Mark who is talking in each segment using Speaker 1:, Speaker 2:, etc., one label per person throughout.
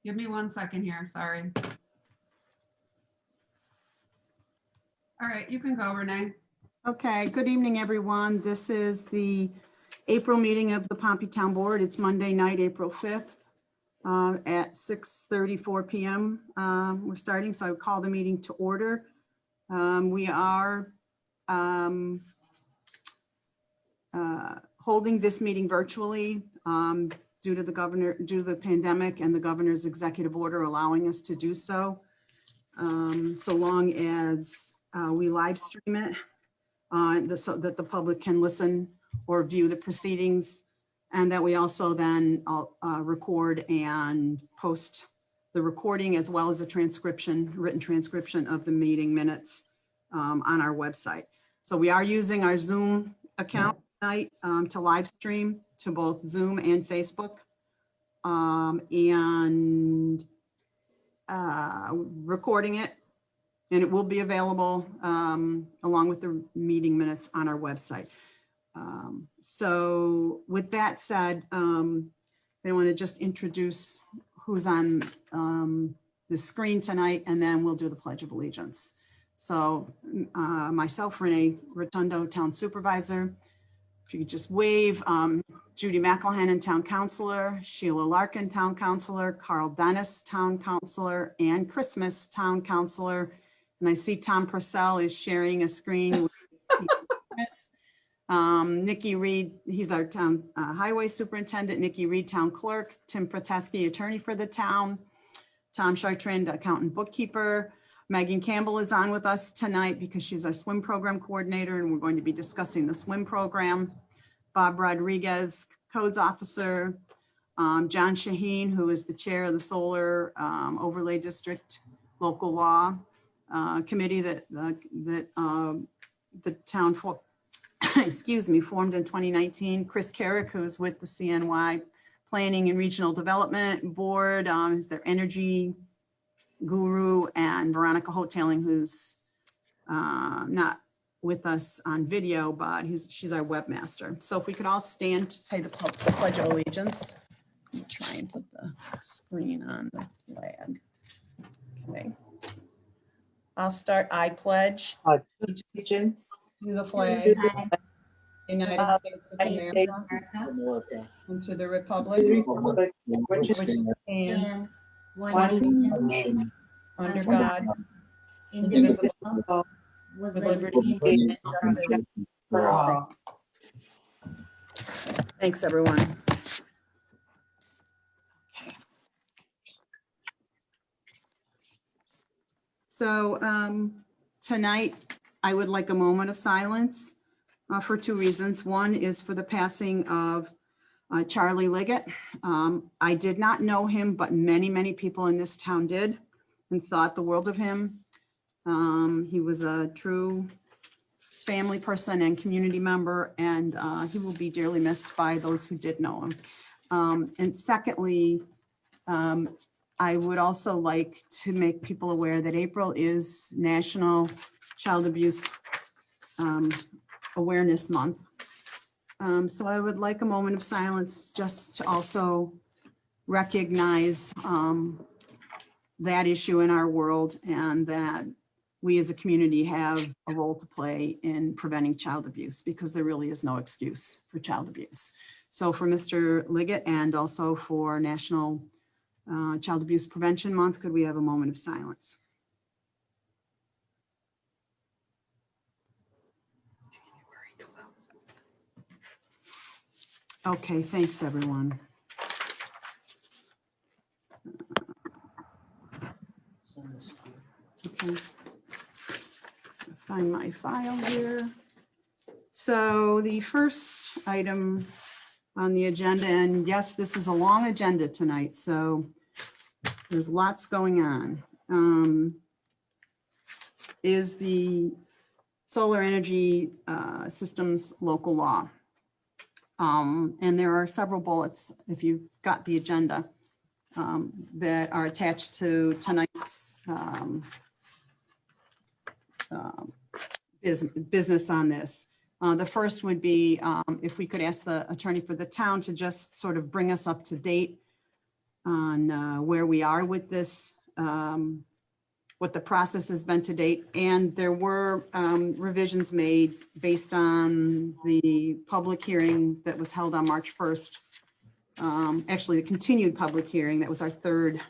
Speaker 1: Give me 1 second here, sorry. All right, you can go, Renee.
Speaker 2: Okay, good evening, everyone. This is the April meeting of the Pompey Town Board. It's Monday night, April 5th at 6:34 p.m. We're starting, so I would call the meeting to order. We are holding this meeting virtually due to the pandemic and the governor's executive order allowing us to do so. So long as we live stream it so that the public can listen or view the proceedings, and that we also then record and post the recording as well as a transcription, written transcription of the meeting minutes on our website. So we are using our Zoom account tonight to live stream to both Zoom and Facebook, and recording it. And it will be available along with the meeting minutes on our website. So with that said, I want to just introduce who's on the screen tonight, and then we'll do the Pledge of Allegiance. So myself, Renee Rotundo, Town Supervisor. If you could just wave, Judy McElhennon, Town Councilor, Sheila Larkin, Town Councilor, Carl Dennis, Town Councilor, and Christmas, Town Councilor. And I see Tom Purcell is sharing a screen with Nikki Reed, he's our town highway superintendent, Nikki Reed, town clerk, Tim Proteski, attorney for the town, Tom Chartrand, accountant bookkeeper. Megan Campbell is on with us tonight because she's our swim program coordinator, and we're going to be discussing the swim program. Bob Rodriguez, codes officer, John Shaheen, who is the chair of the Solar Overlay District Local Law Committee that the town formed in 2019. Chris Carrick, who is with the CNY Planning and Regional Development Board, is their energy guru, and Veronica Hoteling, who's not with us on video, but she's our webmaster. So if we could all stand to say the Pledge of Allegiance. Let me try and put the screen on the flag. Okay. I'll start. I pledge
Speaker 3: allegiance
Speaker 2: to the flag of the United States of America and to the republic
Speaker 3: which
Speaker 2: stands
Speaker 3: one nation
Speaker 2: under God,
Speaker 3: indivisible,
Speaker 2: with liberty and justice
Speaker 3: for all.
Speaker 2: Thanks, everyone. So tonight, I would like a moment of silence for two reasons. One is for the passing of Charlie Liggett. I did not know him, but many, many people in this town did and thought the world of him. He was a true family person and community member, and he will be dearly missed by those who did know him. And secondly, I would also like to make people aware that April is National Child Abuse Awareness Month. So I would like a moment of silence just to also recognize that issue in our world, and that we as a community have a role to play in preventing child abuse, because there really is no excuse for child abuse. So for Mr. Liggett, and also for National Child Abuse Prevention Month, could we have a moment of silence? Okay, thanks, everyone. Okay. Find my file here. So the first item on the agenda, and yes, this is a long agenda tonight, so there's lots going on, is the solar energy systems local law. And there are several bullets, if you've got the agenda, that are attached to tonight's business on this. The first would be if we could ask the attorney for the town to just sort of bring us up to date on where we are with this, what the process has been to date. And there were revisions made based on the public hearing that was held on March 1st. Actually, the continued public hearing, that was our third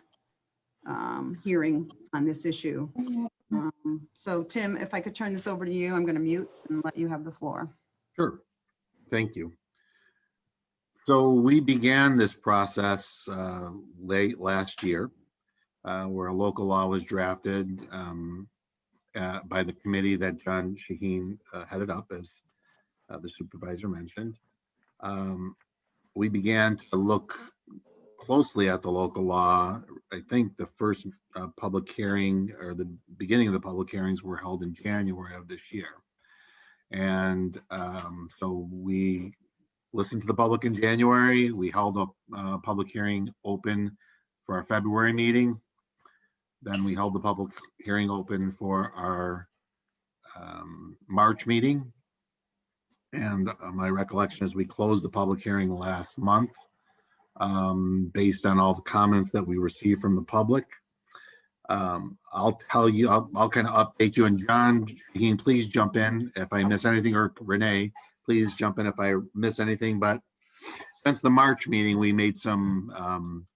Speaker 2: hearing on this issue. So Tim, if I could turn this over to you, I'm going to mute and let you have the floor.
Speaker 4: Sure. Thank you. So we began this process late last year, where a local law was drafted by the committee that John Shaheen headed up, as the supervisor mentioned. We began to look closely at the local law. I think the first public hearing, or the beginning of the public hearings, were held in January of this year. And so we listened to the public in January. We held a public hearing open for our February meeting. Then we held the public hearing open for our March meeting. And my recollection is we closed the public hearing last month based on all the comments that we received from the public. I'll tell you, I'll kind of update you. And John, please jump in if I miss anything, or Renee, please jump in if I miss anything. But since the March meeting, we made some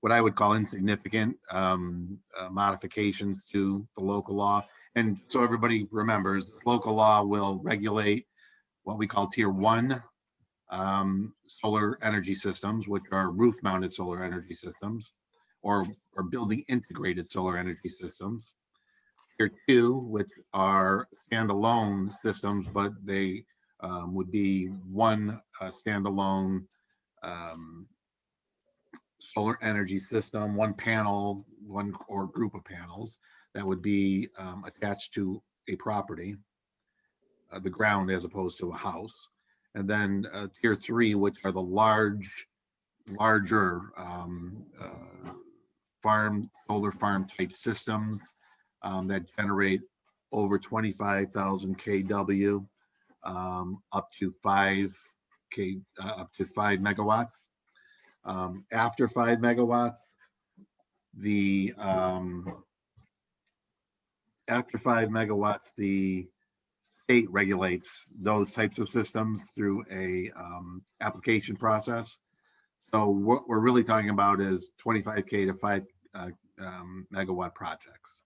Speaker 4: what I would call insignificant modifications to the local law. And so everybody remembers, this local law will regulate what we call Tier 1 solar energy systems, which are roof-mounted solar energy systems, or building integrated solar energy systems. Tier 2, which are standalone systems, but they would be one standalone solar energy system, one panel, one or group of panels that would be attached to a property, the ground, as opposed to a house. And then Tier 3, which are the larger solar farm type systems that generate over 25,000 kW, up to 5 megawatts. After 5 megawatts, the state regulates those types of systems through a application process. So what we're really talking about is 25K to 5 megawatt projects.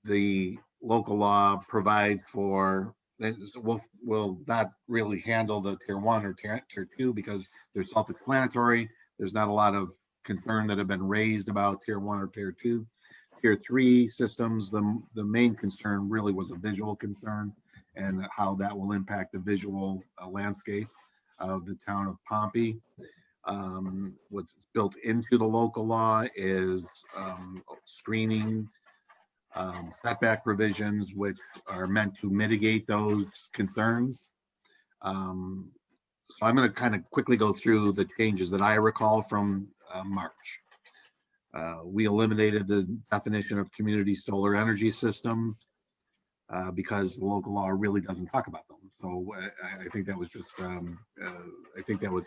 Speaker 4: The local law provides for, will not really handle the Tier 1 or Tier 2 because they're self-explanatory. There's not a lot of concern that have been raised about Tier 1 or Tier 2. Tier 3 systems, the main concern really was a visual concern and how that will impact the visual landscape of the town of Pompey. What's built into the local law is screening, setback provisions, which are meant to mitigate those concerns. So I'm going to kind of quickly go through the changes that I recall from March. We eliminated the definition of community solar energy system because the local law really doesn't talk about them. So I think that was just, I think that was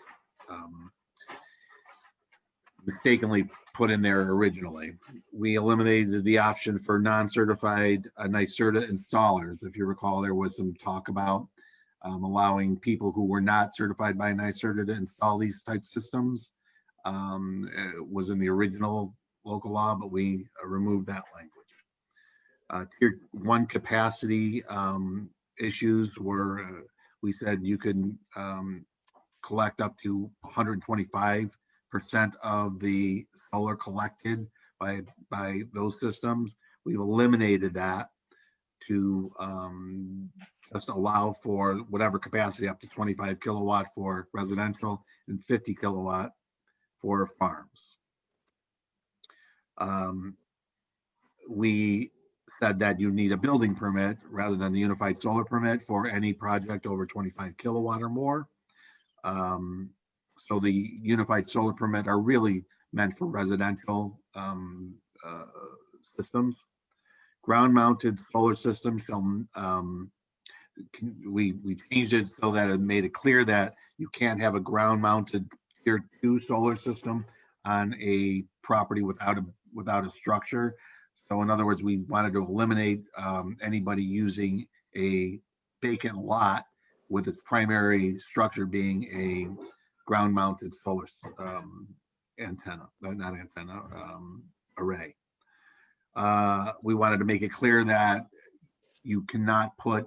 Speaker 4: mistakenly put in there originally. We eliminated the option for non-certified NYSERDA installers. If you recall, there was some talk about allowing people who were not certified by NYSERDA to install these type systems. It was in the original local law, but we removed that language. Tier 1 capacity issues were, we said you could collect up to 125% of the solar collected by those systems. We've eliminated that to just allow for whatever capacity up to 25 kilowatt for residential and 50 kilowatt for farms. We said that you need a building permit rather than the unified solar permit for any project over 25 kilowatt or more. So the unified solar permit are really meant for residential systems. Ground mounted solar systems shall, we changed it so that it made it clear that you can't have a ground mounted tier 2 solar system on a property without a structure. So in other words, we wanted to eliminate anybody using a vacant lot with its primary structure being a ground-mounted solar antenna, not antenna, array. We wanted to make it clear that you cannot put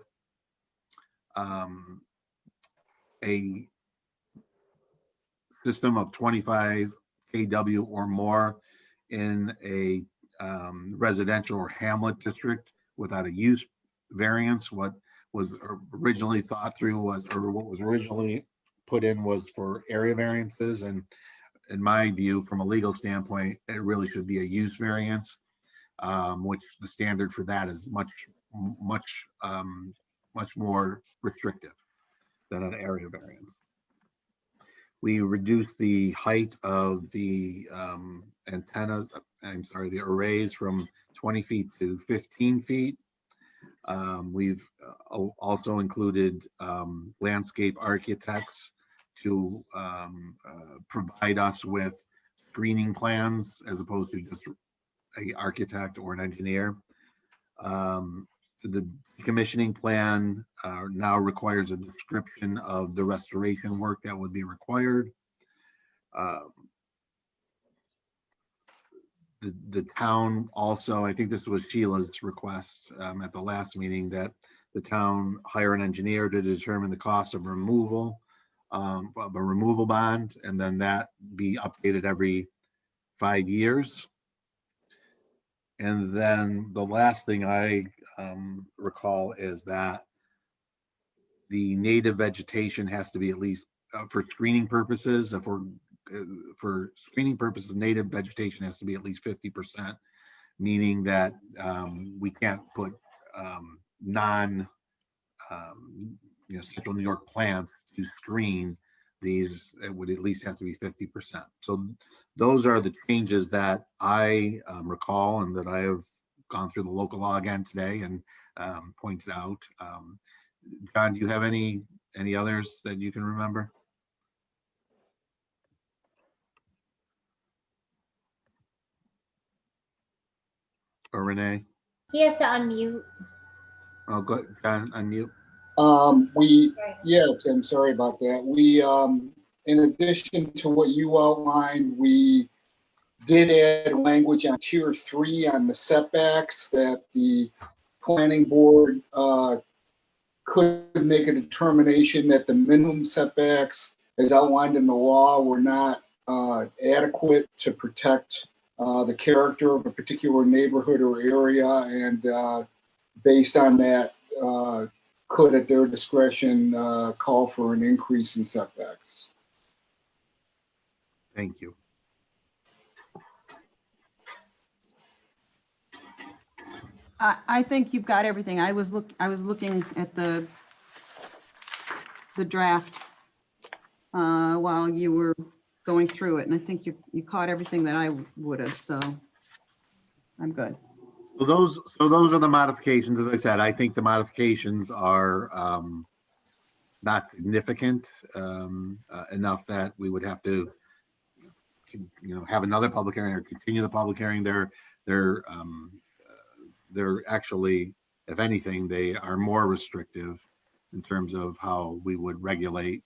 Speaker 4: a system of 25 kW or more in a residential or hamlet district without a use variance. What was originally thought through was, or what was originally put in was for area variances. And in my view, from a legal standpoint, it really should be a use variance, which the standard for that is much more restrictive than an area variance. We reduced the height of the antennas, the arrays from 20 feet to 15 feet. We've also included landscape architects to provide us with screening plans as opposed to just an architect or an engineer. The commissioning plan now requires a description of the restoration work that would be required. The town also, I think this was Sheila's request at the last meeting, that the town hire an engineer to determine the cost of removal, of a removal bond, and then that be updated every 5 years. And then the last thing I recall is that the native vegetation has to be at least, for screening purposes, for screening purposes, native vegetation has to be at least 50%, meaning that we can't put Central New York plants to screen these. It would at least have to be 50%. So those are the changes that I recall and that I have gone through the local law again today and pointed out. John, do you have any others that you can remember? Or Renee?
Speaker 5: He has to unmute.
Speaker 4: Oh, go ahead, John, unmute.
Speaker 3: Yeah, Tim, sorry about that. We, in addition to what you outlined, we did add language on tier 3 on the setbacks that the planning board could make a determination that the minimum setbacks as outlined in the law were not adequate to protect the character of a particular neighborhood or area, and based on that, could at their discretion call for an increase in setbacks.
Speaker 4: Thank you.
Speaker 2: I think you've got everything. I was looking at the draft while you were going through it, and I think you caught everything that I would have, so I'm good.
Speaker 4: So those are the modifications. As I said, I think the modifications are not significant enough that we would have to, have another public hearing or continue the public hearing. They're actually, if anything, they are more restrictive in terms of how we would regulate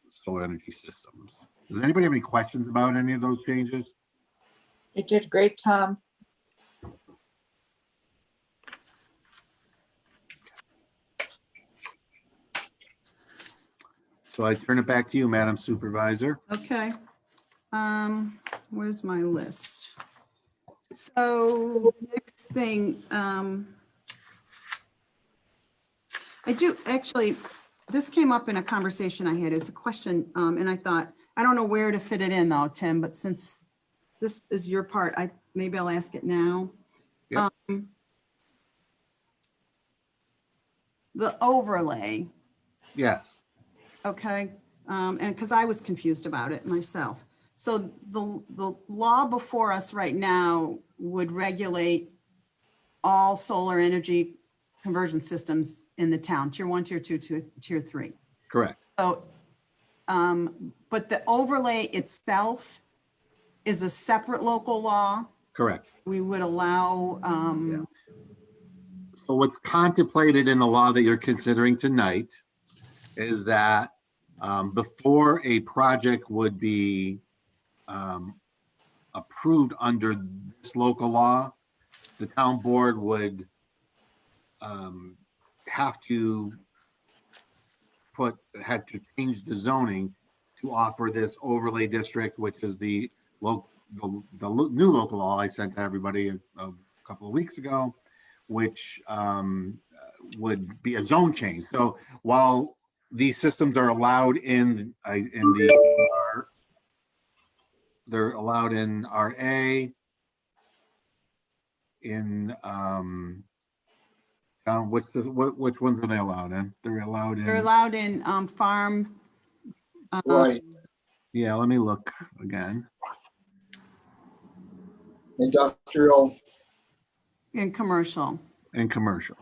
Speaker 4: solar energy systems. Does anybody have any questions about any of those changes?
Speaker 6: You did great, Tom.
Speaker 4: So I turn it back to you, Madam Supervisor.
Speaker 2: Okay. Where's my list? So next thing, I do actually, this came up in a conversation I had as a question, and I thought, I don't know where to fit it in though, Tim, but since this is your part, maybe I'll ask it now.
Speaker 4: Yep.
Speaker 2: The overlay.
Speaker 4: Yes.
Speaker 2: Okay, and because I was confused about it myself. So the law before us right now would regulate all solar energy conversion systems in the town, tier 1, tier 2, tier 3.
Speaker 4: Correct.
Speaker 2: So But the overlay itself is a separate local law.
Speaker 4: Correct.
Speaker 2: We would allow,
Speaker 4: So what's contemplated in the law that you're considering tonight is that before a project would be approved under this local law, the town board would have to change the zoning to offer this overlay district, which is the new local law I sent to everybody a couple of weeks ago, which would be a zone change. So while these systems are allowed they're allowed in RA, in which ones are they allowed in? They're allowed in
Speaker 2: farm.
Speaker 3: Right,
Speaker 4: Yeah, let me look again.
Speaker 3: industrial,
Speaker 2: In commercial.
Speaker 4: And commercial.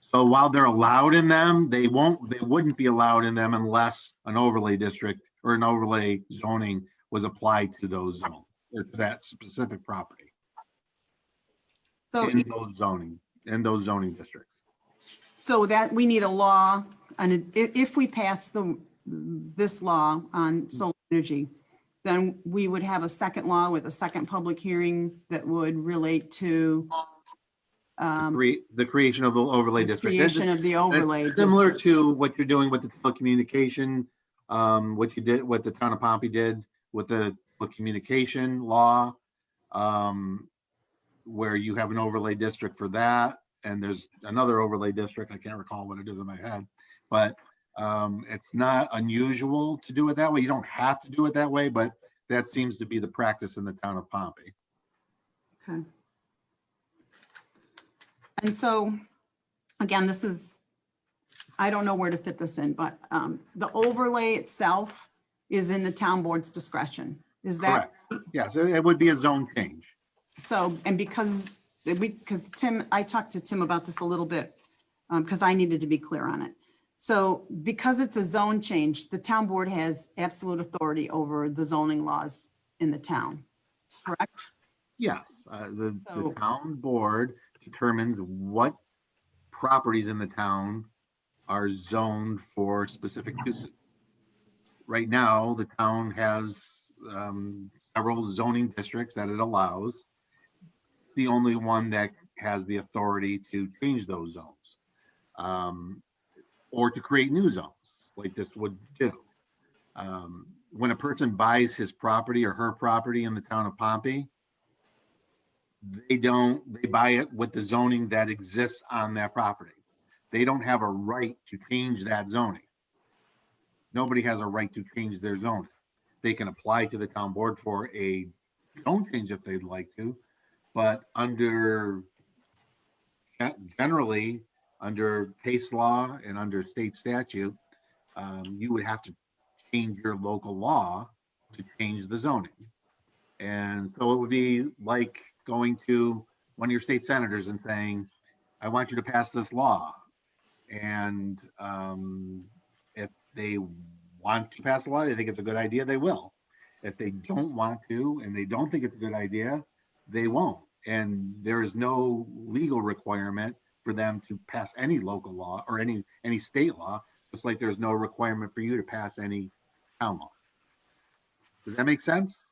Speaker 4: So while they're allowed in them, they wouldn't be allowed in them unless an overlay district or an overlay zoning was applied to those zones or to that specific property
Speaker 2: So,
Speaker 4: in those zoning districts.
Speaker 2: so that we need a law, and if we pass this law on solar energy, then we would have a second law with a second public hearing that would relate to
Speaker 4: The creation of the overlay district.
Speaker 2: creation of the overlay.
Speaker 4: It's similar
Speaker 2: district.
Speaker 4: to what you're doing with the telecommunication, what the town of Pompey did with the telecommunication law, where you have an overlay district for that. And there's another overlay district. I can't recall what it is in my head, but it's not unusual to do it that way. You don't have to do it that way, but that seems to be the practice in the town of Pompey.
Speaker 2: Okay. And so, again, I don't know where to fit this in, but the overlay itself is in the town board's discretion. Is that?
Speaker 4: Correct. Yes, it would be a zone change.
Speaker 2: So, and because Tim, I talked to Tim about this a little bit, because I needed to be clear on it. So because it's a zone change, the town board has absolute authority over the zoning laws in the town, correct?
Speaker 4: Yes, the
Speaker 2: So-
Speaker 4: town board determines what properties in the town are zoned for specific uses. Right now, the town has several zoning districts that it allows. The only one that has the authority to change those zones, or to create new zones like this would do. When a person buys his property or her property in the town of Pompey, they buy it with the zoning that exists on that property. They don't have a right to change that zoning. Nobody has a right to change their zoning. They can apply to the town board for a zone change if they'd like to, but generally under case law and under state statute, you would have to change your local law to change the zoning. And so it would be like going to one of your state senators and saying, I want you to pass this law. And if they want to pass a law, they think it's a good idea, they will. If they don't want to, and they don't think it's a good idea, they won't. And there is no legal requirement for them to pass any local law or any state law, just like there's no requirement for you to pass any town law. Does that make sense?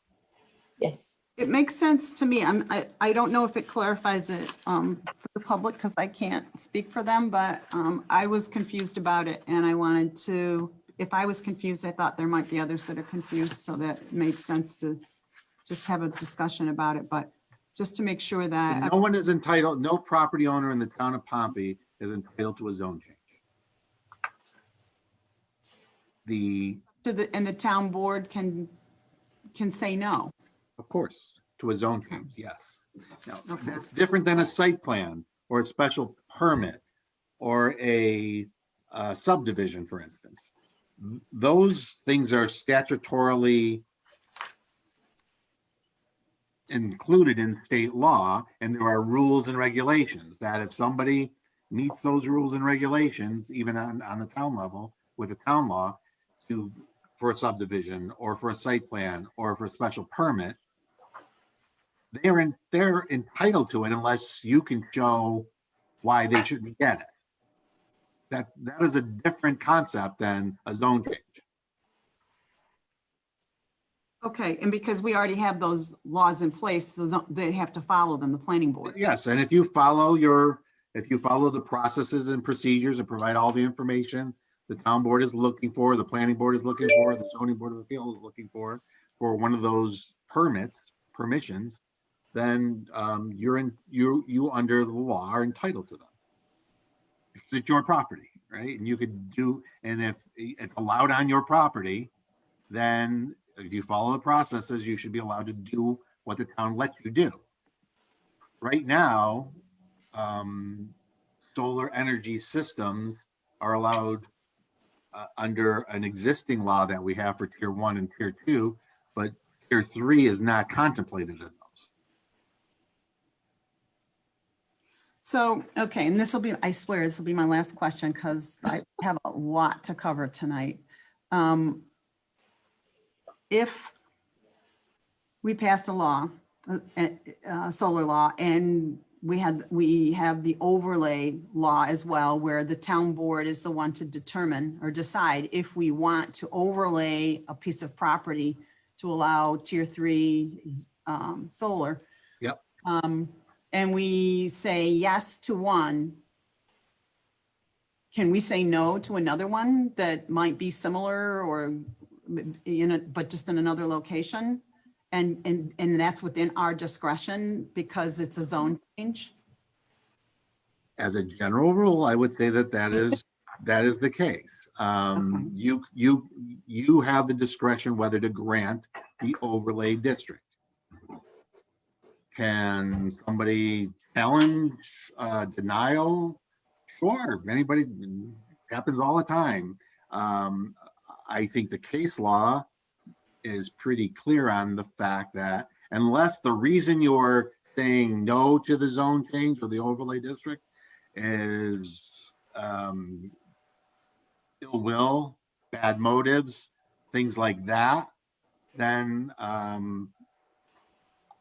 Speaker 6: Yes.
Speaker 2: It makes sense to me. I don't know if it clarifies it for the public because I can't speak for them, but I was confused about it and I wanted to, if I was confused, I thought there might be others that are confused, so that it made sense to just have a discussion about it, but just to make sure that.
Speaker 4: No one is entitled, no property owner in the town of Pompey is entitled to a zone change.
Speaker 2: And the town board can say no.
Speaker 4: Of course, to a zone change, yes. Now, that's different than a site plan or a special permit or a subdivision, for instance. Those things are statutorily included in state law, and there are rules and regulations that if somebody meets those rules and regulations, even on the town level, with a town law for a subdivision or for a site plan or for a special permit, they're entitled to it unless you can show why they shouldn't get it. That is a different concept than a zone change.
Speaker 2: Okay, and because we already have those laws in place, they have to follow them, the planning board.
Speaker 4: Yes, and if you follow the processes and procedures and provide all the information the town board is looking for, the planning board is looking for, the zoning board of appeals is looking for one of those permissions, then you under the law are entitled to them. It's your property, right? And you could do, and if it's allowed on your property, then if you follow the processes, you should be allowed to do what the town lets you do. Right now, solar energy systems are allowed under an existing law that we have for tier 1 and tier 2, but tier 3 is not contemplated in those.
Speaker 2: So, okay, and this will be, I swear, this will be my last question because I have a lot to cover tonight. If we passed a law, a solar law, and we have the overlay law as well, where the town board is the one to determine or decide if we want to overlay a piece of property to allow tier 3 solar.
Speaker 4: Yep.
Speaker 2: And we say yes to one, can we say no to another one that might be similar or, but just in another location? And that's within our discretion because it's a zone change?
Speaker 4: As a general rule, I would say that is the case.
Speaker 2: Okay.
Speaker 4: You have the discretion whether to grant the overlay district. Can somebody challenge denial? Sure, anybody, happens all the time. I think the case law is pretty clear on the fact that unless the reason you're saying no to the zone change or the overlay district is ill will, bad motives, things like that, then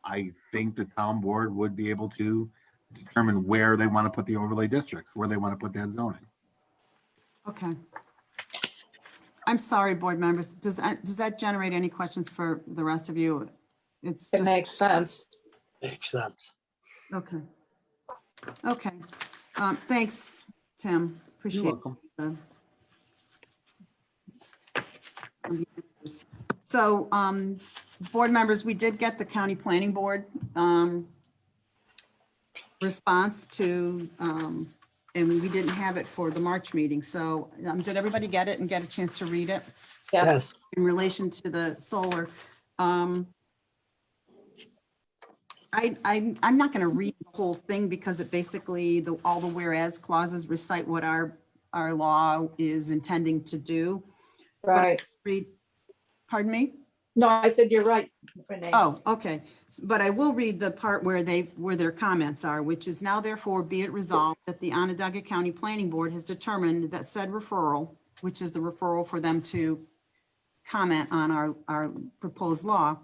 Speaker 4: I think the town board would be able to determine where they want to put the overlay districts, where they want to put that zoning.
Speaker 2: Okay. I'm sorry, board members. Does that generate any questions for the rest of you? It's
Speaker 6: It
Speaker 2: just,
Speaker 6: makes sense.
Speaker 5: Makes sense.
Speaker 2: okay. Okay. Thanks, Tim.
Speaker 4: You're
Speaker 2: Appreciate
Speaker 4: welcome.
Speaker 2: the answers. So, board members, we did get the county planning board response to, and we didn't have it for the March meeting. So did everybody get it and get a chance to read it
Speaker 6: Yes.
Speaker 2: in relation to the solar? I'm not going to read the whole thing because it basically, all the whereas clauses recite what our law is intending to do.
Speaker 6: Right.
Speaker 2: Read, pardon me?
Speaker 6: No, I said you're right, Renee.
Speaker 2: Oh, okay. But I will read the part where their comments are, which is now therefore be it resolved that the Onondaga County Planning Board has determined that said referral, which is the referral for them to comment on our proposed law,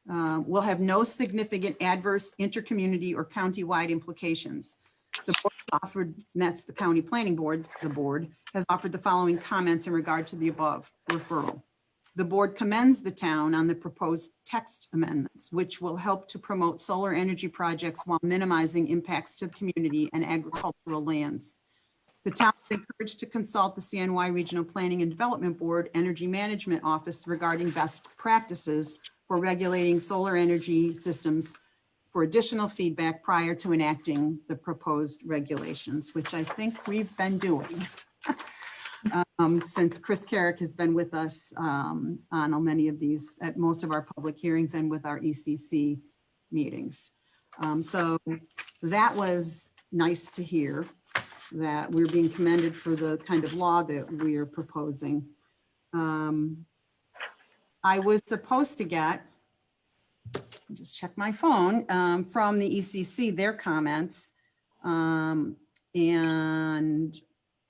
Speaker 2: will have no significant adverse intercommunity or county-wide implications. The board offered, and that's the County Planning Board, the board has offered the following comments in regard to the above referral. The board commends the town on the proposed text amendments, which will help to promote solar energy projects while minimizing impacts to the community and agricultural lands. The town is encouraged to consult the CNY Regional Planning and Development Board Energy Management Office regarding best practices for regulating solar energy systems for additional feedback prior to enacting the proposed regulations, which I think we've been doing. Since Chris Carrick has been with us on many of these, at most of our public hearings and with our ECC meetings. So that was nice to hear that we're being commended for the kind of law that we are proposing. I was supposed to get, just check my phone, from the ECC, their comments. And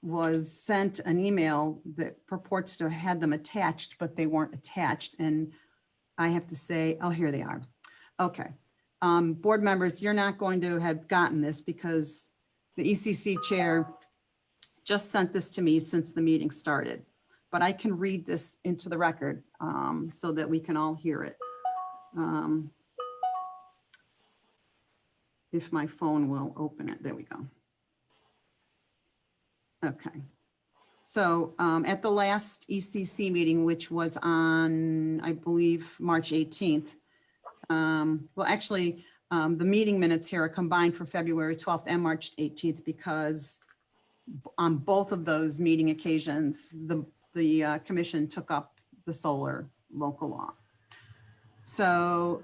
Speaker 2: was sent an email that purports to have had them attached, but they weren't attached. And I have to say, oh, here they are. Okay. Board members, you're not going to have gotten this because the ECC chair just sent this to me since the meeting started. But I can read this into the record so that we can all hear it. If my phone will open it, there we go. Okay. So at the last ECC meeting, which was on, I believe, March 18th, well, actually, the meeting minutes here are combined for February 12th and March 18th because on both of those meeting occasions, the commission took up the solar local law. So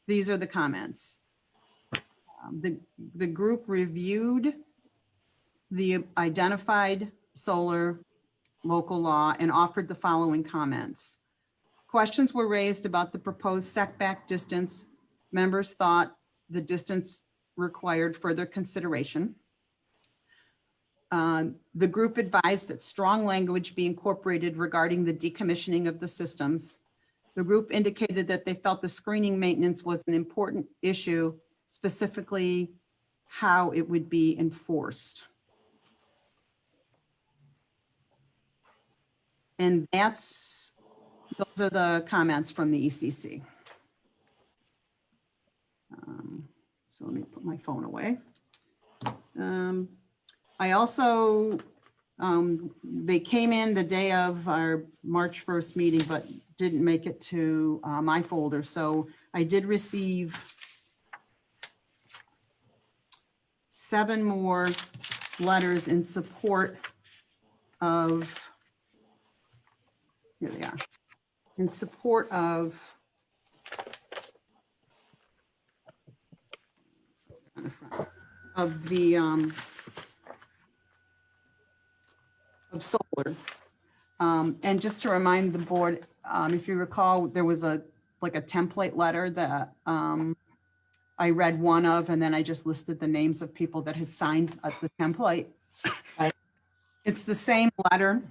Speaker 2: these are the comments. The group reviewed the identified solar local law and offered the following comments. Questions were raised about the proposed setback distance. Members thought the distance required further consideration. The group advised that strong language be incorporated regarding the decommissioning of the systems. The group indicated that they felt the screening maintenance was an important issue, specifically how it would be enforced. And those are the comments from the ECC. So let me put my phone away. I also, they came in the day of our March 1st meeting, but didn't make it to my folder. So I did receive 7 more letters in support of, here they are, in support of the of solar. And just to remind the board, if you recall, there was like a template letter that I read one of, and then I just listed the names of people that had signed the template.
Speaker 6: Right.
Speaker 2: It's the same letter.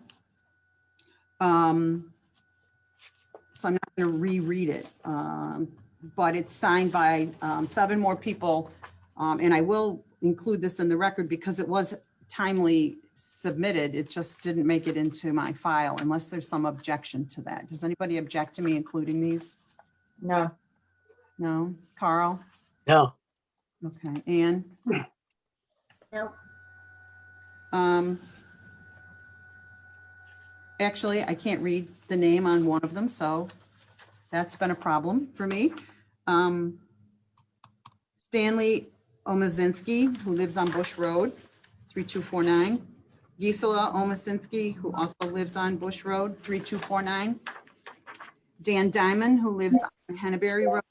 Speaker 2: So I'm not going to reread it, but it's signed by 7 more people. And I will include this in the record because it was timely submitted. It just didn't make it into my file unless there's some objection to that. Does anybody object to me including these?
Speaker 6: No.
Speaker 2: No? Carl?
Speaker 5: No.
Speaker 2: Okay. Ann?
Speaker 7: No.
Speaker 2: Actually, I can't read the name on one of them, so that's been a problem for me. Stanley Omazinski, who lives on Bush Road, 3249. Gisela Omazinski, who also lives on Bush Road, 3249. Dan Diamond, who lives on Henneberry Road.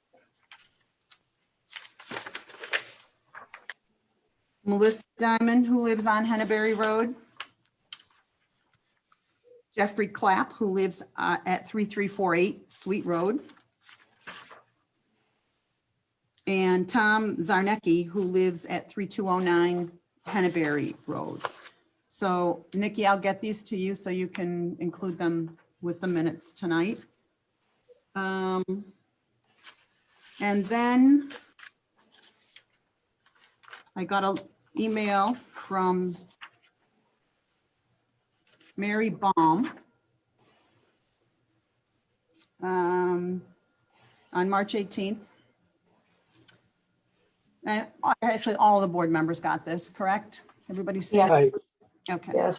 Speaker 2: Melissa Diamond, who lives on Henneberry Road. Jeffrey Clapp, who lives at 3348 Sweet Road. And Tom Zarnecki, who lives at 3209 Henneberry Road. So Nikki, I'll get these to you so you can include them with the minutes tonight. And then I got an email from Mary Baum on March 18th. And actually all the board members got this, correct? Everybody see
Speaker 6: Yes.
Speaker 2: it?
Speaker 5: Right.
Speaker 2: Okay.
Speaker 6: Yes.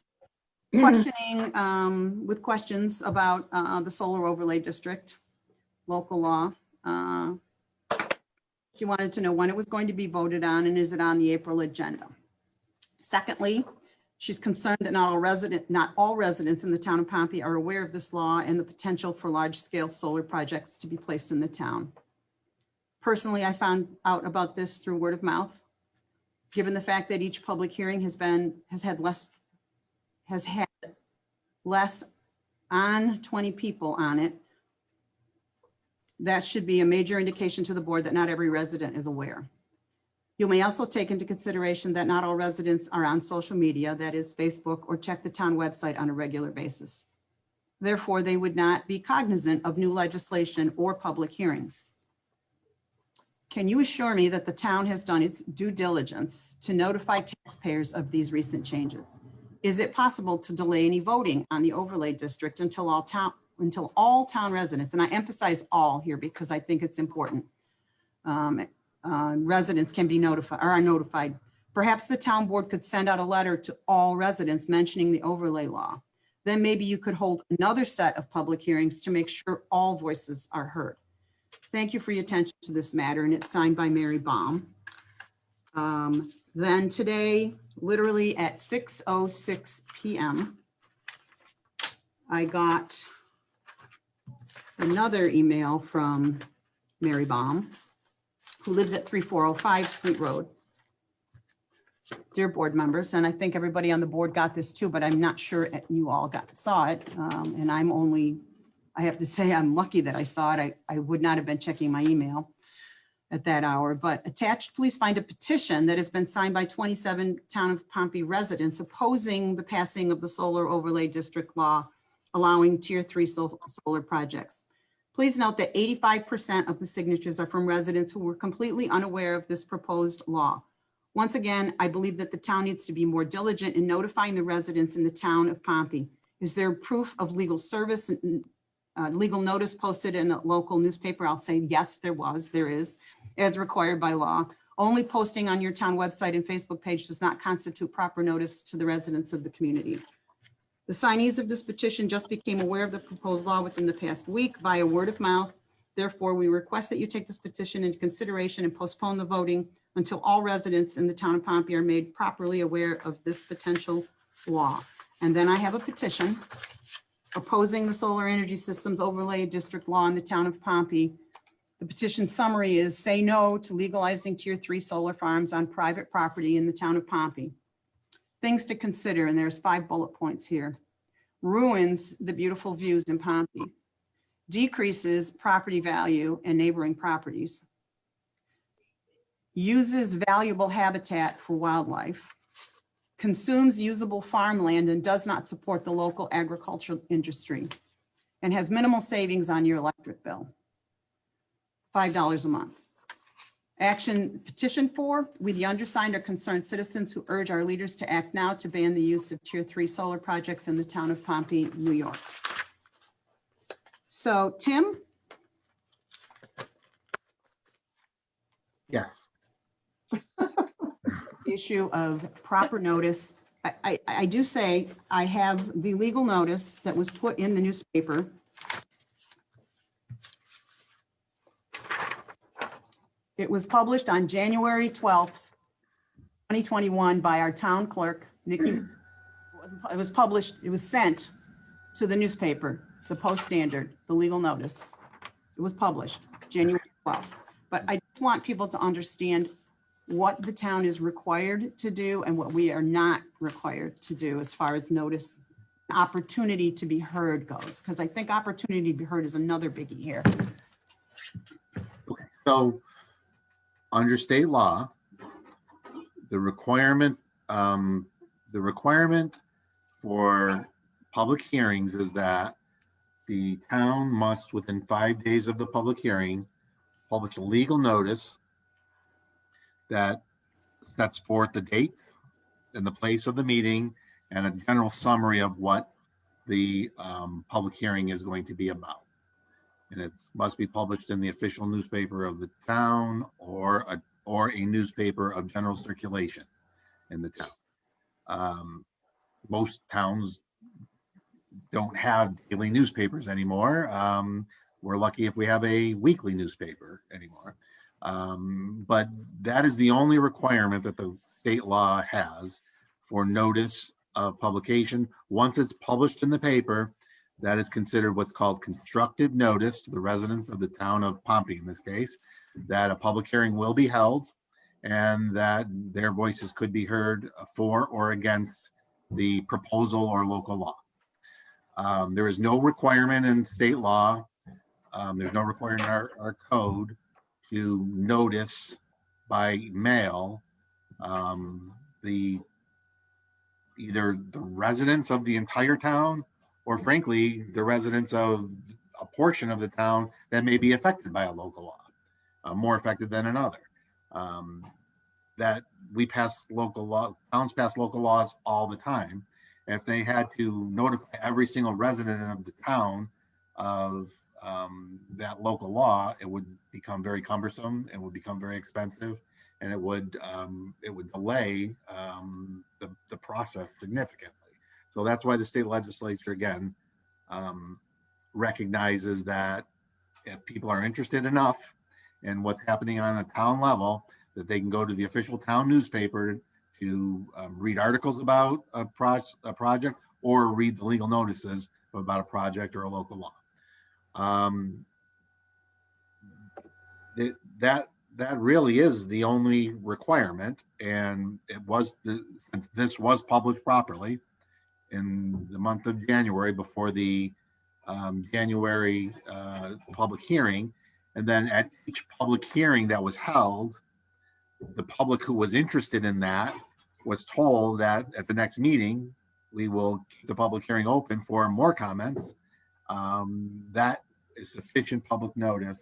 Speaker 2: Questioning, with questions about the solar overlay district, local law. She wanted to know when it was going to be voted on and is it on the April agenda? Secondly, she's concerned that not all residents in the town of Pompey are aware of this law and the potential for large-scale solar projects to be placed in the town. Personally, I found out about this through word of mouth. Given the fact that each public hearing has had less on 20 people on it, that should be a major indication to the board that not every resident is aware. You may also take into consideration that not all residents are on social media, that is Facebook, or check the town website on a regular basis. Therefore, they would not be cognizant of new legislation or public hearings. Can you assure me that the town has done its due diligence to notify taxpayers of these recent changes? Is it possible to delay any voting on the overlay district until all town residents, and I emphasize all here because I think it's important, residents can be notified or are notified. Perhaps the town board could send out a letter to all residents mentioning the overlay law. Then maybe you could hold another set of public hearings to make sure all voices are heard. Thank you for your attention to this matter, and it's signed by Mary Baum. Then today, literally at 6:06 p.m., I got another email from Mary Baum, who lives at 3405 Sweet Road. Dear board members, and I think everybody on the board got this too, but I'm not sure you all saw it. And I have to say I'm lucky that I saw it. I would not have been checking my email at that hour, but attached, please find a petition that has been signed by 27 Town of Pompey residents opposing the passing of the solar overlay district law, allowing tier 3 solar projects. Please note that 85% of the signatures are from residents who were completely unaware of this proposed law. Once again, I believe that the town needs to be more diligent in notifying the residents in the town of Pompey. Is there proof of legal service and legal notice posted in a local newspaper? I'll say yes, there is, as required by law. Only posting on your town website and Facebook page does not constitute proper notice to the residents of the community. The signees of this petition just became aware of the proposed law within the past week via word of mouth. Therefore, we request that you take this petition into consideration and postpone the voting until all residents in the town of Pompey are made properly aware of this potential law. And then I have a petition opposing the solar energy systems overlay district law in the town of Pompey. The petition summary is say no to legalizing tier 3 solar farms on private property in the town of Pompey. Things to consider, and there's 5 bullet points here. Ruins the beautiful views in Pompey. Decreases property value and neighboring properties. Uses valuable habitat for wildlife. Consumes usable farmland and does not support the local agricultural industry, and has minimal savings on your electric bill. $5 a month. Action petition 4, we the undersigned are concerned citizens who urge our leaders to act now to ban the use of tier 3 solar projects in the town of Pompey, New York. So Tim?
Speaker 4: Yes.
Speaker 2: Issue of proper notice. I do say I have the legal notice that was put in the newspaper. It was published on January 12th, 2021 by our town clerk, Nikki. It was published, it was sent to the newspaper, the Post Standard, the legal notice. It was published January 12th. But I just want people to understand what the town is required to do and what we are not required to do as far as notice, opportunity to be heard goes, because I think opportunity to be heard is another biggie here.
Speaker 4: So under state law, the requirement for public hearings is that the town must, within 5 days of the public hearing, publish a legal notice that sets forth the date and the place of the meeting and a general summary of what the public hearing is going to be about. And it must be published in the official newspaper of the town or a newspaper of general circulation in the town. Most towns don't have daily newspapers anymore. We're lucky if we have a weekly newspaper anymore. But that is the only requirement that the state law has for notice of publication. Once it's published in the paper, that is considered what's called constructive notice to the residents of the town of Pompey, in this case, that a public hearing will be held and that their voices could be heard for or against the proposal or local law. There is no requirement in state law. There's no requirement in our code to notice by mail, either the residents of the entire town, or frankly, the residents of a portion of the town that may be affected by a local law, more affected than another. That we pass local law, towns pass local laws all the time. And if they had to notify every single resident of the town of that local law, it would become very cumbersome, it would become very expensive, and it would delay the process significantly. So that's why the state legislature, again, recognizes that if people are interested enough in what's happening on a town level, that they can go to the official town newspaper to read articles about a project, or read the legal notices about a project or a local law. That really is the only requirement, and since this was published properly in the month of January before the January public hearing, and then at each public hearing that was held, the public who was interested in that was told that at the next meeting, we will keep the public hearing open for more comments. That is sufficient public notice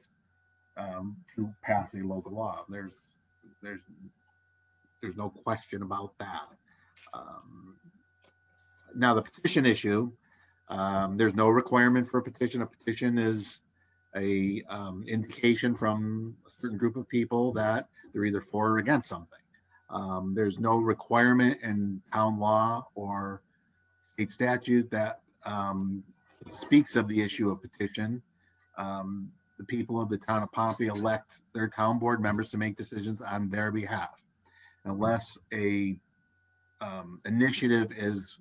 Speaker 4: to pass a local law. There's no question about that. Now the petition issue, there's no requirement for a petition. A petition is a indication from a certain group of people that they're either for or against something. There's no requirement in town law or state statute that speaks of the issue of petition. The people of the town of Pompey elect their town board members to make decisions on their behalf. Unless a initiative is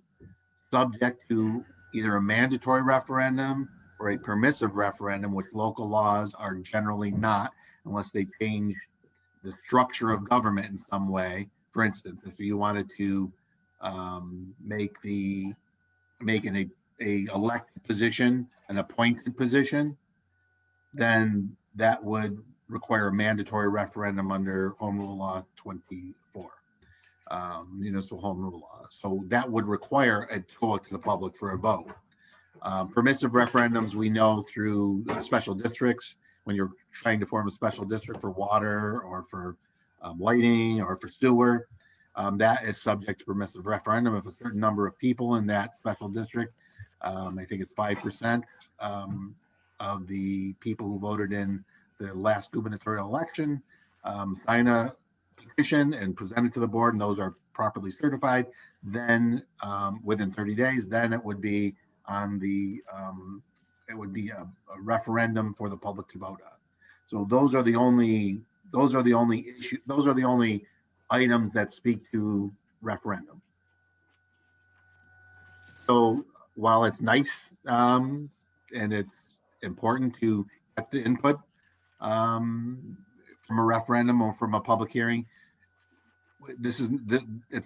Speaker 4: subject to either a mandatory referendum or a permissive referendum, which local laws are generally not, unless they change the structure of government in some way. For instance, if you wanted to make an elected position an appointed position, then that would require a mandatory referendum under Home Rule Law 24, municipal home rule law. So that would require a go to the public for a vote. Permissive referendums, we know through special districts, when you're trying to form a special district for water or for lighting or for sewer, that is subject to permissive referendum. If a certain number of people in that special district, I think it's 5% of the people who voted in the last gubernatorial election, sign a petition and present it to the board, and those are properly certified, then within 30 days, then it would be on the, it would be a referendum for the public to vote on. So those are the only items that speak to referendum. So while it's nice and it's important to get the input from a referendum or from a public hearing, it's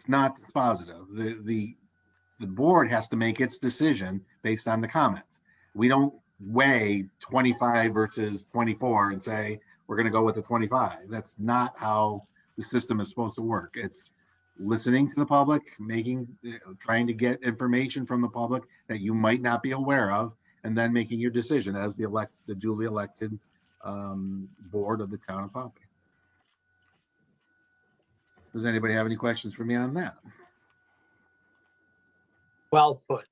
Speaker 4: not positive. The board has to make its decision based on the comments. We don't weigh 25 versus 24 and say we're going to go with the 25. That's not how the system is supposed to work. It's listening to the public, trying to get information from the public that you might not be aware of, and then making your decision as the duly elected board of the town of Pompey. Does anybody have any questions for me on that?
Speaker 5: Well put.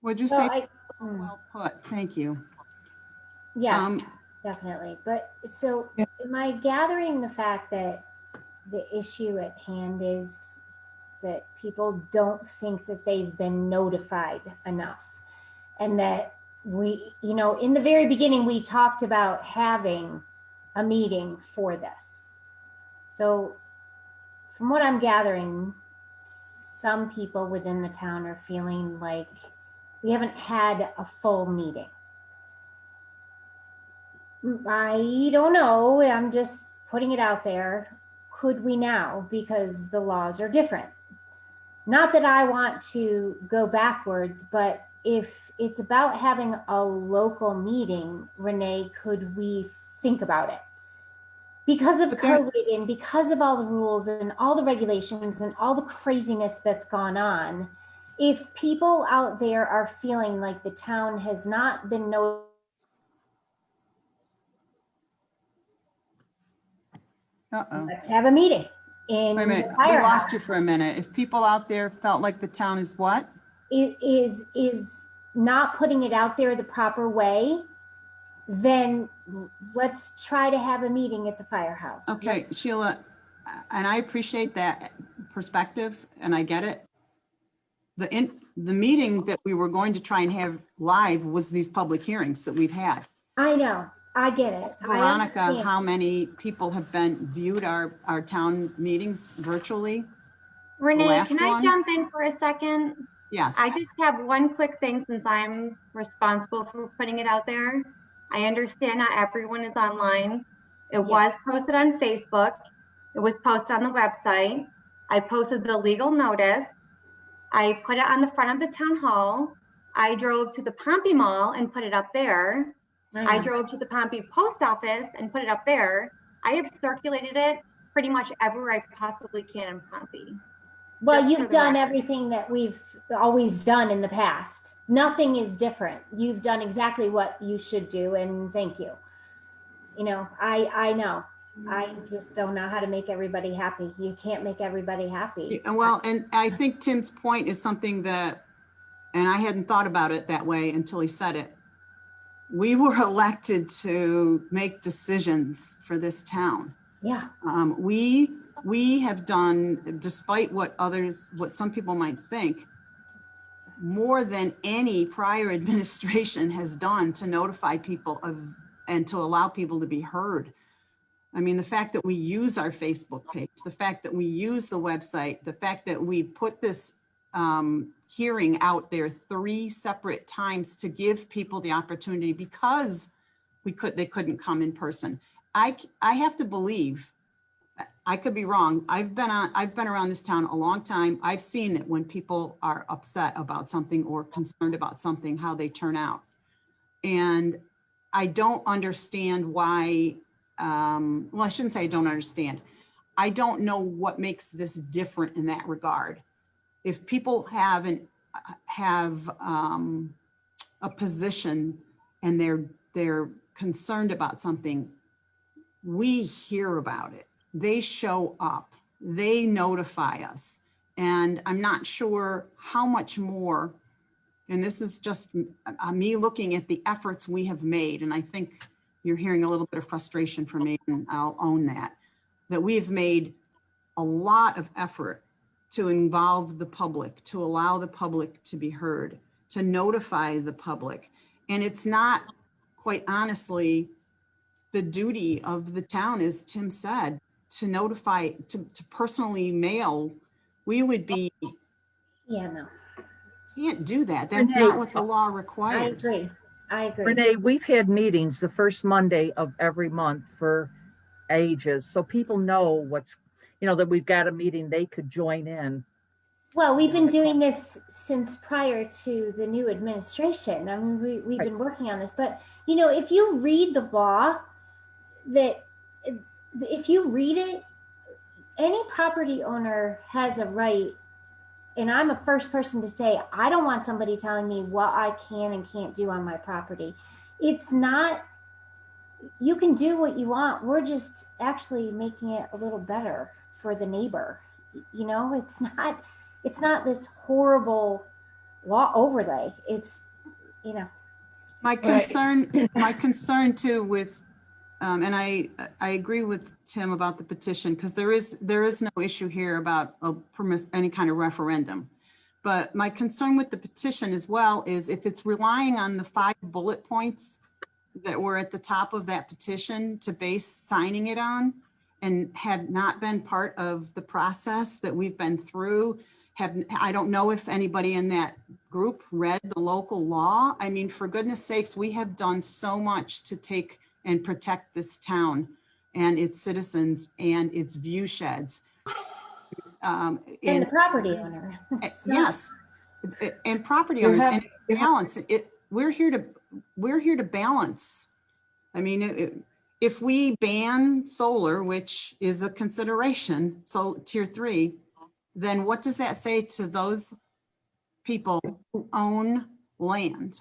Speaker 2: Would you
Speaker 7: So
Speaker 2: say? Well put, thank you.
Speaker 7: yes, definitely. But so am I gathering the fact that the issue at hand is that people don't think that they've been notified enough, and that we, in the very beginning, we talked about having a meeting for this. So from what I'm gathering, some people within the town are feeling like we haven't had a full meeting. I don't know. I'm just putting it out there. Could we now? Because the laws are different. Not that I want to go backwards, but if it's about having a local meeting, Renee, could we think about it. Because of
Speaker 2: But there-
Speaker 7: COVID and because of all the rules and all the regulations and all the craziness that's gone on, if people out there are feeling like the town has not been notified,
Speaker 2: Uh-oh.
Speaker 7: let's have a meeting in
Speaker 2: Wait a minute,
Speaker 7: the
Speaker 2: we
Speaker 7: firehouse.
Speaker 2: lost you for a minute. If people out there felt like the town is what?
Speaker 7: It is not putting it out there the proper way, then let's try to have a meeting at the firehouse.
Speaker 2: Okay, Sheila, and I appreciate that perspective, and I get it. The meeting that we were going to try and have live was these public hearings that we've had.
Speaker 7: I know, I get it. I
Speaker 2: Veronica,
Speaker 7: understand.
Speaker 2: how many people have viewed our town meetings virtually?
Speaker 5: Renee,
Speaker 2: last
Speaker 5: can I
Speaker 2: one?
Speaker 5: jump in for a second?
Speaker 2: Yes.
Speaker 5: I just have one quick thing since I'm responsible for putting it out there. I understand not everyone is online. It was posted on Facebook. It was posted on the website. I posted the legal notice. I put it on the front of the town hall. I drove to the Pompey Mall and put it up there. I
Speaker 7: know.
Speaker 5: drove to the Pompey Post Office and put it up there. I have circulated it pretty much everywhere I possibly can in Pompey.
Speaker 7: Well,
Speaker 5: Just for
Speaker 7: you've
Speaker 5: the
Speaker 7: done
Speaker 5: record.
Speaker 7: everything that we've always done in the past. Nothing is different. You've done exactly what you should do, and thank you. You know, I know. I just don't know how to make everybody happy. You can't make everybody happy.
Speaker 2: Well, and I think Tim's point is something that, and I hadn't thought about it that way until he said it. We were elected to make decisions for this town.
Speaker 7: Yeah,
Speaker 2: We have done, despite what some people might think, more than any prior administration has done to notify people of, and to allow people to be heard. I mean, the fact that we use our Facebook page, the fact that we use the website, the fact that we put this hearing out there 3 separate times to give people the opportunity because they couldn't come in person. I have to believe, I could be wrong. I've been around this town a long time. I've seen it when people are upset about something or concerned about something, how they turn out. And I don't understand why, well, I shouldn't say I don't understand. I don't know what makes this different in that regard. If people have a position and they're concerned about something, we hear about it. They show up, they notify us. And I'm not sure how much more, and this is just me looking at the efforts we have made. And I think you're hearing a little bit of frustration from me, and I'll own that we've made a lot of effort to involve the public, to allow the public to be heard, to notify the public. And it's not, quite honestly, the duty of the town, as Tim said, to notify, to personally mail. We would be,
Speaker 7: yeah, no,
Speaker 2: can't do that. That's
Speaker 6: Renee,
Speaker 2: not what the law
Speaker 7: I
Speaker 2: requires.
Speaker 7: agree. I agree.
Speaker 6: Renee, we've had meetings the first Monday of every month for ages, so people know that we've got a meeting they could join in.
Speaker 7: Well, we've been doing this since prior to the new administration. I mean, we've been working on this, but if you read the law, if you read it, any property owner has a right, and I'm a first person to say, I don't want somebody telling me what I can and can't do on my property. It's not, you can do what you want. We're just actually making it a little better for the neighbor. It's not this horrible law overlay. It's,
Speaker 2: My concern too with, and I agree with Tim about the petition, because there is no issue here about any kind of referendum. But my concern with the petition as well is if it's relying on the 5 bullet points that were at the top of that petition to base signing it on, and have not been part of the process that we've been through, I don't know if anybody in that group read the local law. I mean, for goodness sakes, we have done so much to take and protect this town and its citizens and its view sheds.
Speaker 7: and the property owner.
Speaker 2: Yes, and property owners and balance it. We're here to balance. I mean, if we ban solar, which is a consideration, so tier 3, then what does that say to those people who own land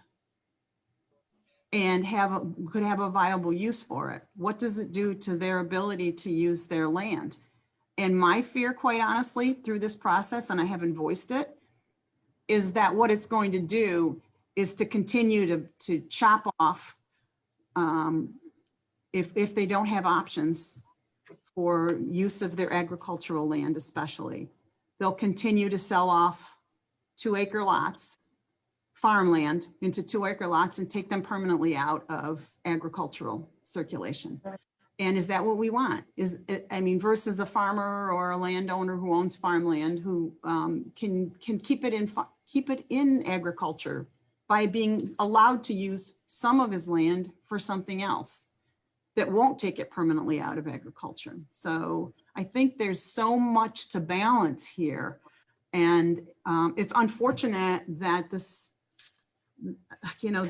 Speaker 2: and could have a viable use for it? What does it do to their ability to use their land? And my fear, quite honestly, through this process, and I haven't voiced it, is that what it's going to do is to continue to chop off if they don't have options for use of their agricultural land, especially. They'll continue to sell off 2-acre lots, farmland into 2-acre lots, and take them permanently out of agricultural circulation. And is that what we want? I mean, versus a farmer or a landowner who owns farmland who can keep it in agriculture by being allowed to use some of his land for something else that won't take it permanently out of agriculture. So I think there's so much to balance here. And it's unfortunate that this, you know,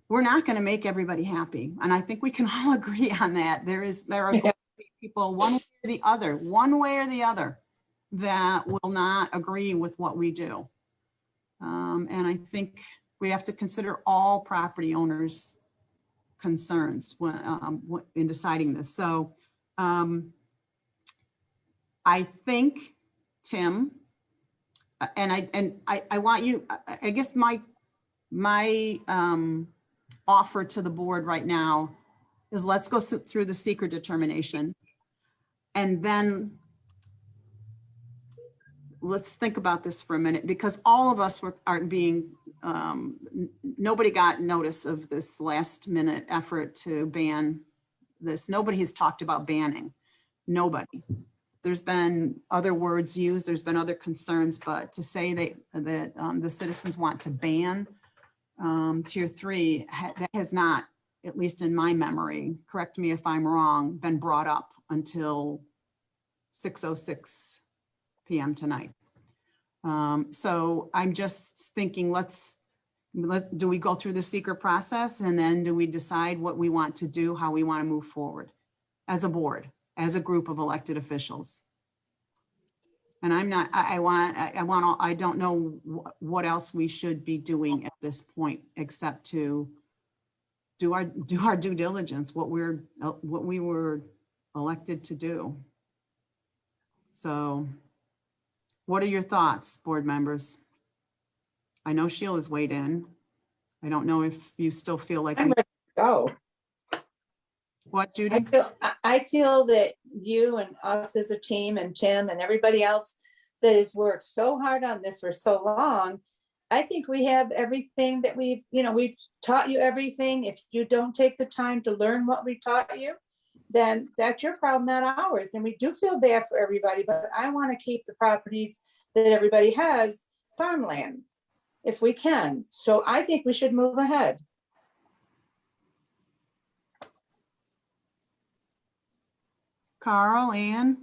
Speaker 2: we're not going to make everybody happy. And I think we can all agree on that. There are going to be people one way or the other that will not agree with what we do. And I think we have to consider all property owners' concerns in deciding this. So I think, Tim, and I want you, I guess my offer to the board right now is let's go through the secret determination, and then let's think about this for a minute, because all of us aren't being, nobody got notice of this last minute effort to ban this. Nobody has talked about banning, nobody. There's been other words used, there's been other concerns, but to say that the citizens want to ban tier 3, that has not, at least in my memory, correct me if I'm wrong, been brought up until 6:06 p.m. tonight. So I'm just thinking, do we go through the secret process, and then do we decide what we want to do, how we want to move forward as a board, as a group of elected officials? And I don't know what else we should be doing at this point, except to do our due diligence, what we were elected to do. So what are your thoughts, board members? I know Sheila's weighed in. I don't know if you still feel like.
Speaker 8: I'm ready to go.
Speaker 2: What, Judy?
Speaker 8: I feel that you and us as a team, and Tim and everybody else that has worked so hard on this for so long, I think we have everything that we've taught you everything. If you don't take the time to learn what we taught you, then that's your problem, not ours. And we do feel bad for everybody, but I want to keep the properties that everybody has farmland, if we can. So I think we should move ahead.
Speaker 2: Carl, Ann?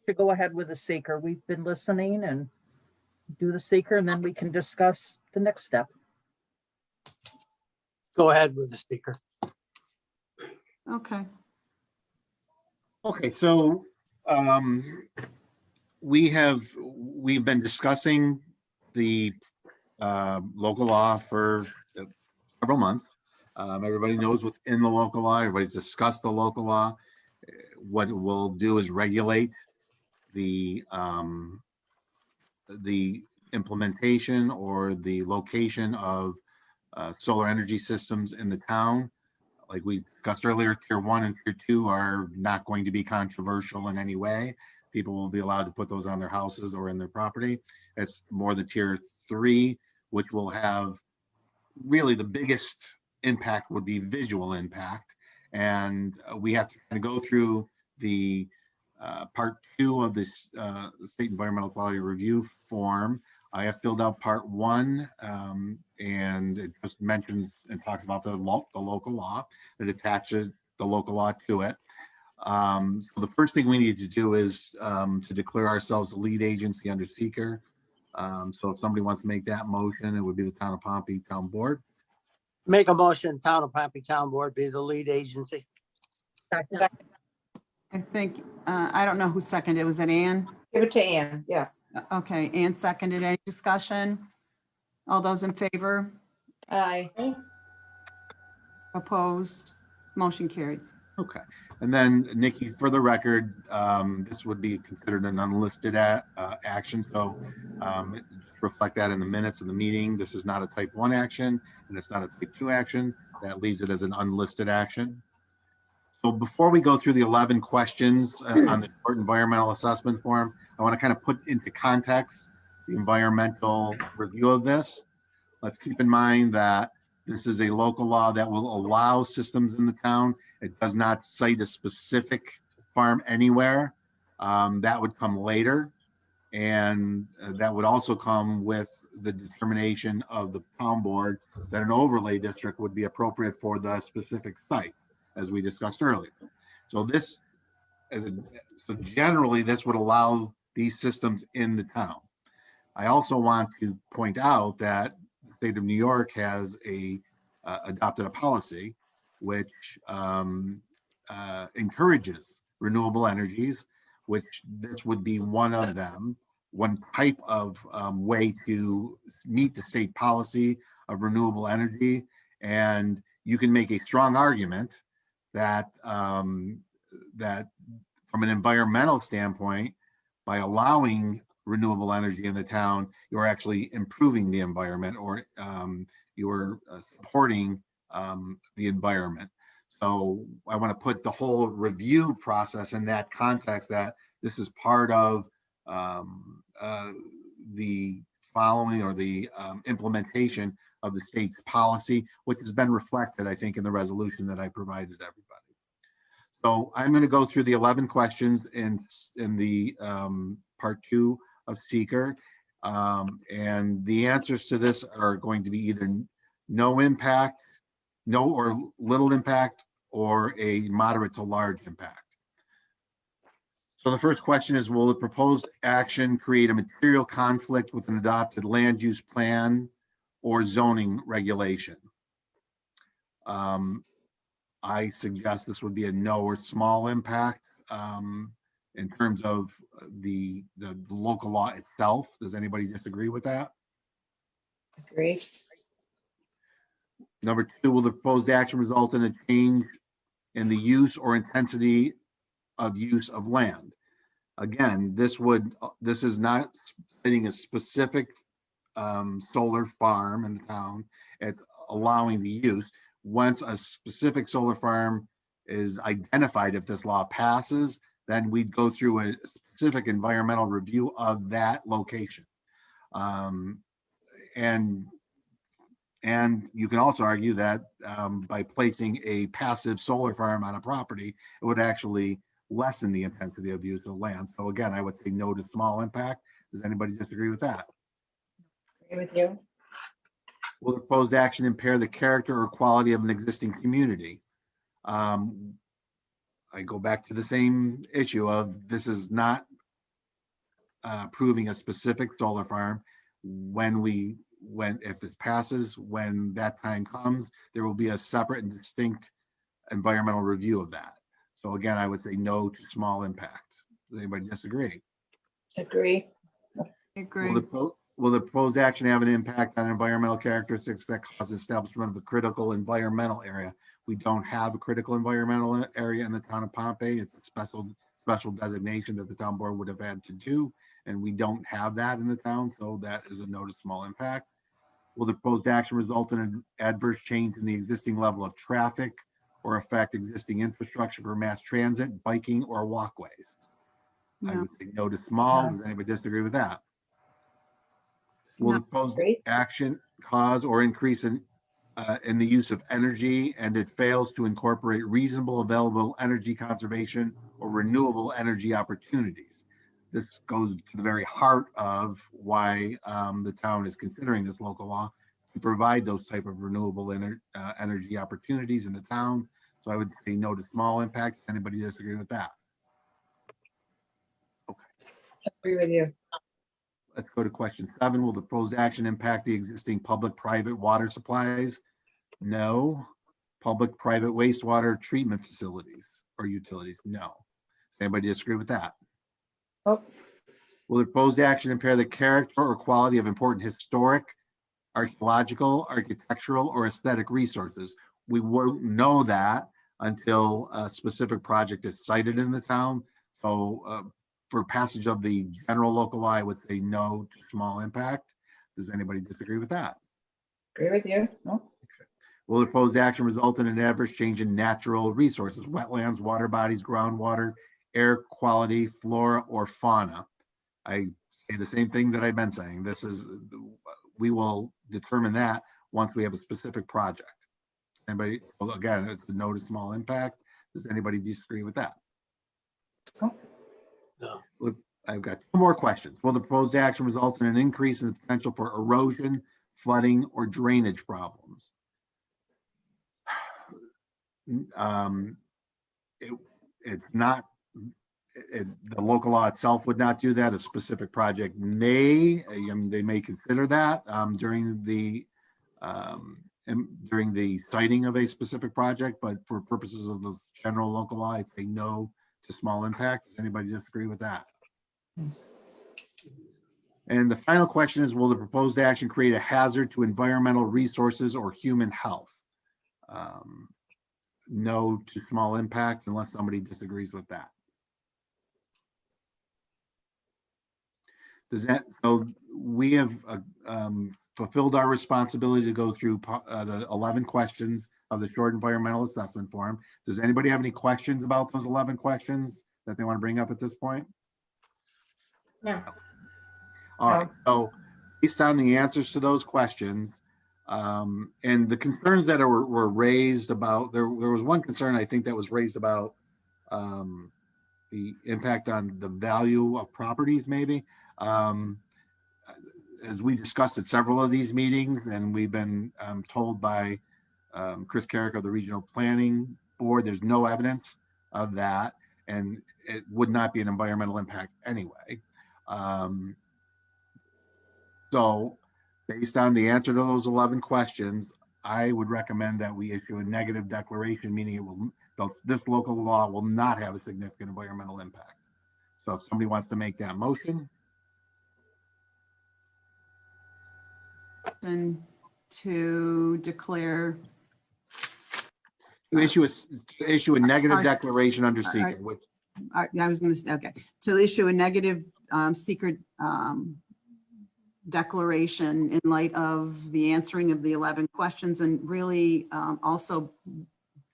Speaker 6: To go ahead with the seeker. We've been listening, and do the seeker, and then we can discuss the next step.
Speaker 9: Go ahead with the speaker.
Speaker 2: Okay.
Speaker 4: Okay, so we've been discussing the local law for several months. Everybody knows what's in the local law. Everybody's discussed the local law. What it will do is regulate the implementation or the location of solar energy systems in the town. Like we discussed earlier, tier 1 and tier 2 are not going to be controversial in any way. People will be allowed to put those on their houses or in their property. It's more the tier 3, which will have really the biggest impact would be visual impact. And we have to kind of go through the part 2 of this State Environmental Quality Review form. I have filled out part 1, and it just mentions and talks about the local law. It attaches the local law to it. So the first thing we need to do is to declare ourselves the lead agency under seeker. So if somebody wants to make that motion, it would be the Town of Pompey Town Board.
Speaker 9: Make a motion, Town of Pompey Town Board be the lead agency.
Speaker 6: Second.
Speaker 2: I think, I don't know who seconded. Was it Ann?
Speaker 8: Give it to Ann, yes.
Speaker 2: Okay, Ann seconded. Any discussion? All those in favor?
Speaker 8: Aye.
Speaker 2: Opposed? Motion carried.
Speaker 4: Okay. And then Nikki, for the record, this would be considered an unlisted action. So reflect that in the minutes of the meeting. This is not a type 1 action and it's not a type 2 action. That leaves it as an unlisted action. So before we go through the 11 questions on the short environmental assessment form, I want to kind of put into context the environmental review of this. Let's keep in mind that this is a local law that will allow systems in the town. It does not cite a specific farm anywhere. That would come later. And that would also come with the determination of the town board that an overlay district would be appropriate for the specific site, as we discussed earlier. So so generally this would allow these systems in the town. I also want to point out that the state of New York has adopted a policy which encourages renewable energies, which this would be one of them, one type of way to meet the state policy of renewable energy. And you can make a strong argument that that from an environmental standpoint, by allowing renewable energy in the town, you're actually improving the environment, or you're supporting the environment. So I want to put the whole review process in that context, that this is part of the following or the implementation of the state's policy, which has been reflected, I think, in the resolution that I provided everybody. So I'm going to go through the 11 questions in the part 2 of seeker. And the answers to this are going to be either no impact, no or little impact, or a moderate to large impact. So the first question is, will the proposed action create a material conflict with an adopted land use plan or zoning regulation? I suggest this would be a no or small impact in terms of the local law itself. Does anybody disagree with that?
Speaker 8: Agree.
Speaker 4: Number 2, will the proposed action result in a change in the use or intensity of use of land? Again, this is not setting a specific solar farm in the town. It's allowing the use. Once a specific solar farm is identified, if this law passes, then we'd go through a specific environmental review of that location. And you can also argue that by placing a passive solar farm on a property, it would actually lessen the intensity of the use of land. So again, I would say no to small impact. Does anybody disagree with that?
Speaker 8: Agree with you.
Speaker 4: Will the proposed action impair the character or quality of an existing community? I go back to the same issue of this is not approving a specific solar farm. If it passes, when that time comes, there will be a separate and distinct environmental review of that. So again, I would say no to small impact. Does anybody disagree?
Speaker 8: Agree.
Speaker 2: I agree.
Speaker 4: Will the proposed action have an impact on environmental characteristics that cause establishment of a critical environmental area? We don't have a critical environmental area in the town of Pompey. It's a special designation that the town board would have had to do, and we don't have that in the town, so that is a no to small impact. Will the proposed action result in an adverse change in the existing level of traffic or affect existing infrastructure for mass transit, biking, or walkways? I
Speaker 2: No.
Speaker 4: would say no to small. Does anybody disagree with that? Will the proposed action cause or increase in the use of energy, and it fails to incorporate reasonable available energy conservation or renewable energy opportunities? This goes to the very heart of why the town is considering this local law to provide those type of renewable energy opportunities in the town. So I would say no to small impacts. Does anybody disagree with that? Okay.
Speaker 8: Agree with you.
Speaker 4: Let's go to question 7. Will the proposed action impact the existing public-private water supplies? No. Public-private wastewater treatment facilities or utilities? No. Does anybody disagree with that?
Speaker 8: Oh.
Speaker 4: Will the proposed action impair the character or quality of important historic, archaeological, architectural, or aesthetic resources? We won't know that until a specific project is cited in the town. So for passage of the general local law, I would say no to small impact. Does anybody disagree with that?
Speaker 8: Agree with you. No?
Speaker 4: Will the proposed action result in an adverse change in natural resources, wetlands, water bodies, groundwater, air quality, flora, or fauna? I say the same thing that I've been saying. We will determine that once we have a specific project. Anybody, well, again, it's a no to small impact. Does anybody disagree with that?
Speaker 9: No.
Speaker 4: Look, I've got two more questions. Will the proposed action result in an increase in the potential for erosion, flooding, or drainage problems? It's not, the local law itself would not do that. A specific project may, I mean, they may consider that during the citing of a specific project, but for purposes of the general local law, I'd say no to small impact. Does anybody disagree with that? And the final question is, will the proposed action create a hazard to environmental resources or human health? No to small impact unless somebody disagrees with that. So we have fulfilled our responsibility to go through the 11 questions of the short environmental assessment form. Does anybody have any questions about those 11 questions that they want to bring up at this point?
Speaker 7: No.
Speaker 4: All right, so based on the answers to those questions and the concerns that were raised about, there was one concern I think that was raised about the impact on the value of properties maybe. As we discussed at several of these meetings, and we've been told by Chris Carrick of the Regional Planning Board, there's no evidence of that, and it would not be an environmental impact anyway. So based on the answer to those 11 questions, I would recommend that we issue a negative declaration, meaning this local law will not have a significant environmental impact. So if somebody wants to make that motion.
Speaker 2: And to declare.
Speaker 4: To issue a negative declaration under seeker, which.
Speaker 2: I was going to say, okay, to issue a negative secret declaration in light of the answering of the 11 questions, and really also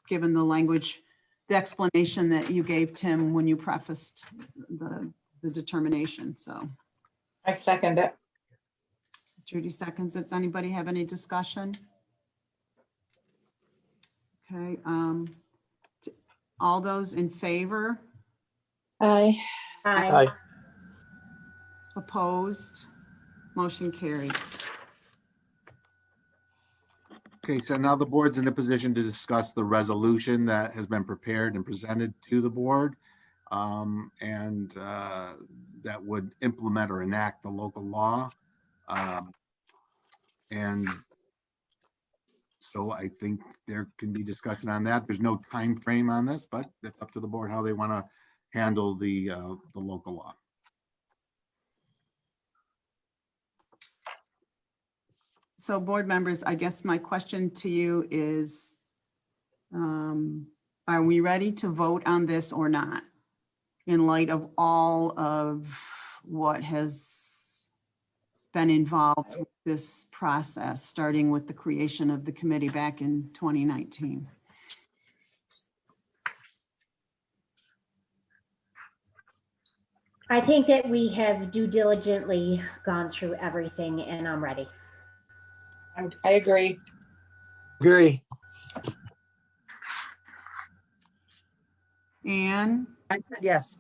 Speaker 2: given the language, the explanation that you gave, Tim, when you prefaced the determination. So
Speaker 8: I second it.
Speaker 2: Judy seconds. Does anybody have any discussion? Okay. All those in favor?
Speaker 8: Aye.
Speaker 7: Aye.
Speaker 2: Opposed? Motion carried.
Speaker 4: Okay, so now the board's in a position to discuss the resolution that has been prepared and presented to the board. And that would implement or enact the local law. And so I think there can be discussion on that. There's no time frame on this, but it's up to the board how they want to handle the local law.
Speaker 2: So board members, I guess my question to you is, are we ready to vote on this or not? In light of all of what has been involved with this process, starting with the creation of the committee back in 2019.
Speaker 7: I think that we have due diligently gone through everything, and I'm ready.
Speaker 8: I agree.
Speaker 9: Agree.
Speaker 2: Anne?
Speaker 6: I said yes.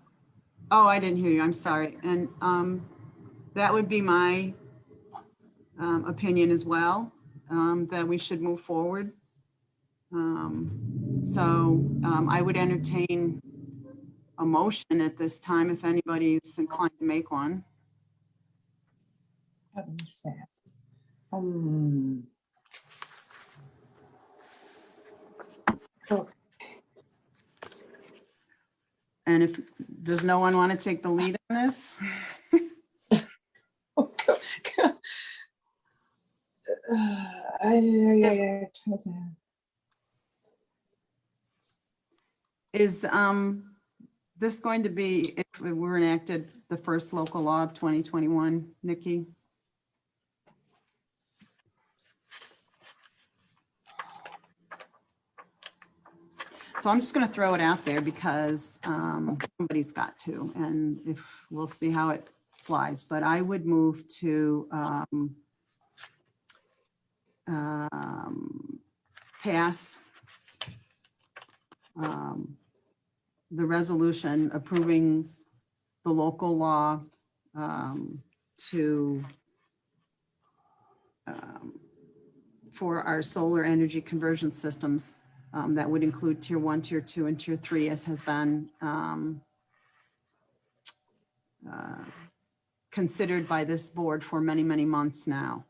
Speaker 2: Oh, I didn't hear you. I'm sorry. And that would be my opinion as well, that we should move forward. So I would entertain a motion at this time if anybody is inclined to make one. And if, does no one want to take the lead on this? Is this going to be, if it were enacted, the first local law of 2021, Nikki? So I'm just going to throw it out there because somebody's got to, and if we'll see how it flies. But I would move to pass the resolution approving the local law for our solar energy conversion systems. That would include tier 1, tier 2, and tier 3, as has been considered by this board for many, many months now.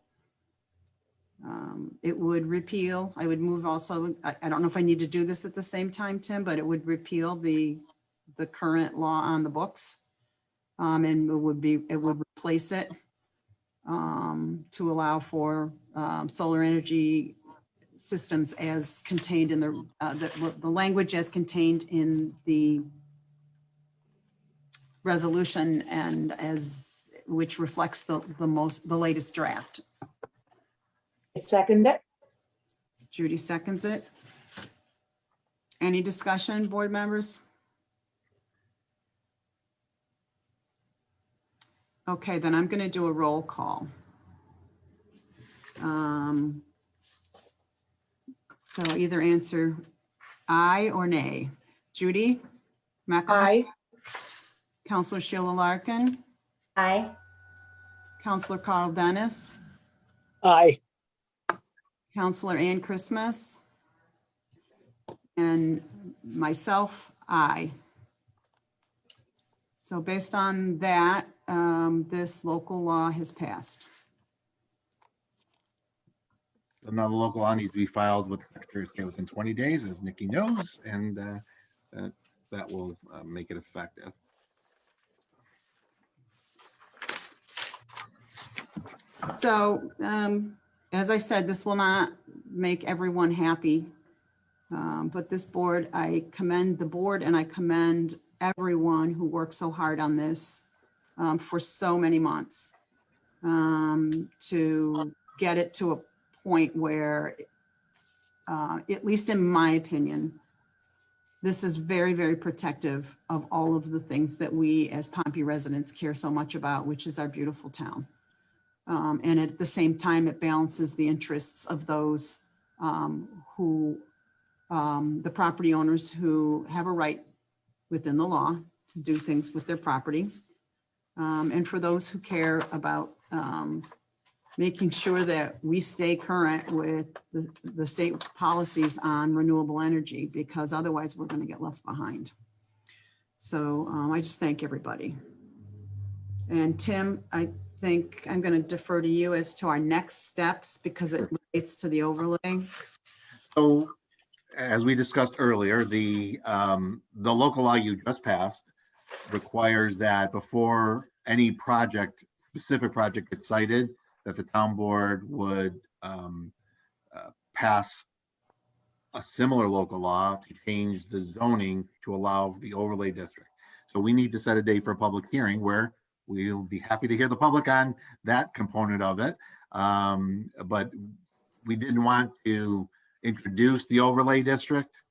Speaker 2: It would repeal, I would move also, I don't know if I need to do this at the same time, Tim, but it would repeal the current law on the books. And it would replace it to allow for solar energy systems as contained in the language as contained in the resolution, and as which reflects the latest draft.
Speaker 8: Second it.
Speaker 2: Judy seconds it. Any discussion, board members? Okay, then I'm going to do a roll call. So either answer aye or nay. Judy? McElroy?
Speaker 8: Aye.
Speaker 2: Counselor Sheila Larkin?
Speaker 7: Aye.
Speaker 2: Counselor Carl Dennis?
Speaker 9: Aye.
Speaker 2: Counselor Ann Christmas? And myself, aye. So based on that, this local law has passed.
Speaker 4: Now the local law needs to be filed with the Secretary of State within 20 days, as Nikki knows, and that will make it effective.
Speaker 2: So as I said, this will not make everyone happy, but this board, I commend the board and I commend everyone who worked so hard on this for so many months to get it to a point where, at least in my opinion, this is very, very protective of all of the things that we as Pompey residents care so much about, which is our beautiful town. And at the same time, it balances the interests of those the property owners who have a right within the law to do things with their property. And for those who care about making sure that we stay current with the state policies on renewable energy, because otherwise we're going to get left behind. So I just thank everybody. And Tim, I think I'm going to defer to you as to our next steps because it relates to the overlay.
Speaker 4: So as we discussed earlier, the local law you just passed requires that before any specific project gets cited, that the town board would pass a similar local law to change the zoning to allow the overlay district. So we need to set a date for a public hearing where we'll be happy to hear the public on that component of it. But we didn't want to introduce the overlay district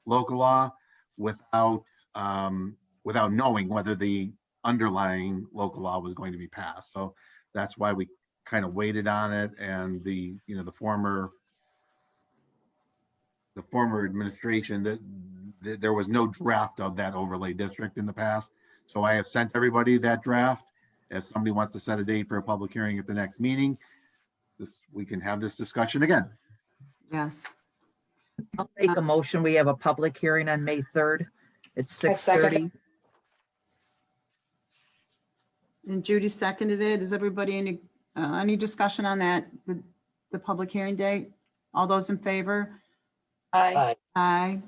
Speaker 4: local law without knowing whether the underlying local law was going to be passed. So that's why we kind of waited on it, and the former administration, that there was no draft of that overlay district in the past. So I have sent everybody that draft. If somebody wants to set a date for a public hearing at the next meeting, we can have this discussion again.
Speaker 2: Yes.
Speaker 6: I'll make a motion. We have a public hearing on May 3rd. It's
Speaker 8: I second
Speaker 6: 6:30.
Speaker 2: And Judy seconded it. Is everybody any discussion on that, the public hearing date? All those in favor?
Speaker 8: Aye.
Speaker 9: Aye.
Speaker 2: Aye.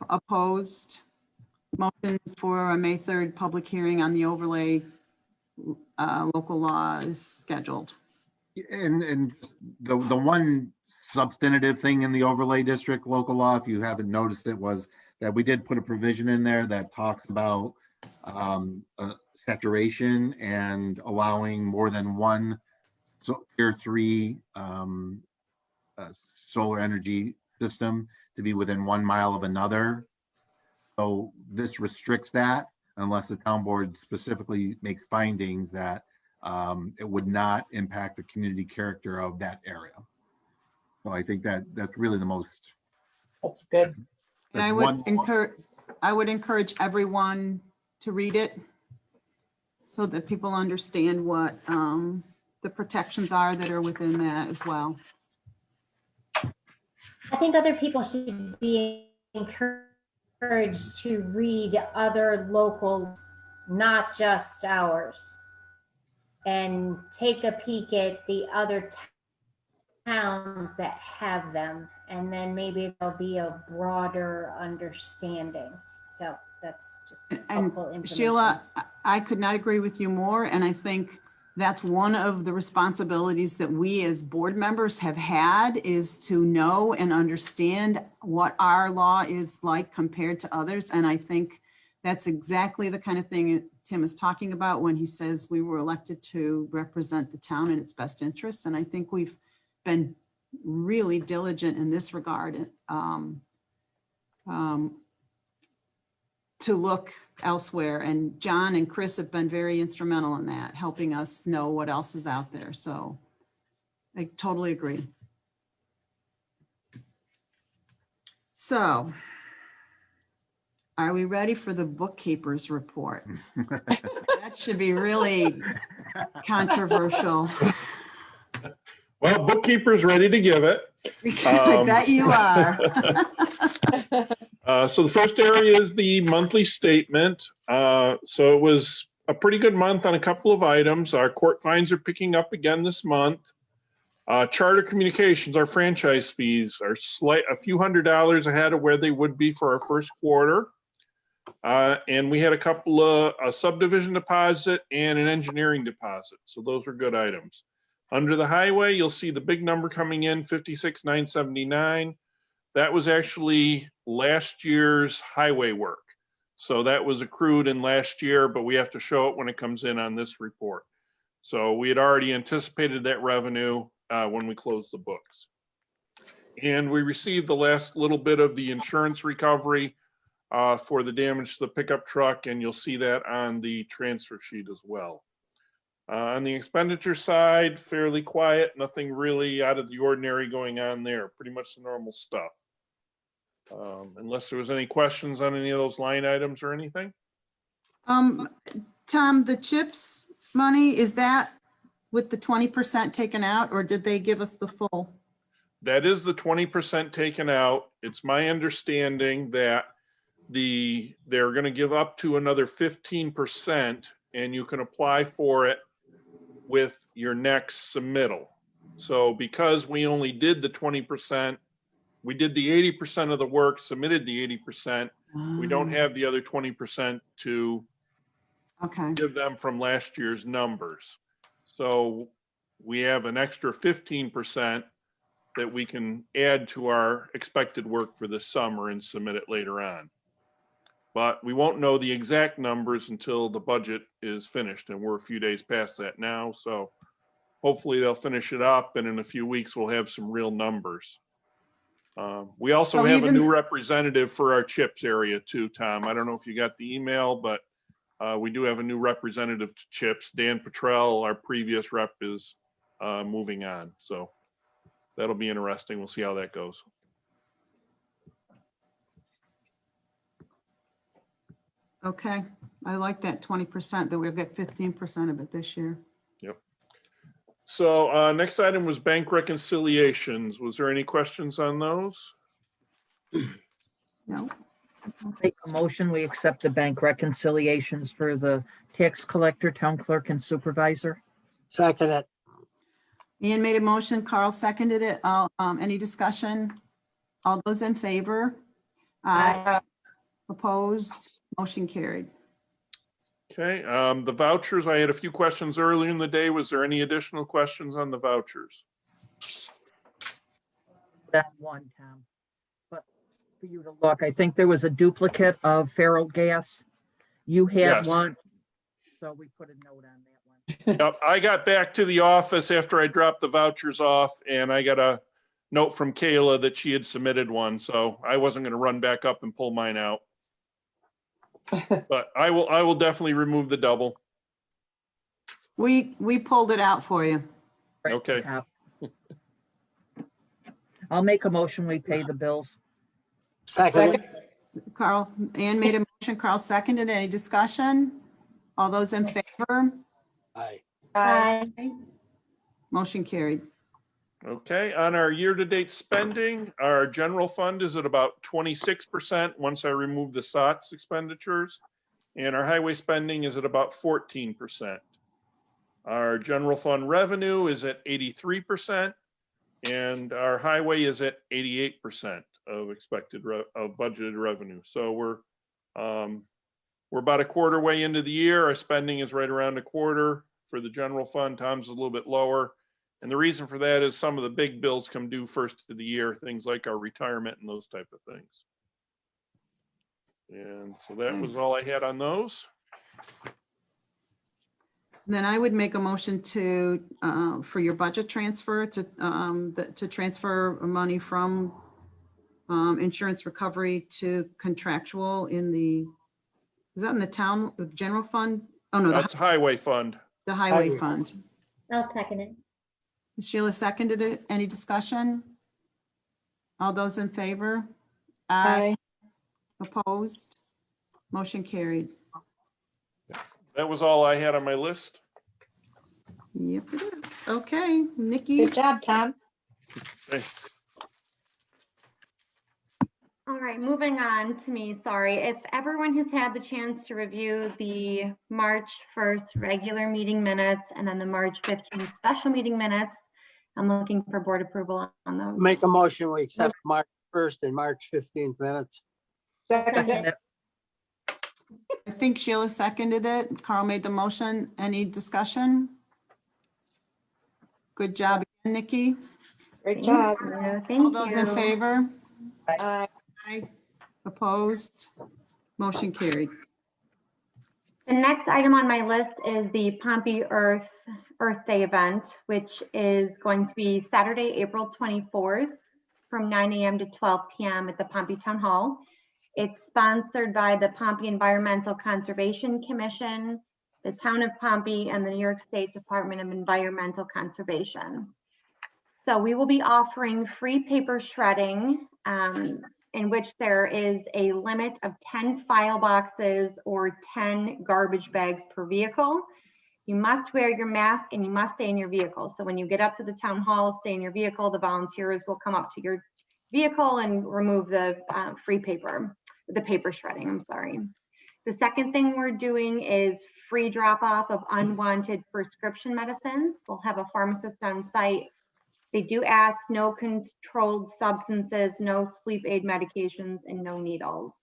Speaker 2: Opposed? motion for a May 3rd public hearing on the overlay local law is scheduled.
Speaker 4: And just the one substantive thing in the overlay district local law, if you haven't noticed it, was that we did put a provision in there that talks about saturation and allowing more than one tier 3 solar energy system to be within 1 mile of another. So this restricts that unless the town board specifically makes findings that it would not impact the community character of that area. So I think that that's really the most.
Speaker 8: That's good.
Speaker 2: And I would encourage everyone to read it so that people understand what the protections are that are within that as well.
Speaker 7: I think other people should be encouraged to read other local, not just ours, and take a peek at the other towns that have them, and then maybe there'll be a broader understanding. So that's just helpful
Speaker 2: And
Speaker 7: information.
Speaker 2: Sheila, I could not agree with you more. And I think that's one of the responsibilities that we as board members have had, is to know and understand what our law is like compared to others. And I think that's exactly the kind of thing Tim is talking about when he says we were elected to represent the town in its best interests. And I think we've been really diligent in this regard to look elsewhere. And John and Chris have been very instrumental in that, helping us know what else is out there. So I totally agree. So are we ready for the bookkeeper's report? That should be really controversial.
Speaker 10: Well, bookkeeper's ready to give it.
Speaker 2: I bet you are.
Speaker 10: So the first area is the monthly statement. So it was a pretty good month on a couple of items. Our court fines are picking up again this month. Charter Communications, our franchise fees are a few $100s ahead of where they would be for our first quarter. And we had a couple of a subdivision deposit and an engineering deposit. So those are good items. Under the highway, you'll see the big number coming in, 56,979. That was actually last year's highway work. So that was accrued in last year, but we have to show it when it comes in on this report. So we had already anticipated that revenue when we closed the books. And we received the last little bit of the insurance recovery for the damage to the pickup truck, and you'll see that on the transfer sheet as well. On the expenditure side, fairly quiet, nothing really out of the ordinary going on there, pretty much the normal stuff. Unless there was any questions on any of those line items or anything?
Speaker 2: Tom, the CHIPS money, is that with the 20% taken out, or did they give us the full?
Speaker 10: That is the 20% taken out. It's my understanding that they're going to give up to another 15%, and you can apply for it with your next submittal. So because we only did the 20%, we did the 80% of the work, submitted the 80%, we don't have the other 20% to give them from last year's numbers. So we have an extra 15% that we can add to our expected work for this summer and submit it later on. But we won't know the exact numbers until the budget is finished, and we're a few days past that now. So hopefully they'll finish it up, and in a few weeks we'll have some real numbers. We also have a new representative for our CHIPS area too, Tom. I don't know if you got the email, but we do have a new representative to CHIPS. Dan Petrell, our previous rep, is moving on. So that'll be interesting. We'll see how that goes.
Speaker 2: Okay, I like that 20%, that we'll get 15% of it this year.
Speaker 10: Yep. So next item was bank reconciliations. Was there any questions on those?
Speaker 2: No.
Speaker 6: Make a motion, we accept the bank reconciliations for the tax collector, town clerk, and supervisor.
Speaker 9: Second it.
Speaker 2: Ian made a motion, Carl seconded it. Any discussion? All those in favor? Aye. Opposed? Motion carried.
Speaker 10: Okay, the vouchers, I had a few questions earlier in the day. Was there any additional questions on the vouchers?
Speaker 6: That one, Tom. But for you to look, I think there was a duplicate of feral gas. You had
Speaker 10: Yes.
Speaker 6: one, so we put a note on that one.
Speaker 10: Yep, I got back to the office after I dropped the vouchers off, and I got a note from Kayla that she had submitted one, so I wasn't gonna run back up and pull mine out. But I will definitely remove the double.
Speaker 2: We pulled it out for you.
Speaker 6: Right,
Speaker 10: Okay.
Speaker 6: top. I'll make a motion, we pay the bills.
Speaker 9: Second.
Speaker 2: Carl, Ann made a motion, Carl seconded. Any discussion? All those in favor?
Speaker 9: Aye.
Speaker 8: Aye.
Speaker 2: Motion carried.
Speaker 10: Okay, on our year-to-date spending, our general fund is at about 26% once I remove the SOTS expenditures. And our highway spending is at about 14%. Our general fund revenue is at 83%. And our highway is at 88% of of budgeted revenue. So we're about a quarter way into the year. Our spending is right around a quarter for the general fund. Tom's a little bit lower. And the reason for that is some of the big bills come due first of the year, things like our retirement and those type of things. And so that was all I had on those.
Speaker 2: Then I would make a motion to, for your budget transfer to transfer money from insurance recovery to contractual in the, is that in the town, the general fund? Oh, no,
Speaker 10: That's highway fund.
Speaker 2: the highway
Speaker 9: Highway.
Speaker 2: fund.
Speaker 7: I'll second it.
Speaker 2: Sheila seconded it. Any discussion? All those in favor?
Speaker 8: Aye.
Speaker 2: Opposed? Motion carried.
Speaker 10: That was all I had on my list.
Speaker 2: Yep, it is. Okay, Nikki.
Speaker 8: Good job, Tom.
Speaker 10: Thanks.
Speaker 5: All right, moving on to me, sorry. If everyone has had the chance to review the March 1st regular meeting minutes and then the March 15th special meeting minutes, I'm looking for board approval on those.
Speaker 9: Make a motion, we accept March 1st and March 15th minutes.
Speaker 8: Second.
Speaker 2: I think Sheila seconded it. Carl made the motion. Any discussion? Good job, Nikki.
Speaker 8: Great job.
Speaker 5: Thank
Speaker 2: All those in
Speaker 5: you.
Speaker 2: favor?
Speaker 8: Aye.
Speaker 2: Aye. Opposed? Motion carried.
Speaker 5: The next item on my list is the Pompey Earth Day event, which is going to be Saturday, April 24th from 9 a.m. to 12 p.m. at the Pompey Town Hall. It's sponsored by the Pompey Environmental Conservation Commission, the Town of Pompey, and the New York State Department of Environmental Conservation. So we will be offering free paper shredding, in which there is a limit of 10 file boxes or 10 garbage bags per vehicle. You must wear your mask and you must stay in your vehicle. So when you get up to the town hall, stay in your vehicle. The volunteers will come up to your vehicle and remove the free paper, the paper shredding, I'm sorry. The second thing we're doing is free drop off of unwanted prescription medicines. We'll have a pharmacist on site. They do ask no controlled substances, no sleep aid medications, and no needles.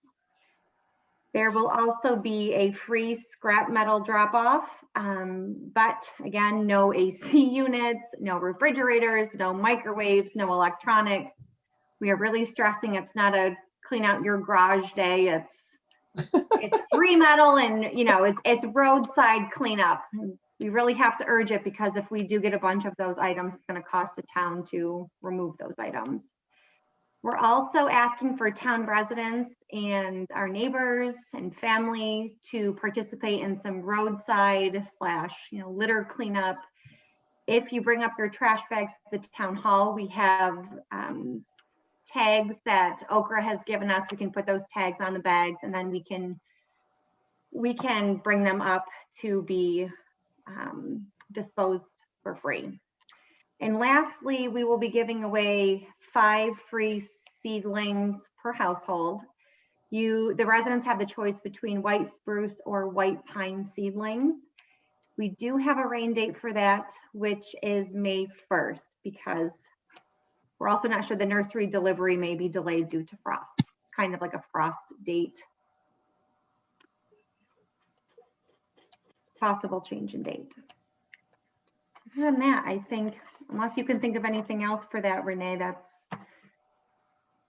Speaker 5: There will also be a free scrap metal drop off, but again, no AC units, no refrigerators, no microwaves, no electronics. We are really stressing it's not a clean out your garage day. It's free metal and it's roadside cleanup. We really have to urge it because if we do get a bunch of those items, it's going to cost the town to remove those items. We're also asking for town residents and our neighbors and family to participate in some roadside / litter cleanup. If you bring up your trash bags to the town hall, we have tags that Okra has given us. We can put those tags on the bags and then we can bring them up to be disposed for free. And lastly, we will be giving away 5 free seedlings per household. The residents have the choice between white spruce or white pine seedlings. We do have a rain date for that, which is May 1st, because we're also not sure the nursery delivery may be delayed due to frost, kind of like a frost date. possible change in date. Other than that, I think, unless you can think of anything else for that, Renee, that's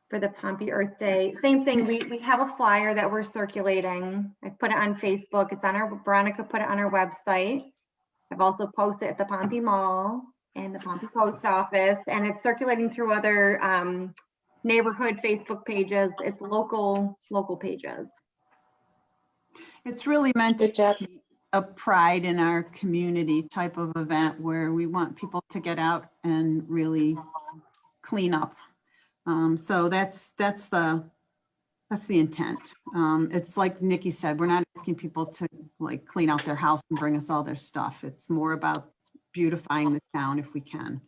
Speaker 5: for the Pompey Earth Day. Same thing, we have a flyer that we're circulating. I put it on Facebook. It's on our, Veronica put it on our website. I've also posted at the Pompey Mall and the Pompey Post Office, and it's circulating through other neighborhood Facebook pages. It's local pages.
Speaker 2: It's really meant to
Speaker 8: Good job.
Speaker 2: be a pride in our community type of event where we want people to get out and really clean up. So that's the intent. It's like Nikki said, we're not asking people to like clean out their house and bring us all their stuff. It's more about beautifying the town if we can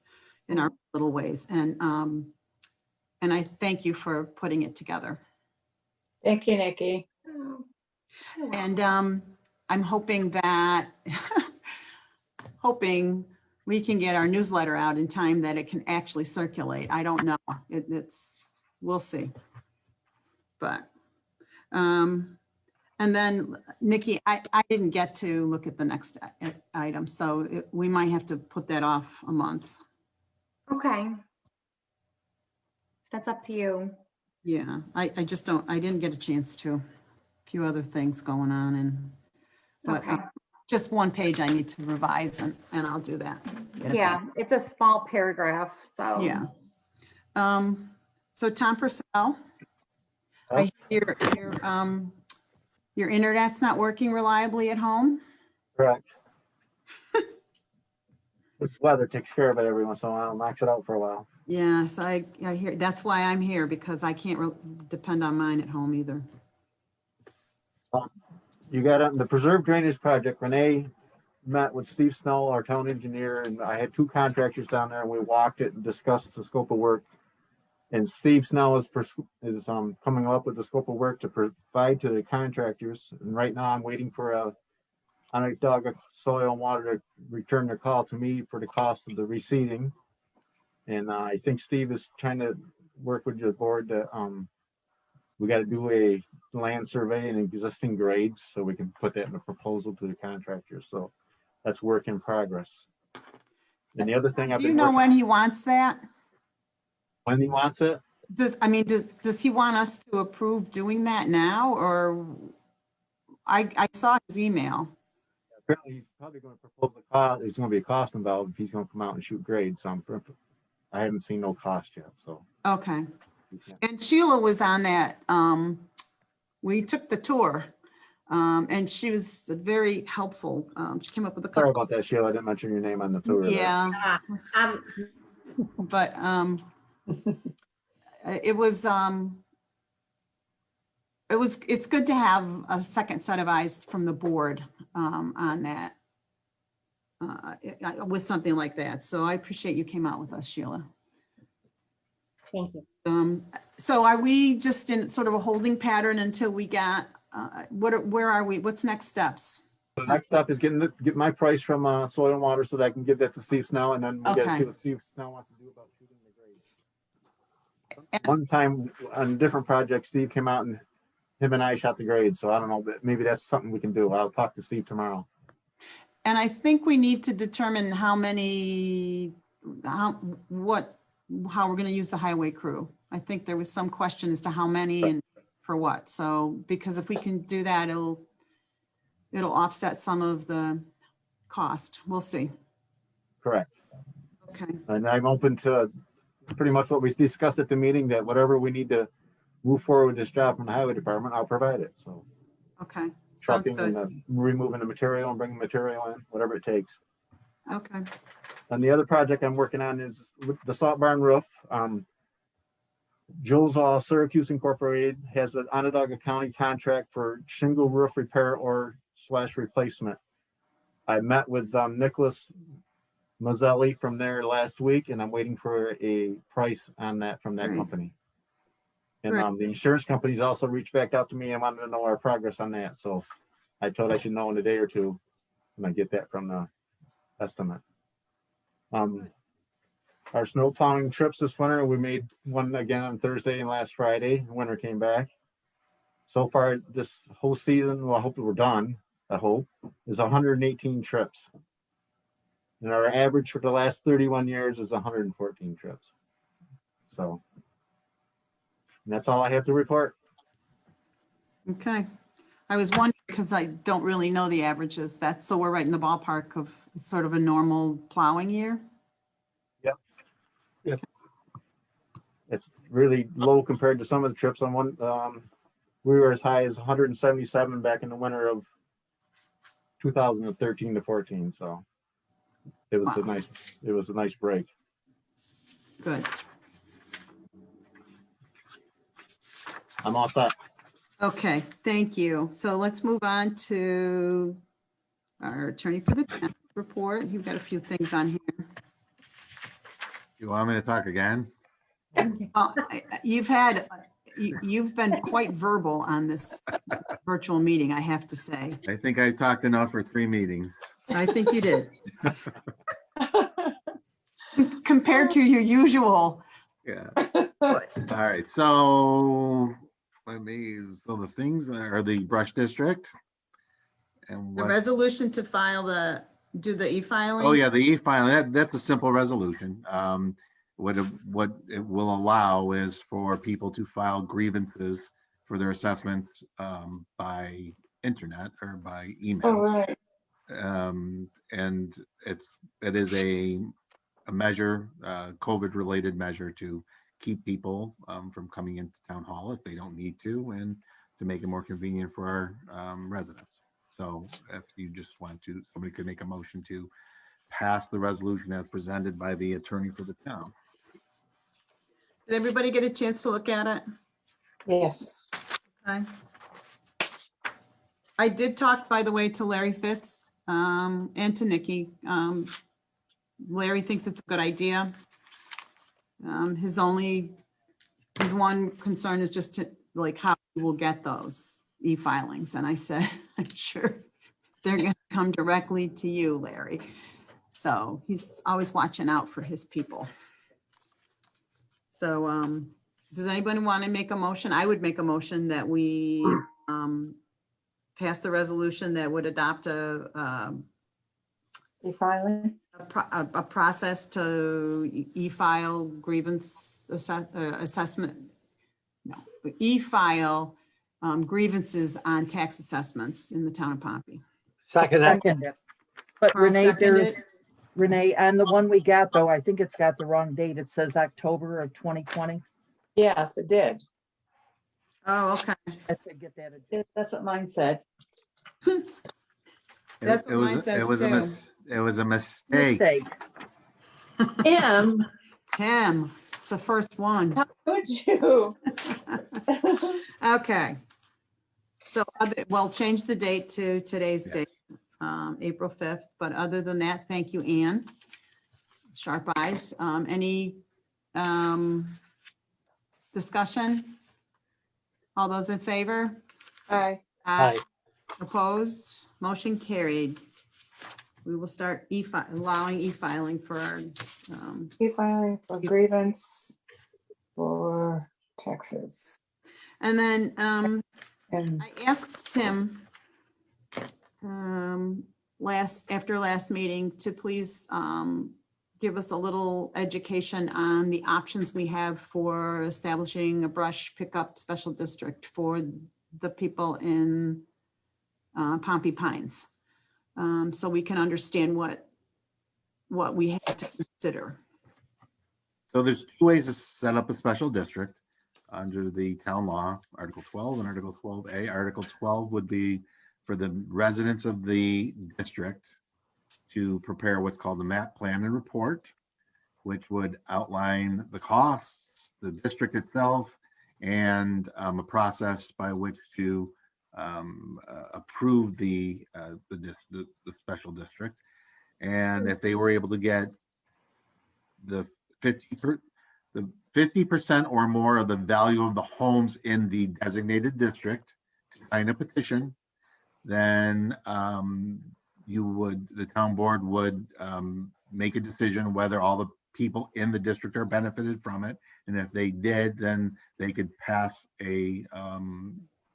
Speaker 2: in our little ways. And I thank you for putting it together.
Speaker 8: Thank you, Nikki.
Speaker 2: And I'm hoping that, hoping we can get our newsletter out in time that it can actually circulate. I don't know. We'll see. But, and then Nikki, I didn't get to look at the next item, so we might have to put that off a month.
Speaker 5: Okay. That's up to you.
Speaker 2: Yeah, I didn't get a chance to. A few other things going on but
Speaker 5: Okay.
Speaker 2: just one page I need to revise and I'll do that. Get it
Speaker 5: Yeah,
Speaker 2: back.
Speaker 5: it's a small paragraph, so.
Speaker 2: Yeah. So Tom Purcell, I hear your internet's not working reliably at home.
Speaker 11: Correct. The weather takes care of it every once in a while, knocks it out for a while.
Speaker 2: Yes, I hear, that's why I'm here, because I can't depend on mine at home either.
Speaker 11: You got on the preserve drainage project, Renee met with Steve Snell, our town engineer, and I had two contractors down there and we walked it and discussed the scope of work. And Steve Snell is coming up with the scope of work to provide to the contractors. And right now I'm waiting for Onondaga Soil and Water to return their call to me for the cost of the reseeding. And I think Steve is trying to work with the board to, we got to do a land survey and existing grades so we can put that in a proposal to the contractors. So that's work in progress. And the other thing I've
Speaker 2: Do you
Speaker 11: been
Speaker 2: know
Speaker 11: working,
Speaker 2: when he wants that?
Speaker 11: when he wants it,
Speaker 2: Does he want us to approve doing that now, or I saw his email.
Speaker 11: apparently he's probably going to propose a cost. There's going to be a cost involved if he's going to come out and shoot grades. So I haven't seen no cost yet. So
Speaker 2: Okay.
Speaker 11: we can't-
Speaker 2: And Sheila was on that. We took the tour and she was very helpful. She came up with a
Speaker 11: Sorry
Speaker 2: couple.
Speaker 11: about that, Sheila. I didn't mention your name on the tour. there.
Speaker 2: Yeah. But it's good to have a second set of eyes from the board on that with something like that. So I appreciate you came out with us, Sheila.
Speaker 7: Thank you.
Speaker 2: So are we just in sort of a holding pattern until we got, where are we? What's next steps?
Speaker 11: The next step is get my price from Soil and Water so that I can give that to Steve Snell, and then we got to
Speaker 2: Okay.
Speaker 11: see what Steve Snell wants to do about shooting the grade. One time on a different project, Steve came out and him and I shot the grade. So I don't know, but maybe that's something we can do. I'll talk to Steve tomorrow.
Speaker 2: And I think we need to determine how we're going to use the highway crew. I think there was some question as to how many and for what. So, because if we can do that, it'll offset some of the cost. We'll see.
Speaker 11: Correct.
Speaker 2: Okay.
Speaker 11: And I'm open to pretty much what we discussed at the meeting, that whatever we need to move forward with this job from the highway department, I'll provide it. So
Speaker 2: Okay. Sounds
Speaker 11: trucking and
Speaker 2: good.
Speaker 11: removing the material and bringing material in, whatever it takes.
Speaker 2: Okay.
Speaker 11: And the other project I'm working on is with the salt barn roof. Joel's Syracuse Incorporated has an Onondaga County contract for shingle roof repair or / replacement. I met with Nicholas Mazzelli from there last week, and I'm waiting for a price on that from that
Speaker 2: Great.
Speaker 11: company. And
Speaker 2: Great.
Speaker 11: the insurance companies also reached back out to me and wanted to know our progress on that. So I told I should know in a day or two when I get that from the estimate. Our snow plowing trips this winter, we made one again on Thursday and last Friday. Winter came back. So far this whole season, well, I hope we're done. I hope, is 118 trips. And our average for the last 31 years is 114 trips. So and that's all I have to report.
Speaker 2: Okay. I was wondering, because I don't really know the averages. So we're right in the ballpark of sort of a normal plowing year.
Speaker 11: It's really low compared to some of the trips on one. We were as high as 177 back in the winter of 2013 to 14. So it was
Speaker 2: Wow.
Speaker 11: it was a nice break.
Speaker 2: Good.
Speaker 11: I'm all set.
Speaker 2: Okay, thank you. So let's move on to our attorney for the town report. You've got a few things on here.
Speaker 4: You want me to talk again?
Speaker 2: Well, you've been quite verbal on this virtual meeting, I have to say.
Speaker 4: I think I talked enough for 3 meetings.
Speaker 2: I think you did. Compared to your usual.
Speaker 4: Yeah. All right, so the things are the brush district. And
Speaker 2: The
Speaker 4: what,
Speaker 2: resolution to do the e-filing?
Speaker 4: oh yeah, the e-filing, that's a simple resolution. What it will allow is for people to file grievances for their assessments by internet or by email.
Speaker 8: Oh, right.
Speaker 4: And it is a measure, COVID-related measure to keep people from coming into town hall if they don't need to, and to make it more convenient for our residents. So if you just want to, somebody could make a motion to pass the resolution as presented by the attorney for the town.
Speaker 2: Did everybody get a chance to look at it?
Speaker 8: Yes.
Speaker 2: Okay. I did talk, by the way, to Larry Fitz and to Nikki. Larry thinks it's a good idea. His one concern is just like how we'll get those e-filings. And I said, I'm sure they're going to come directly to you, Larry. So he's always watching out for his people. So does anybody want to make a motion? I would make a motion that we pass the resolution that would adopt a
Speaker 8: E-filing?
Speaker 2: process to e-file grievance assessment. No, e-file grievances on tax assessments in the town of Pompey.
Speaker 9: Second, that.
Speaker 6: Second it. But
Speaker 2: Carl
Speaker 6: Renee,
Speaker 2: seconded.
Speaker 6: Renee, on the one we got though, I think it's got the wrong date. It says October of 2020.
Speaker 8: Yes, it did.
Speaker 2: Oh, okay.
Speaker 6: I should get that.
Speaker 8: That's what mine said.
Speaker 2: That's what mine says
Speaker 4: It was a mistake.
Speaker 6: Mistake.
Speaker 8: Tim,
Speaker 2: it's the first one.
Speaker 8: how could you?
Speaker 2: Okay. So, we'll change the date to today's
Speaker 4: Yes.
Speaker 2: date, April 5th. But other than that, thank you, Ann. Sharp eyes. Any discussion? All those in favor?
Speaker 8: Aye.
Speaker 9: Aye.
Speaker 2: Opposed? Motion carried. We will start allowing e-filing for our,
Speaker 8: E-filing for grievance for taxes.
Speaker 2: and then
Speaker 8: And
Speaker 2: I asked Tim after last meeting to please give us a little education on the options we have for establishing a brush pickup special district for the people in Pompey Pines. So we can understand what we have to consider.
Speaker 4: So there's 2 ways to set up a special district under the town law, Article 12 and Article 12A. Article 12 would be for the residents of the district to prepare what's called the map plan and report, which would outline the costs, the district itself, and a process by which to approve the special district. And if they were able to get the 50% or more of the value of the homes in the designated district to sign a petition, then the town board would make a decision whether all the people in the district are benefited from it. And if they did, then they could pass a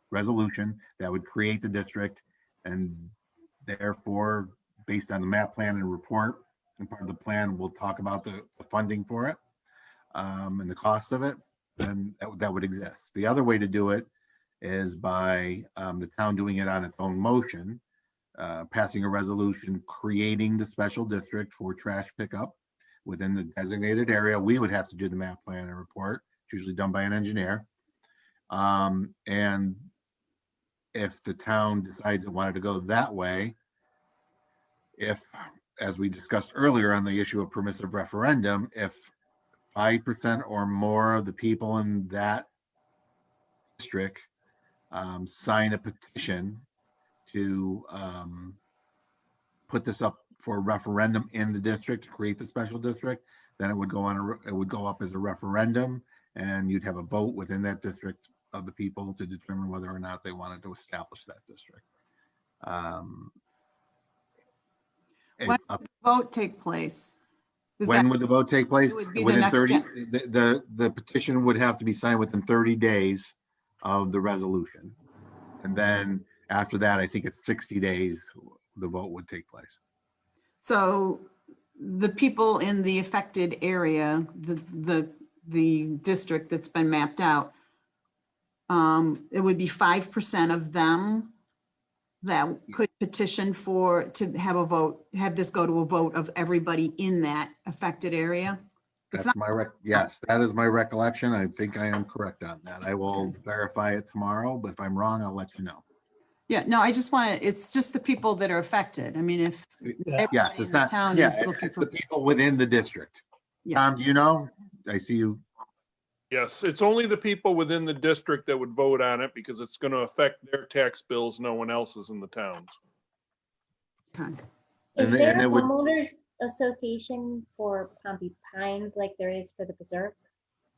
Speaker 4: resolution that would create the district and therefore, based on the map plan and report, and part of the plan, we'll talk about the funding for it and the cost of it, then that would exist. The other way to do it is by the town doing it on its own motion, passing a resolution, creating the special district for trash pickup within the designated area. We would have to do the map plan and report. It's usually done by an engineer. And if the town decides it wanted to go that way, if, as we discussed earlier on the issue of permissive referendum, if 5% or more of the people in that district sign a petition to put this up for a referendum in the district to create the special district, then it would go on, it would go up as a referendum, and you'd have a vote within that district of the people to determine whether or not they wanted to establish that district.
Speaker 2: When would the vote take place? Is
Speaker 4: When
Speaker 2: that-
Speaker 4: would the vote take place?
Speaker 2: It would be the
Speaker 4: Within
Speaker 2: next
Speaker 4: 30, the petition would have to be signed within 30 days of the resolution. And then after that, I think it's 60 days, the vote would take place.
Speaker 2: So the people in the affected area, the district that's been mapped out, it would be 5% of them that could petition to have a vote, have this go to a vote of everybody in that affected area? It's
Speaker 4: That's
Speaker 2: not-
Speaker 4: yes, that is my recollection. I think I am correct on that. I will verify it tomorrow, but if I'm wrong, I'll let you know.
Speaker 2: Yeah, no, I just want to, it's just the people that are affected. I mean, if everybody
Speaker 4: Yes,
Speaker 2: in
Speaker 4: it's
Speaker 2: the
Speaker 4: not,
Speaker 2: town
Speaker 4: yeah,
Speaker 2: is looking
Speaker 4: it's
Speaker 2: for,
Speaker 4: the people within the district.
Speaker 2: Yeah.
Speaker 4: Tom, do you know? I see you.
Speaker 10: Yes, it's only the people within the district that would vote on it because it's going to affect their tax bills, no one else's in the towns.
Speaker 2: okay.
Speaker 7: Is
Speaker 4: And
Speaker 7: there
Speaker 4: and
Speaker 7: a
Speaker 4: it would-
Speaker 7: homeowners association for Pompey Pines like there is for the Preserve?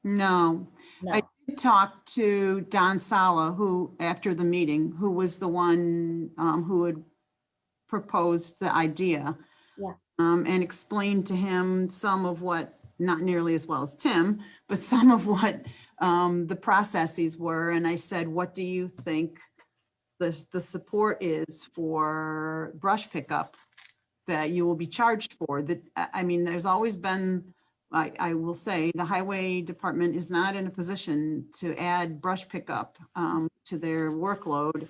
Speaker 2: No,
Speaker 7: No.
Speaker 2: I did talk to Don Sala, who, after the meeting, who was the one who had proposed the idea.
Speaker 7: Yeah.
Speaker 2: And explained to him some of what, not nearly as well as Tim, but some of what the processes were. And I said, what do you think the support is for brush pickup that you will be charged for? That, I mean, there's always been, I will say, the highway department is not in a position to add brush pickup to their workload.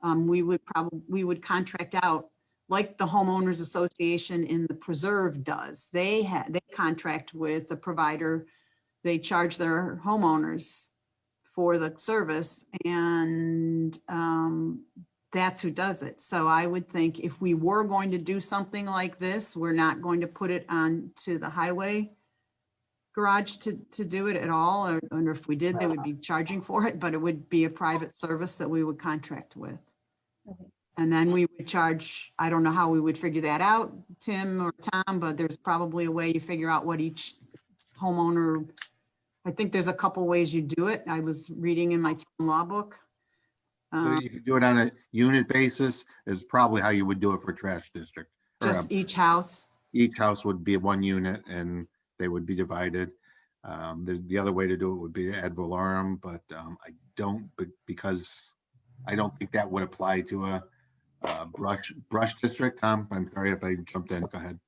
Speaker 2: We would contract out, like the homeowners association in the Preserve does. They contract with the provider. They charge their homeowners for the service, and that's who does it. So I would think if we were going to do something like this, we're not going to put it on to the highway garage to do it at all. Or if we did, they would be charging for it, but it would be a private service that we would contract with.
Speaker 7: Okay.
Speaker 2: And then we would charge, I don't know how we would figure that out, Tim or Tom, but there's probably a way you figure out what each homeowner, I think there's a couple ways you do it. I was reading in my town law book.
Speaker 4: You could do it on a unit basis is probably how you would do it for trash district. Or,
Speaker 2: Just each house.
Speaker 4: each house would be one unit and they would be divided. There's the other way to do it would be ad valorem, but I don't, because I don't think that would apply to a brush district. Tom, I'm sorry if I jumped in. Go ahead.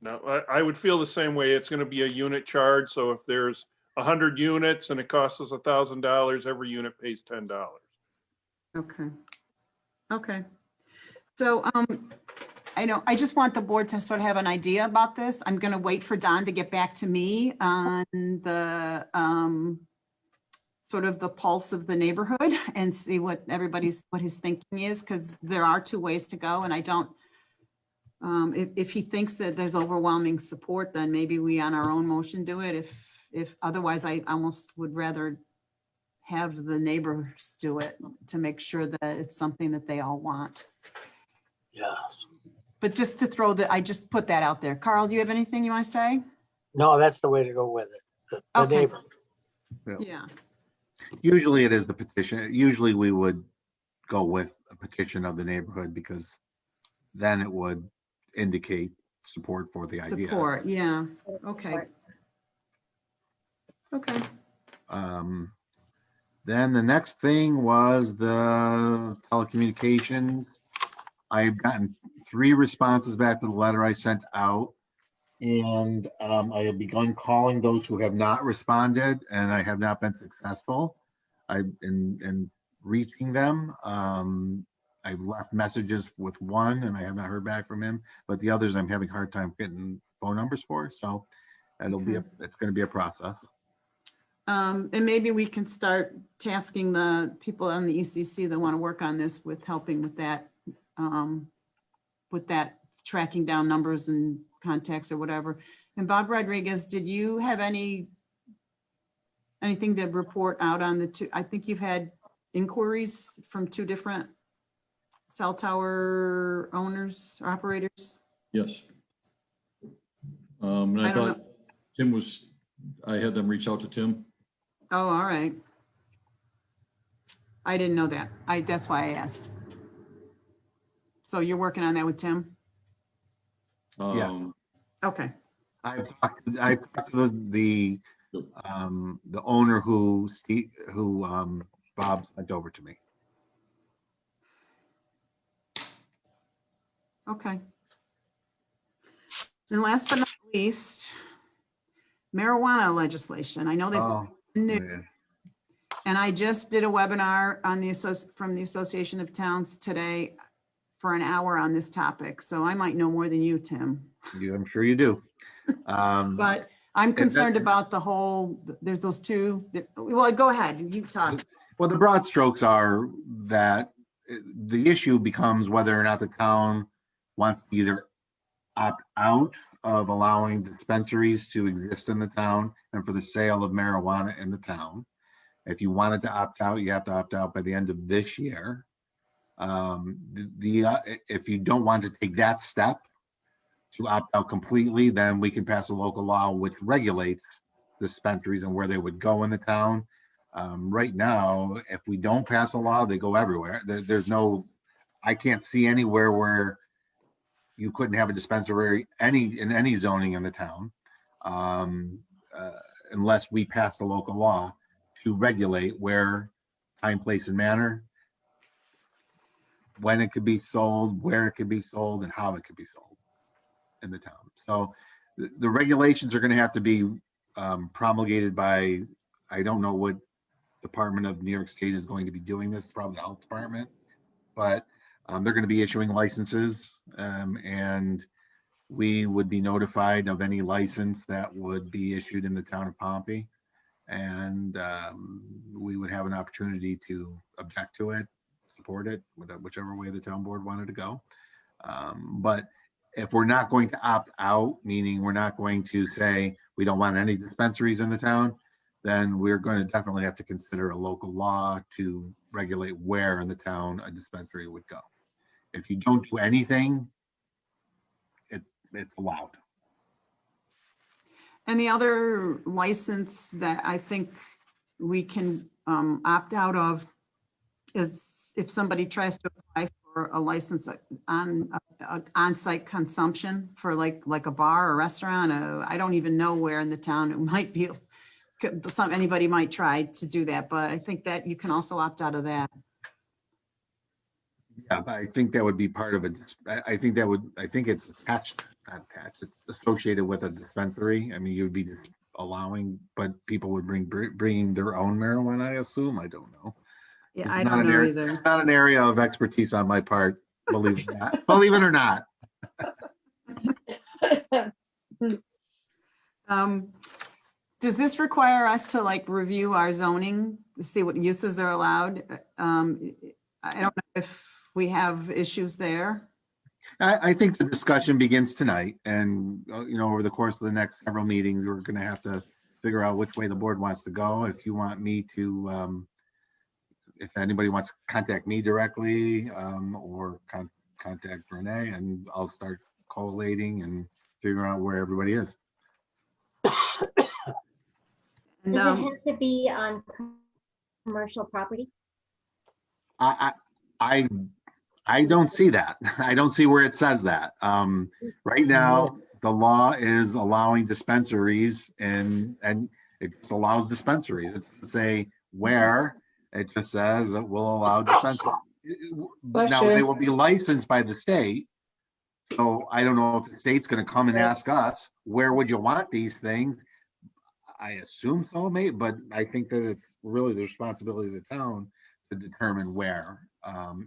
Speaker 10: No, I would feel the same way. It's going to be a unit charge. So if there's 100 units and it costs us $1,000, every unit pays $10.
Speaker 2: Okay. Okay. So I just want the board to sort of have an idea about this. I'm going to wait for Don to get back to me on the sort of the pulse of the neighborhood and see what what his thinking is, because there are two ways to go. And I don't, if he thinks that there's overwhelming support, then maybe we on our own motion do it. If otherwise, I almost would rather have the neighbors do it to make sure that it's something that they all want.
Speaker 9: Yeah.
Speaker 2: But just to throw I just put that out there. Carl, do you have anything you want to say?
Speaker 9: No, that's the way to go with it. The
Speaker 2: Okay.
Speaker 9: neighbor.
Speaker 2: Yeah.
Speaker 4: Usually it is the petition. Usually we would go with a petition of the neighborhood because then it would indicate support for the idea.
Speaker 2: Support, yeah. Okay. Okay.
Speaker 4: Then the next thing was the telecommunications. I've gotten 3 responses back to the letter I sent out. And I have begun calling those who have not responded, and I have not been successful. In reaching them. I've left messages with one and I have not heard back from him, but the others I'm having a hard time getting phone numbers for. So it'll be, it's going to be a process.
Speaker 2: And maybe we can start tasking the people on the ECC that want to work on this with helping with that tracking down numbers and contacts or whatever. And Bob Rodriguez, did you have anything to report out on the 2? I think you've had inquiries from 2 different cell tower owners, or operators.
Speaker 12: Yes. And I
Speaker 2: I don't
Speaker 12: thought Tim was, I had them reach out to Tim.
Speaker 2: Oh, all right. I didn't know that. That's why I asked. So you're working on that with Tim?
Speaker 4: Yeah.
Speaker 2: Okay.
Speaker 4: I talked to the owner who Bob sent over to me.
Speaker 2: Okay. And last but not least, marijuana legislation. I know that's new.
Speaker 4: Yeah.
Speaker 2: And I just did a webinar on from the Association of Towns today for an hour on this topic. So I might know more than you, Tim.
Speaker 4: I'm sure you do.
Speaker 2: But I'm concerned about the whole, there's those 2. Well, go ahead, you talk.
Speaker 4: Well, the broad strokes are that the issue becomes whether or not the town wants to either opt out of allowing dispensaries to exist in the town and for the sale of marijuana in the town. If you wanted to opt out, you have to opt out by the end of this year. If you don't want to take that step to opt out completely, then we can pass a local law which regulates dispensaries and where they would go in the town. Right now, if we don't pass a law, they go everywhere. I can't see anywhere where you couldn't have a dispensary in any zoning in the town, unless we pass a local law to regulate where, time, place, and manner, when it could be sold, where it could be sold, and how it could be sold in the town. So the regulations are going to have to be promulgated by, I don't know what department of New York State is going to be doing this, probably the health department, but they're going to be issuing licenses, and we would be notified of any license that would be issued in the town of Pompey. And we would have an opportunity to object to it, support it, whichever way the town board wanted to go. But if we're not going to opt out, meaning we're not going to say we don't want any dispensaries in the town, then we're going to definitely have to consider a local law to regulate where in the town a dispensary would go. If you don't do anything, it's allowed.
Speaker 2: And the other license that I think we can opt out of is if somebody tries to apply for a license on-site consumption for like a bar or restaurant. I don't even know where in the town it might be. Anybody might try to do that, but I think that you can also opt out of that.
Speaker 4: Yeah, but I think that would be part of it. I think it's attached, not attached, it's associated with a dispensary. I mean, you would be allowing, but people would bringing their own marijuana, I assume. I don't know.
Speaker 2: Yeah, I don't know either.
Speaker 4: It's not an area of expertise on my part, believe it or not. Believe it or not.
Speaker 2: Does this require us to review our zoning to see what uses are allowed? I don't know if we have issues there.
Speaker 4: I think the discussion begins tonight, and over the course of the next several meetings, we're going to have to figure out which way the board wants to go. If you want me to, if anybody wants to contact me directly, or contact Renee, and I'll start collating and figuring out where everybody is.
Speaker 7: Does it have to be on commercial property?
Speaker 4: I don't see that. I don't see where it says that. Right now, the law is allowing dispensaries, and it just allows dispensaries. It doesn't say where, it just says it will allow dispensaries. Now, they will be licensed by the state, So I don't know if the state's gonna come and ask us, where would you want these things? I assume so, maybe, but I think that it's really the responsibility of the town to determine where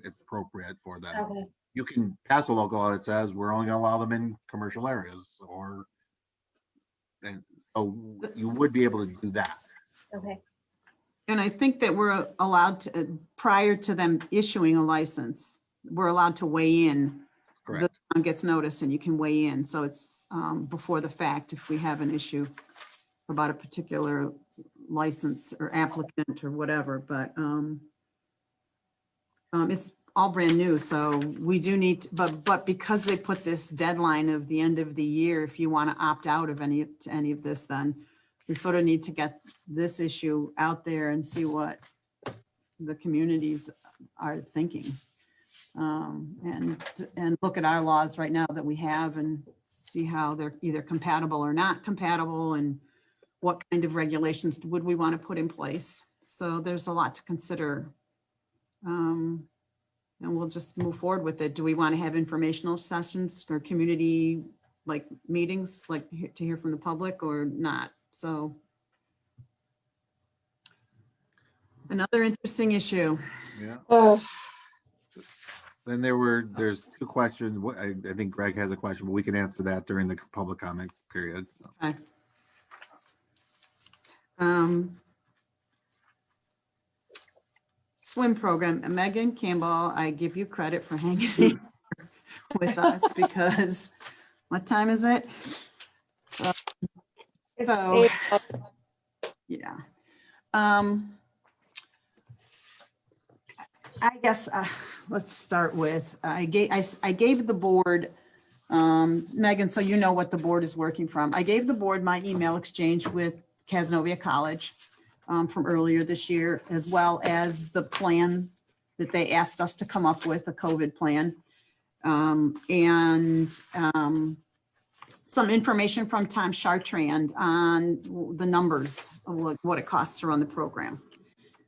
Speaker 4: it's appropriate for them.
Speaker 7: Okay,
Speaker 4: You can pass a local law that says we're only gonna allow them in commercial areas, or, and so you would be able to do that.
Speaker 7: okay.
Speaker 2: And I think that we're allowed to, prior to them issuing a license, we're allowed to weigh in. The
Speaker 4: Correct.
Speaker 2: town gets noticed and you can weigh in. So it's before the fact if we have an issue about a particular license or applicant or whatever, but it's all brand new. So we do need, but because they put this deadline of the end of the year, if you want to opt out of any of this, then we sort of need to get this issue out there and see what the communities are thinking. And look at our laws right now that we have and see how they're either compatible or not compatible, and what kind of regulations would we want to put in place. So there's a lot to consider. And we'll just move forward with it. Do we want to have informational sessions or community like meetings, like to hear from the public, or not? So another interesting issue.
Speaker 4: Yeah.
Speaker 8: Oh,
Speaker 4: Then there's two questions. I think Greg has a question, but we can answer that during the public comment period.
Speaker 2: Okay. Swim program. And Megan Campbell, I give you credit for hanging in with us because what time is it?
Speaker 8: it's
Speaker 2: So,
Speaker 8: April.
Speaker 2: yeah. I guess let's start with, I gave the board, Megan, so you know what the board is working from. I gave the board my email exchange with Cazenovia College from earlier this year, as well as the plan that they asked us to come up with, a COVID plan. And some information from Tom Chartrand on the numbers of what it costs to run the program.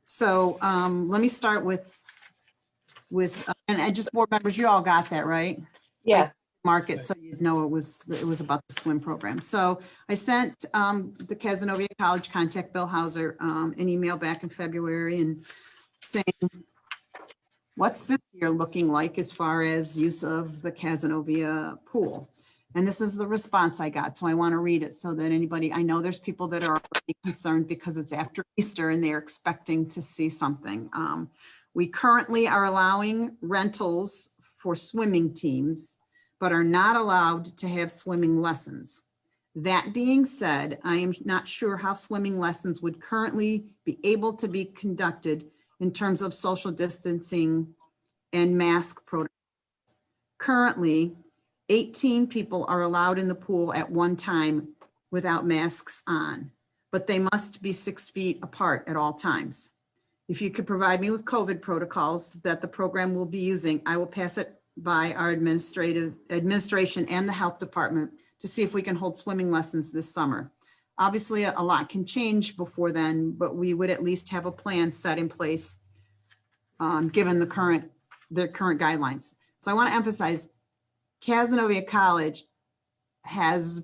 Speaker 2: So let me start with, and I just, board members, you all got that, right?
Speaker 8: Yes.
Speaker 2: Mark it so you'd know it was about the swim program. So I sent the Cazenovia College contact Bill Hauser an email back in February and saying, what's this year looking like as far as use of the Cazenovia pool? And this is the response I got. So I want to read it so that anybody, I know there's people that are already concerned because it's after Easter and they're expecting to see something. We currently are allowing rentals for swimming teams, but are not allowed to have swimming lessons. That being said, I am not sure how swimming lessons would currently be able to be conducted in terms of social distancing and mask protocol. Currently, 18 people are allowed in the pool at one time without masks on, but they must be 6 feet apart at all times. If you could provide me with COVID protocols that the program will be using, I will pass it by our administration and the health department to see if we can hold swimming lessons this summer. Obviously, a lot can change before then, but we would at least have a plan set in place given the current guidelines. So I want to emphasize, Cazenovia College has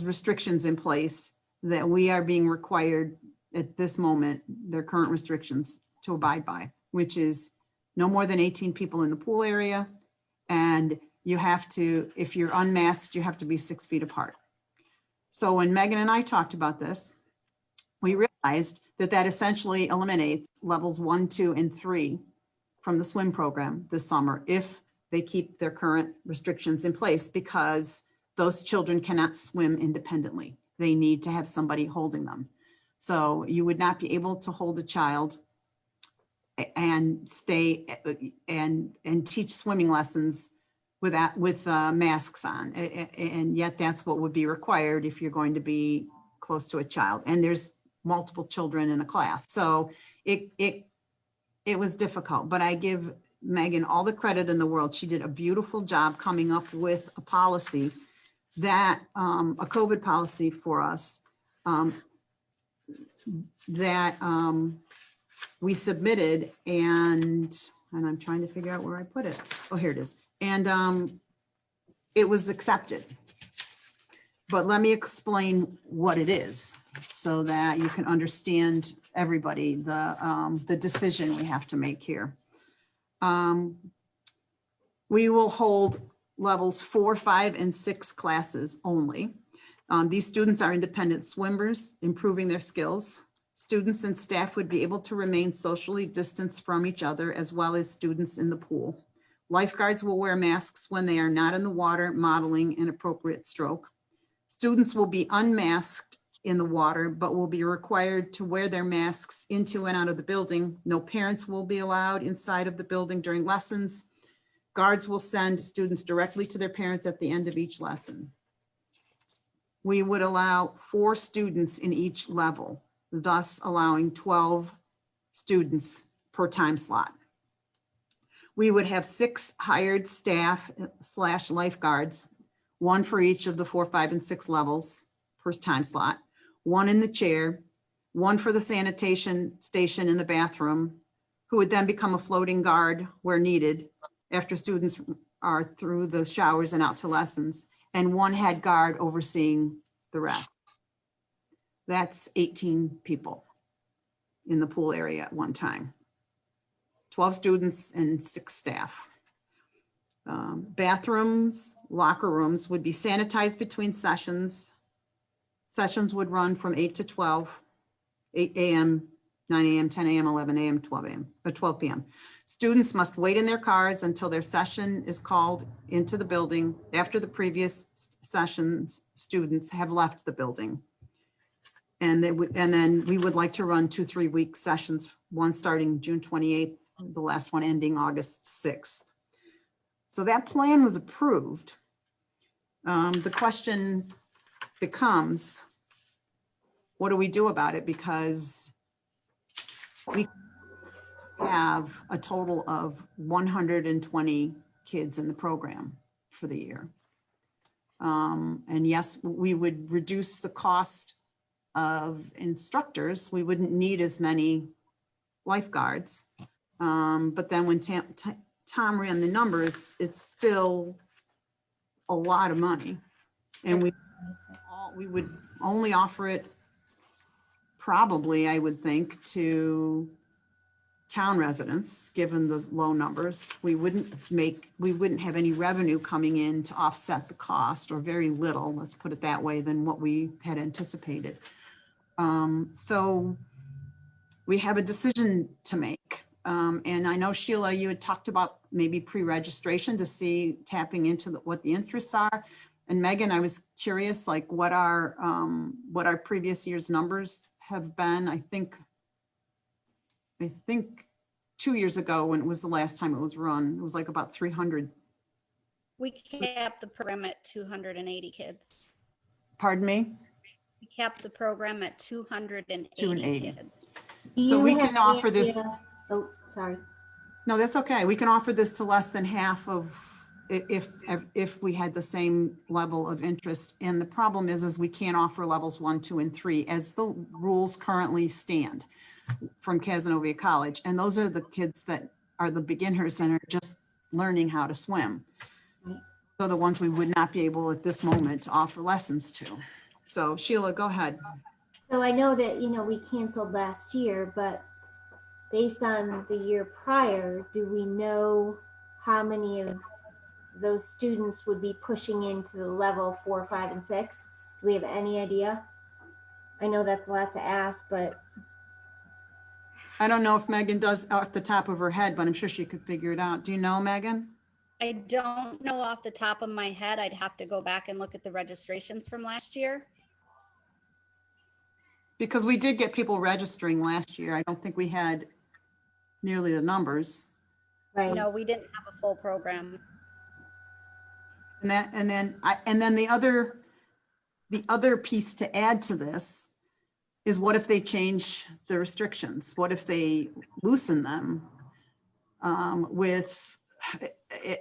Speaker 2: restrictions in place that we are being required at this moment, their current restrictions to abide by, which is no more than 18 people in the pool area. And you have to, if you're unmasked, you have to be 6 feet apart. So when Megan and I talked about this, we realized that essentially eliminates levels 1, 2, and 3 from the swim program this summer if they keep their current restrictions in place, because those children cannot swim independently. They need to have somebody holding them. So you would not be able to hold a child and stay and teach swimming lessons with masks on. And yet that's what would be required if you're going to be close to a child. And there's multiple children in a class. So it was difficult, but I give Megan all the credit in the world. She did a beautiful job coming up with a policy that, a COVID policy for us, that we submitted, and I'm trying to figure out where I put it. Oh, here it is. And it was accepted. But let me explain what it is so that you can understand everybody, the decision we have to make here. We will hold levels 4, 5, and 6 classes only. These students are independent swimmers, improving their skills. Students and staff would be able to remain socially distanced from each other, as well as students in the pool. Lifeguards will wear masks when they are not in the water, modeling an appropriate stroke. Students will be unmasked in the water, but will be required to wear their masks into and out of the building. No parents will be allowed inside of the building during lessons. Guards will send students directly to their parents at the end of each lesson. We would allow 4 students in each level, thus allowing 12 students per time slot. We would have 6 hired staff / lifeguards, 1 for each of the 4, 5, and 6 levels per time slot, 1 in the chair, 1 for the sanitation station in the bathroom, who would then become a floating guard where needed after students are through the showers and out to lessons, and 1 head guard overseeing the rest. That's 18 people in the pool area at one time. 12 students and 6 staff. Bathrooms, locker rooms would be sanitized between sessions. Sessions would run from 8 to 12, 8 a.m., 9 a.m., 10 a.m., 11 a.m., 12 a.m., or 12 p.m. Students must wait in their cars until their session is called into the building after the previous sessions students have left the building. And then we would like to run 2 3-week sessions, one starting June 28th, the last one ending August 6th. So that plan was approved. The question becomes, what do we do about it? Because we have a total of 120 kids in the program for the year. And yes, we would reduce the cost of instructors. We wouldn't need as many lifeguards. But then when Tom ran the numbers, it's still a lot of money. And we would only offer it probably, I would think, to town residents, given the low numbers. We wouldn't have any revenue coming in to offset the cost, or very little, let's put it that way, than what we had anticipated. So we have a decision to make. And I know, Sheila, you had talked about maybe pre-registration to see, tapping into what the interests are. And Megan, I was curious, like what our previous year's numbers have been. I think 2 years ago, when it was the last time it was run, it was like about 300.
Speaker 13: We capped the program at 280 kids.
Speaker 2: Pardon me?
Speaker 13: We capped the program at 280 kids.
Speaker 2: So we can offer this.
Speaker 7: Oh, sorry.
Speaker 2: No, that's okay. We can offer this to less than half of, if we had the same level of interest. And the problem is we can't offer levels 1, 2, and 3 as the rules currently stand from Casanova College. And those are the kids that are the beginners and are just learning how to swim. So the ones we would not be able at this moment to offer lessons to. So Sheila, go ahead.
Speaker 7: So I know that, we canceled last year, but based on the year prior, do we know how many of those students would be pushing into level 4, 5, and 6? Do we have any idea? I know that's a lot to ask, but.
Speaker 2: I don't know if Megan does off the top of her head, but I'm sure she could figure it out. Do you know, Megan?
Speaker 13: I don't know off the top of my head. I'd have to go back and look at the registrations from last year.
Speaker 2: Because we did get people registering last year. I don't think we had nearly the numbers.
Speaker 7: Right.
Speaker 13: No, we didn't have a full program.
Speaker 2: And then the other piece to add to this is, what if they change the restrictions? What if they loosen them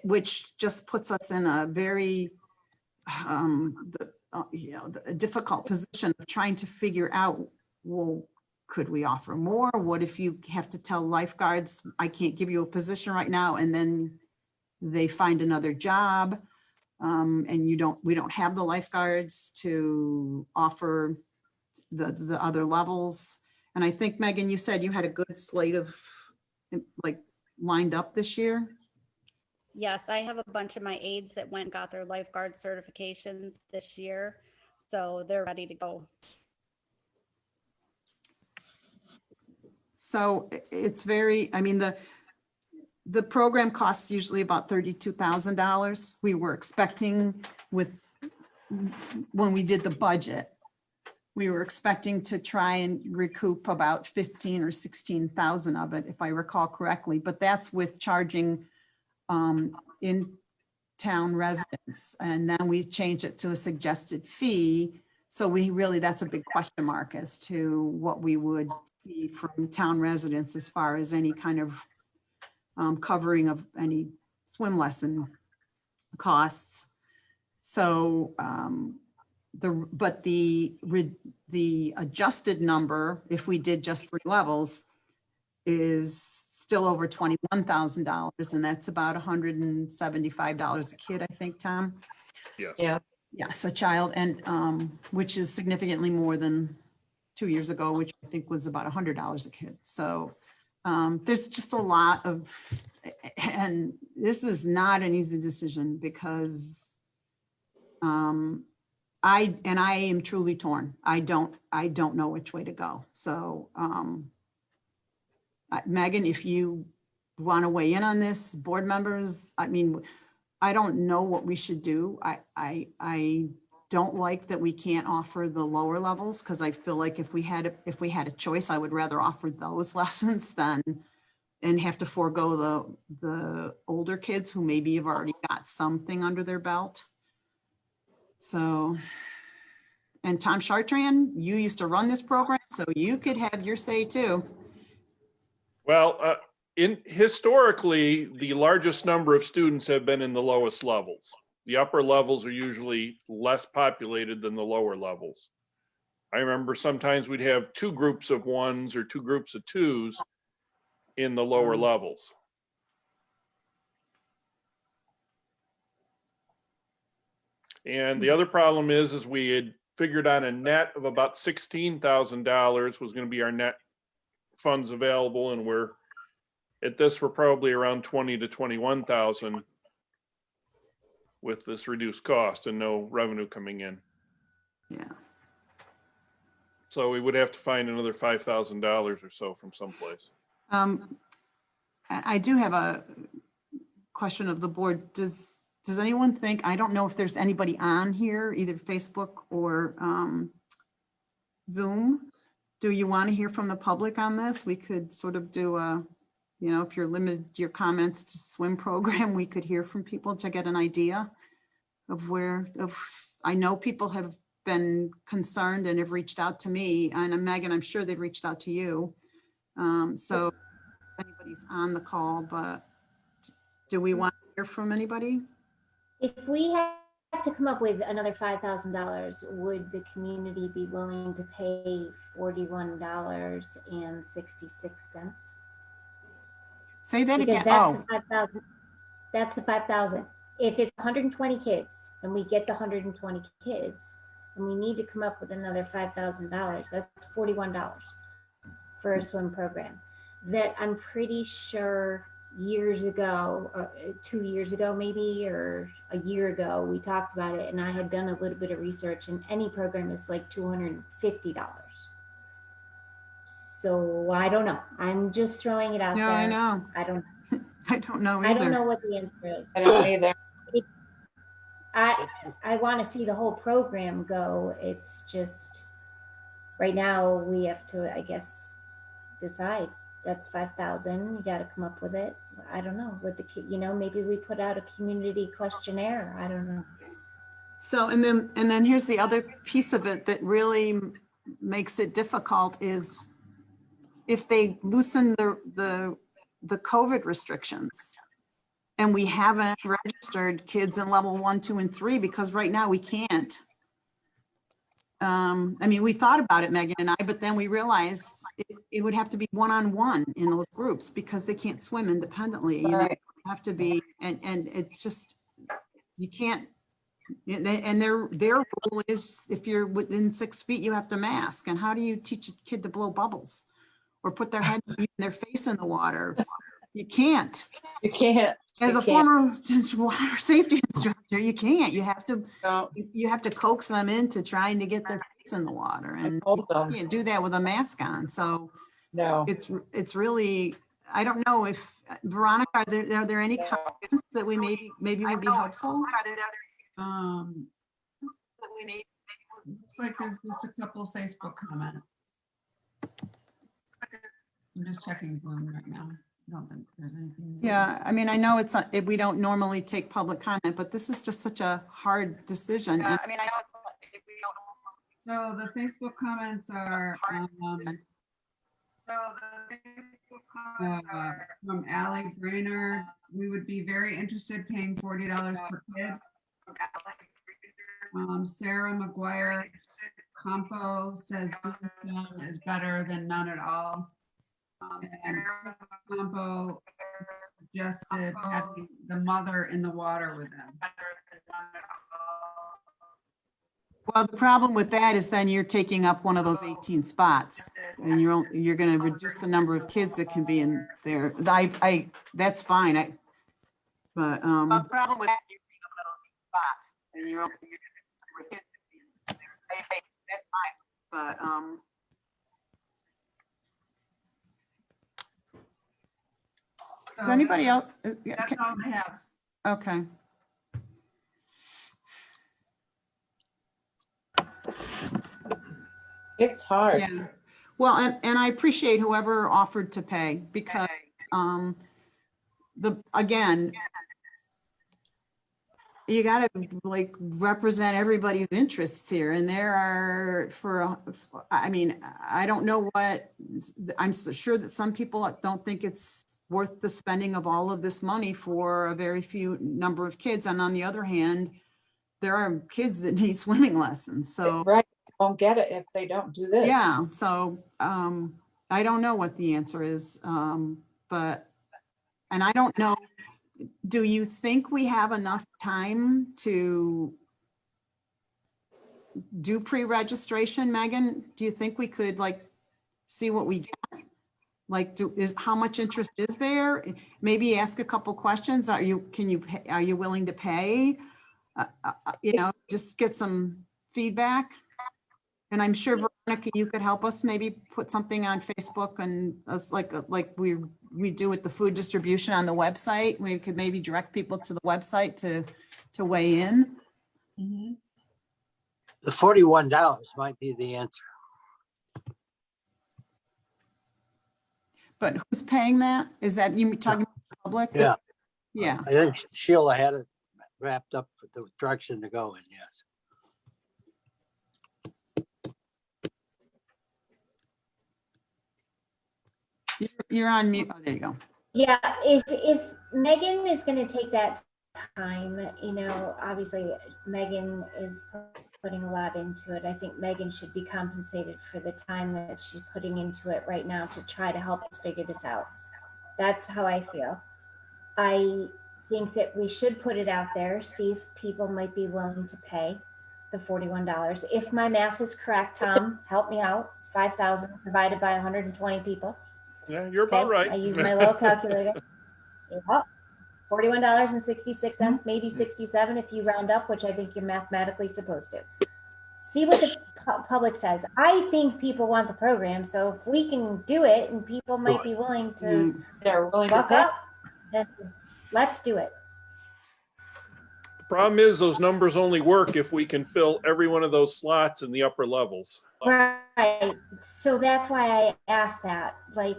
Speaker 2: which just puts us in a very a difficult position of trying to figure out, well, could we offer more? What if you have to tell lifeguards, I can't give you a position right now, and then they find another job? And we don't have the lifeguards to offer the other levels. And I think, Megan, you said you had a good slate of like lined up this year.
Speaker 13: Yes, I have a bunch of my aides that went and got their lifeguard certifications this year, so they're ready to go.
Speaker 2: So it's very, I mean, the program costs usually about $32,000. We were expecting when we did the budget, we were expecting to try and recoup about 15 or 16,000 of it, if I recall correctly, but that's with charging in-town residents. And then we changed it to a suggested fee. So that's a big question mark as to what we would see from town residents as far as any kind of covering of any swim lesson costs. So, but the adjusted number, if we did just 3 levels, is still over $21,000, and that's about $175 a kid, I think, Tom.
Speaker 10: Yes.
Speaker 6: Yeah.
Speaker 2: Yes, a child, and which is significantly more than 2 years ago, which I think was about $100 a kid. So there's just a lot of, and this is not an easy decision because I am truly torn. I don't know which way to go. So Megan, if you want to weigh in on this, board members, I mean, I don't know what we should do. I don't like that we can't offer the lower levels because I feel like if we had a choice, I would rather offer those lessons than and have to forego the older kids who maybe have already got something under their belt. So, and Tom Chartrand, you used to run this program, so you could have your say too.
Speaker 10: Well, historically, the largest number of students have been in the lowest levels. The upper levels are usually less populated than the lower levels. I remember sometimes we'd have 2 groups of 1s or 2 groups of 2s in the lower levels. And the other problem is we had figured on a net of about $16,000 was going to be our net funds available, and we're probably around 20 to 21,000 with this reduced cost and no revenue coming in.
Speaker 2: Yeah.
Speaker 10: So we would have to find another $5,000 or so from someplace.
Speaker 2: I do have a question of the board. Does anyone think, I don't know if there's anybody on here, either Facebook or Zoom. Do you want to hear from the public on this? We could sort of do a, if you're limited your comments to swim program, we could hear from people to get an idea of I know people have been concerned and have reached out to me, and Megan, I'm sure they've reached out to you. So if anybody's on the call, but do we want to hear from anybody?
Speaker 7: If we have to come up with another $5,000, would the community be willing to pay $41.66?
Speaker 2: Say that
Speaker 7: Because
Speaker 2: again.
Speaker 7: that's the 5,000. That's the 5,000. If it's 120 kids and we get the 120 kids and we need to come up with another $5,000, that's $41 for a swim program. That I'm pretty sure years ago, 2 years ago maybe, or a year ago, we talked about it, and I had done a little bit of research, and any program is like $250. So I don't know. I'm just throwing it out there.
Speaker 2: I know.
Speaker 7: I don't
Speaker 2: know either.
Speaker 7: I don't know what the answer is.
Speaker 8: I don't either.
Speaker 7: I want to see the whole program go. It's just right now we have to, I guess, decide. That's 5,000. You got to come up with it. I don't know. With the maybe we put out a community questionnaire. I don't know.
Speaker 2: So and then here's the other piece of it that really makes it difficult is if they loosen the COVID restrictions and we haven't registered kids in level 1, 2, and 3 because right now we can't. I mean, we thought about it, Megan and I, but then we realized it would have to be one-on-one in those groups because they can't swim independently. You know, have to be, and it's just, you can't And their rule is if you're within 6 feet, you have to mask. And how do you teach a kid to blow bubbles or put their head, even their face in the water? You can't.
Speaker 8: You can't.
Speaker 2: As
Speaker 8: You
Speaker 2: a
Speaker 8: can't.
Speaker 2: former water safety instructor, you can't. You have to
Speaker 8: No.
Speaker 2: you have to coax them into trying to get their face in the water, and
Speaker 8: told
Speaker 2: you just
Speaker 8: them.
Speaker 2: can't do that with a mask on. So
Speaker 8: No.
Speaker 2: it's really, I don't know if Veronica, are there any
Speaker 8: No.
Speaker 2: comments that we maybe would be helpful?
Speaker 1: Looks like there's just a couple of Facebook comments. I'm just checking Zoom right now. I don't think there's anything.
Speaker 2: Yeah, I mean, I know it's not, we don't normally take public comment, but this is just such a hard decision. And I mean, I know it's
Speaker 1: So the Facebook comments are from Allie Brainer. We would be very interested paying $40 per kid. Sarah McGuire Compo says some is better than none at all. And Compo suggested having the mother in the water with them.
Speaker 2: Well, the problem with that is then you're taking up one of those 18 spots and you're going to reduce the number of kids that can be in there. That's fine. But the problem with that is you're taking up one of those 8 spots and you're kids that be in there. That's fine. But does anybody else?
Speaker 1: That's all I have.
Speaker 2: Okay.
Speaker 8: It's hard.
Speaker 2: Yeah. Well, and I appreciate whoever offered to pay because again, you got to like represent everybody's interests here. And there are I mean, I don't know what, I'm so sure that some people don't think it's worth the spending of all of this money for a very few number of kids. And on the other hand, there are kids that need swimming lessons. So
Speaker 8: Right. Won't get it if they don't do this.
Speaker 2: yeah, so I don't know what the answer is, but, and I don't know, do you think we have enough time to do pre-registration, Megan? Do you think we could like see what we get? Like, how much interest is there? Maybe ask a couple questions. Are you willing to pay? You know, just get some feedback. And I'm sure, Veronica, you could help us maybe put something on Facebook and us like we do with the food distribution on the website. We could maybe direct people to the website to weigh in.
Speaker 1: Mm-hmm.
Speaker 9: The $41 might be the answer.
Speaker 2: But who's paying that? Is that you talking about the public?
Speaker 9: Yeah.
Speaker 2: Yeah.
Speaker 9: I think Sheila had it wrapped up for the direction to go in, yes.
Speaker 2: You're on mute. Oh, there you go.
Speaker 7: Yeah, if Megan is going to take that time, you know, obviously Megan is putting a lot into it. I think Megan should be compensated for the time that she's putting into it right now to try to help us figure this out. That's how I feel. I think that we should put it out there, see if people might be willing to pay the $41. If my math is correct, Tom, help me out. 5,000 divided by 120 people.
Speaker 10: Yeah, you're about
Speaker 7: Okay,
Speaker 10: right.
Speaker 7: I use my little calculator. Yeah, $41.66, maybe 67 if you round up, which I think you're mathematically supposed to. See what the public says. I think people want the program, so if we can do it and people might be willing to
Speaker 8: They're willing to
Speaker 7: buck
Speaker 8: pay.
Speaker 7: up, then let's do it.
Speaker 10: The problem is those numbers only work if we can fill every one of those slots in the upper levels.
Speaker 7: Right. So that's why I asked that. Like,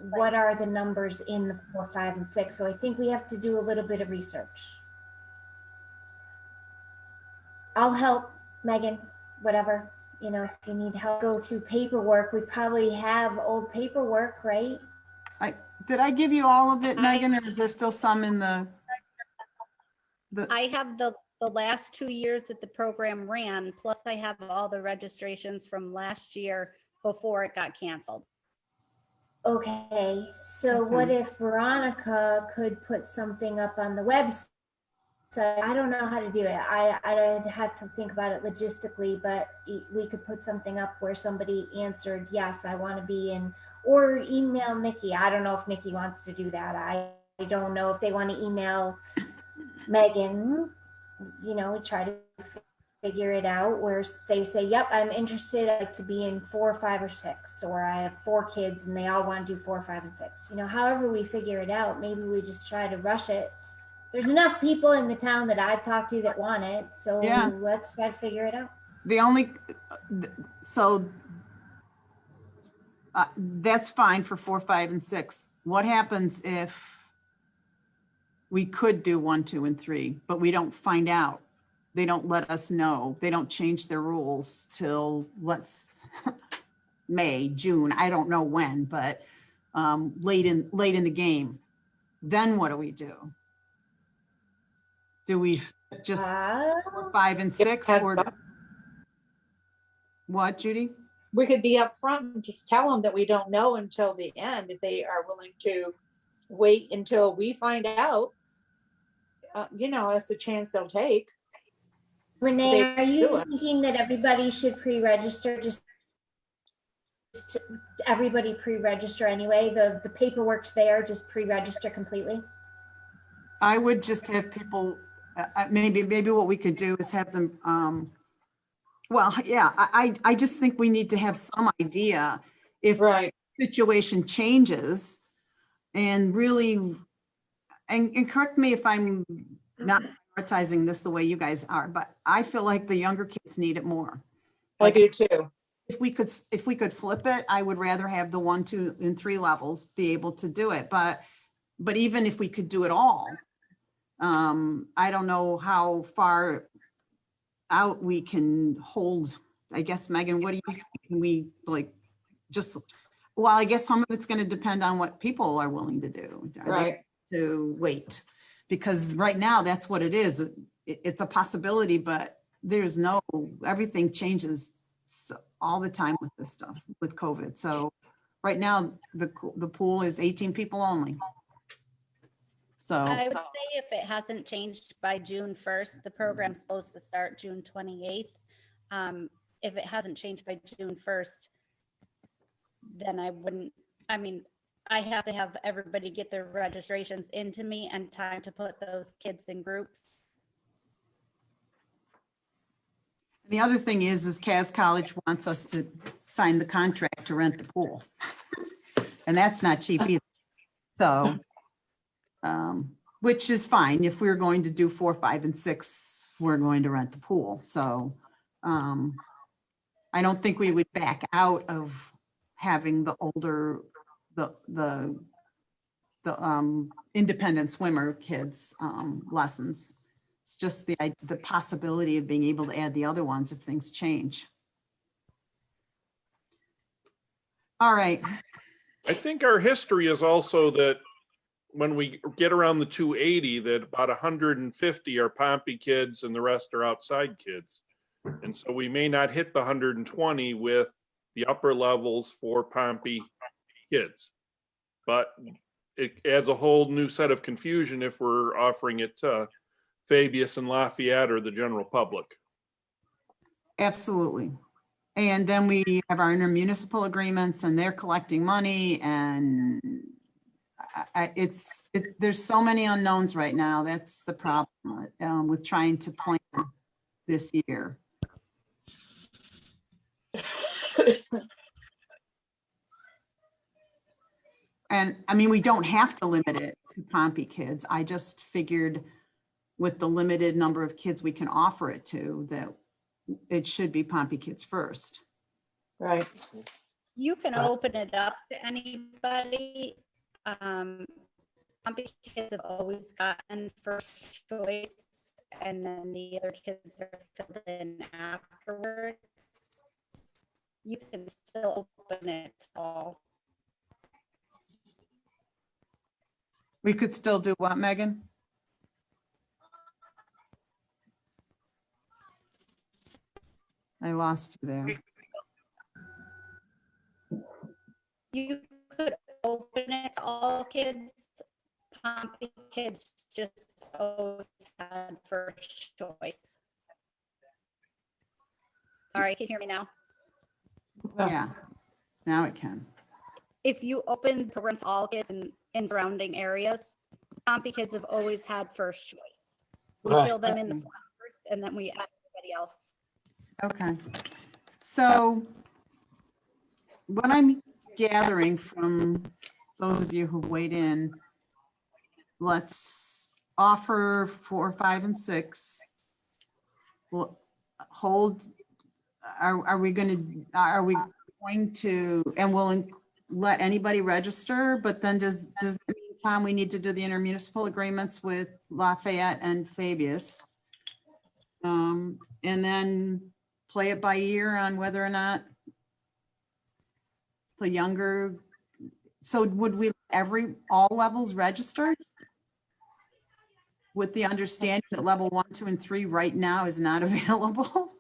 Speaker 7: what are the numbers in the 4, 5, and 6? So I think we have to do a little bit of research. I'll help, Megan, whatever. You know, if you need help, go through paperwork. We probably have old paperwork, right?
Speaker 2: Did I give you all of it, Megan, or is there still some in the?
Speaker 13: I have the last 2 years that the program ran, plus I have all the registrations from last year before it got canceled.
Speaker 7: Okay, so what if Veronica could put something up on the website I don't know how to do it. I'd have to think about it logistically, but we could put something up where somebody answered, yes, I want to be in, or email Nikki. I don't know if Nikki wants to do that. I don't know if they want to email Megan, try to figure it out where they say, yep, I'm interested. I'd like to be in 4, 5, or 6, or I have 4 kids and they all want to do 4, 5, and 6. However we figure it out, maybe we just try to rush it. There's enough people in the town that I've talked to that want it, so
Speaker 2: Yeah.
Speaker 7: let's try to figure it out.
Speaker 2: The only, so that's fine for 4, 5, and 6. What happens if we could do 1, 2, and 3, but we don't find out? They don't let us know. They don't change their rules till May, June. I don't know when, but late in the game. Then what do we do? Do we just 4, 5, and 6, or what, Judy?
Speaker 8: We could be upfront and just tell them that we don't know until the end. If they are willing to wait until we find out, that's the chance they'll take.
Speaker 7: Renee, are you thinking that everybody should pre-register? Everybody pre-register anyway? The paperwork's there, just pre-register completely?
Speaker 2: I would just have people, maybe what we could do is have them, well, yeah, I just think we need to have some idea if the situation changes, and really, and correct me if I'm not prioritizing this the way you guys are, but I feel like the younger kids need it more.
Speaker 8: I do too.
Speaker 2: If we could flip it, I would rather have the 1, 2, and 3 levels be able to do it. But even if we could do it all, I don't know how far out we can hold. I guess, Megan, what do you think? Can we well, I guess some of it's going to depend on what people are willing to do. To wait, because right now that's what it is. It's a possibility, but there's everything changes all the time with this stuff, with COVID. So right now the pool is 18 people only. So
Speaker 13: I would say if it hasn't changed by June 1st, the program's supposed to start June 28th. If it hasn't changed by June 1st, then I have to have everybody get their registrations into me and time to put those kids in groups.
Speaker 2: the other thing is Cass College wants us to sign the contract to rent the pool. And that's not cheap either. So, which is fine. If we're going to do 4, 5, and 6, we're going to rent the pool. So I don't think we would back out of having the older, the independent swimmer kids lessons. It's just the possibility of being able to add the other ones if things change. All right.
Speaker 10: I think our history is also that when we get around the 280, that about 150 are Pompey kids and the rest are outside kids. And so we may not hit the 120 with the upper levels for Pompey kids. But it adds a whole new set of confusion if we're offering it to Fabius and Lafayette or the general public.
Speaker 2: Absolutely. And then we have our intermunicipal agreements and they're collecting money, and there's so many unknowns right now. That's the problem with trying to plan this year. And I mean, we don't have to limit it to Pompey kids. I just figured with the limited number of kids we can offer it to, that it should be Pompey kids first.
Speaker 8: Right.
Speaker 13: You can open it up to anybody. Pompey kids have always gotten first choice, and then the other kids are filled in afterwards. You can still open it all.
Speaker 2: We could still do what, Megan? I lost you there.
Speaker 13: You could open it to all kids. Pompey kids just always had first choice. Sorry, can you hear me now?
Speaker 2: Yeah, now it can.
Speaker 13: If you open programs to all kids in surrounding areas, Pompey kids have always had first choice. We
Speaker 9: Right.
Speaker 13: fill them in the slot first, and then we add everybody else.
Speaker 2: Okay. So what I'm gathering from those of you who weighed in, let's offer 4, 5, and 6. We'll hold, are we going to, and we'll let anybody register, but then does that mean, Tom, we need to do the intermunicipal agreements with Lafayette and Fabius? And then play it by ear on whether or not the younger, so would we all levels registered? With the understanding that level 1, 2, and 3 right now is not available?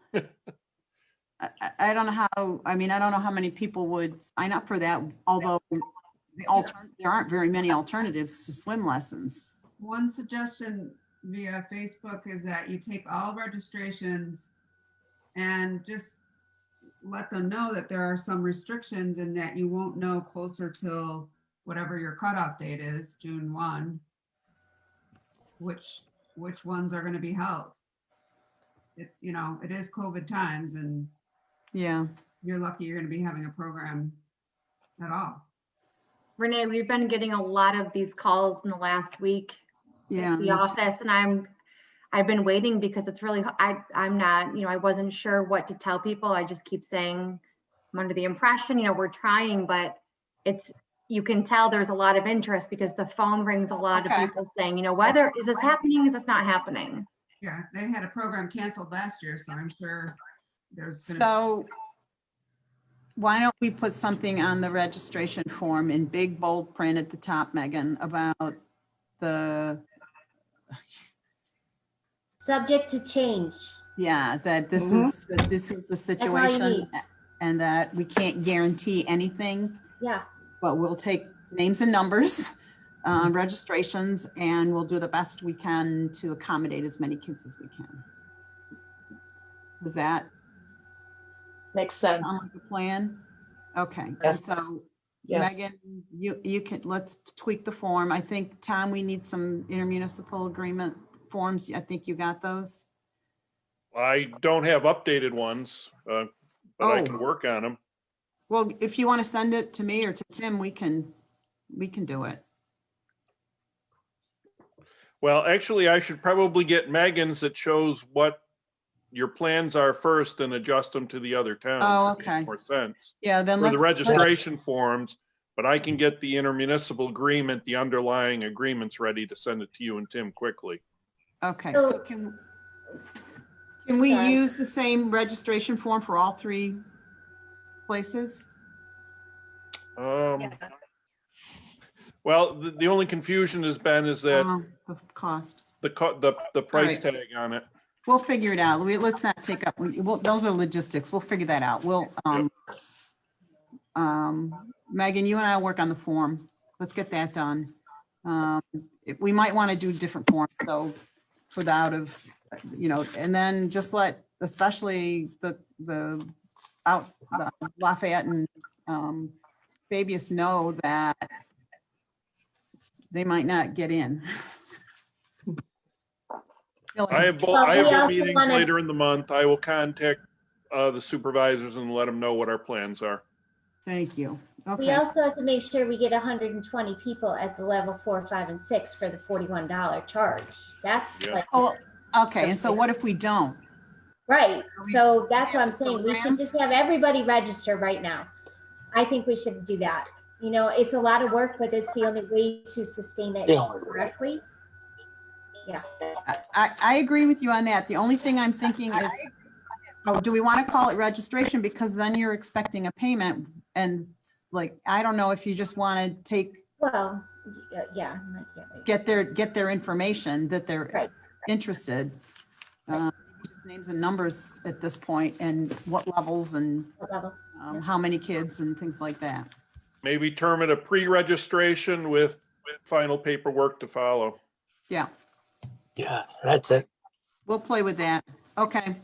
Speaker 2: I don't know how, I mean, I don't know how many people would sign up for that, although there aren't very many alternatives to swim lessons.
Speaker 1: One suggestion via Facebook is that you take all registrations and just let them know that there are some restrictions and that you won't know closer till whatever your cutoff date is, June 1, which ones are going to be held. It's, you know, it is COVID times, and
Speaker 2: yeah,
Speaker 1: you're lucky you're going to be having a program at all.
Speaker 5: Renee, we've been getting a lot of these calls in the last week.
Speaker 2: Yeah,
Speaker 5: at the office, and I've been waiting because it's really, I'm not, you know, I wasn't sure what to tell people. I just keep saying, I'm under the impression, you know, we're trying, but it's, you can tell there's a lot of interest because the phone rings a lot of people saying, you know, whether, is this happening? Is this not happening?
Speaker 1: Yeah, they had a program canceled last year, so I'm sure there's.
Speaker 2: So why don't we put something on the registration form in big bold print at the top, Megan, about the
Speaker 7: Subject to change.
Speaker 2: yeah, that this is the situation and that we can't guarantee anything,
Speaker 7: Yeah.
Speaker 2: but we'll take names and numbers, registrations, and we'll do the best we can to accommodate as many kids as we can. Was that
Speaker 8: Makes sense.
Speaker 2: the plan? Okay.
Speaker 8: Yes.
Speaker 2: So
Speaker 8: Yes.
Speaker 2: Megan, you can, let's tweak the form. I think, Tom, we need some intermunicipal agreement forms. I think you got those.
Speaker 10: I don't have updated ones, but I can work on them.
Speaker 2: Well, if you want to send it to me or to Tim, we can do it.
Speaker 10: Well, actually, I should probably get Megan's that shows what your plans are first and adjust them to the other towns.
Speaker 2: Oh,
Speaker 10: to make
Speaker 2: okay.
Speaker 10: more sense.
Speaker 2: Yeah, then
Speaker 10: For the
Speaker 2: let's
Speaker 10: registration forms, but I can get the intermunicipal agreement, the underlying agreements ready to send it to you and Tim quickly.
Speaker 2: Okay, so can we use the same registration form for all 3 places?
Speaker 10: Well, the only confusion has been is that
Speaker 2: The cost.
Speaker 10: the price
Speaker 2: Right.
Speaker 10: tag on it.
Speaker 2: We'll figure it out. Let's not take up, those are logistics. We'll figure that out. We'll, Megan, you and I will work on the form. Let's get that done. We might want to do different forms, though, for the out of, you know, and then just let, especially the Lafayette and Fabius know that they might not get in.
Speaker 10: I have both meetings later in the month. I will contact the supervisors and let them know what our plans are.
Speaker 2: Thank you.
Speaker 7: We also have to make sure we get 120 people at the level 4, 5, and 6 for the $41 charge. That's like.
Speaker 2: Oh, okay. And so what if we don't?
Speaker 7: Right. So that's what I'm saying. We should just have everybody register right now. I think we should do that. You know, it's a lot of work, but it's the only way to sustain it correctly. Yeah.
Speaker 2: I agree with you on that. The only thing I'm thinking is, do we want to call it registration? Because then you're expecting a payment, and like, I don't know if you just want to take.
Speaker 7: Well, yeah.
Speaker 2: Get their information that they're interested. Just names and numbers at this point, and what levels and how many kids and things like that.
Speaker 10: Maybe term it a pre-registration with final paperwork to follow.
Speaker 2: Yeah.
Speaker 9: Yeah, that's it.
Speaker 2: We'll play with that. Okay.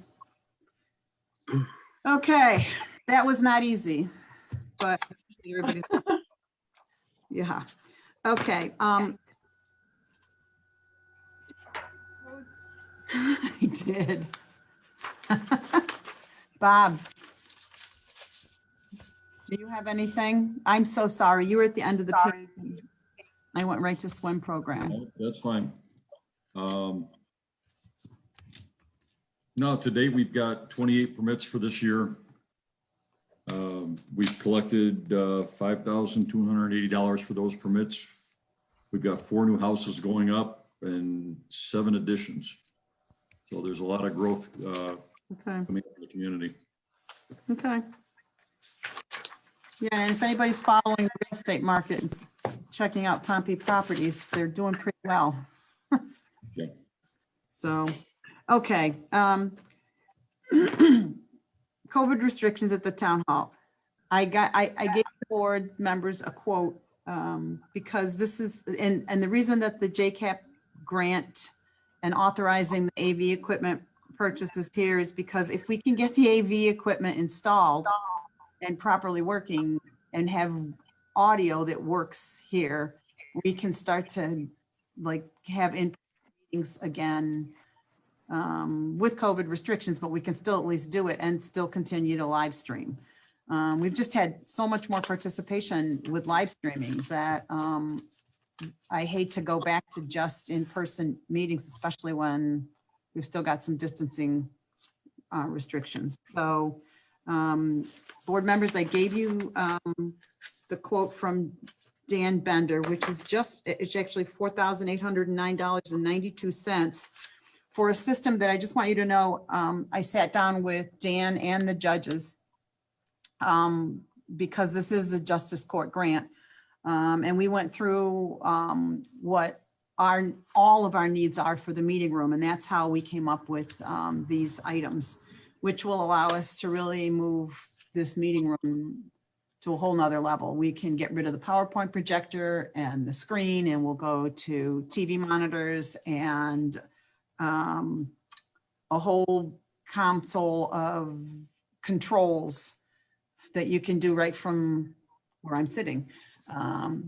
Speaker 2: Okay, that was not easy, but everybody, yeah. Okay, I did. Bob, do you have anything? I'm so sorry. You were at the end of the page. I went right to swim program.
Speaker 12: No, that's fine. No, to date, we've got 28 permits for this year. We've collected $5,280 for those permits. We've got 4 new houses going up and 7 additions. So there's a lot of growth
Speaker 2: Okay,
Speaker 12: coming in the community.
Speaker 2: okay. Yeah, and if anybody's following the real estate market, checking out Pompey Properties, they're doing pretty well.
Speaker 12: Yeah.
Speaker 2: So, okay. COVID restrictions at the town hall. I gave the board members a quote because this is, and the reason that the JCAP grant and authorizing the AV equipment purchases here is because if we can get the AV equipment installed and properly working and have audio that works here, we can start to like have in meetings again with COVID restrictions, but we can still at least do it and still continue to live stream. We've just had so much more participation with live streaming that I hate to go back to just in-person meetings, especially when we've still got some distancing restrictions. So board members, I gave you the quote from Dan Bender, which is just, it's actually $4,809.92 for a system that I just want you to know, I sat down with Dan and the judges because this is a justice court grant. And we went through what all of our needs are for the meeting room. And that's how we came up with these items, which will allow us to really move this meeting room to a whole nother level. We can get rid of the PowerPoint projector and the screen, and we'll go to TV monitors and a whole console of controls that you can do right from where I'm sitting.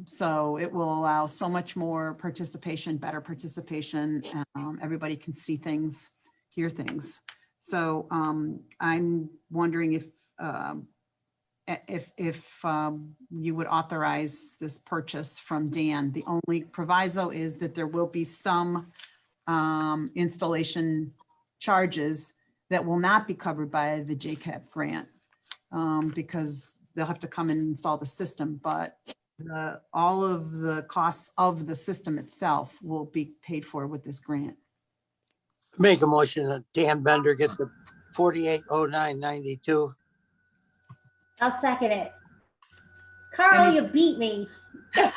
Speaker 2: So it will allow so much more participation, better participation. Everybody can see things, hear things. So I'm wondering if you would authorize this purchase from Dan. The only proviso is that there will be some installation charges that will not be covered by the JCAP grant because they'll have to come and install the system, but all of the costs of the system itself will be paid for with this grant.
Speaker 9: Make a motion that Dan Bender gets the 480992.
Speaker 7: I'll second it. Carl, you beat me. Wow,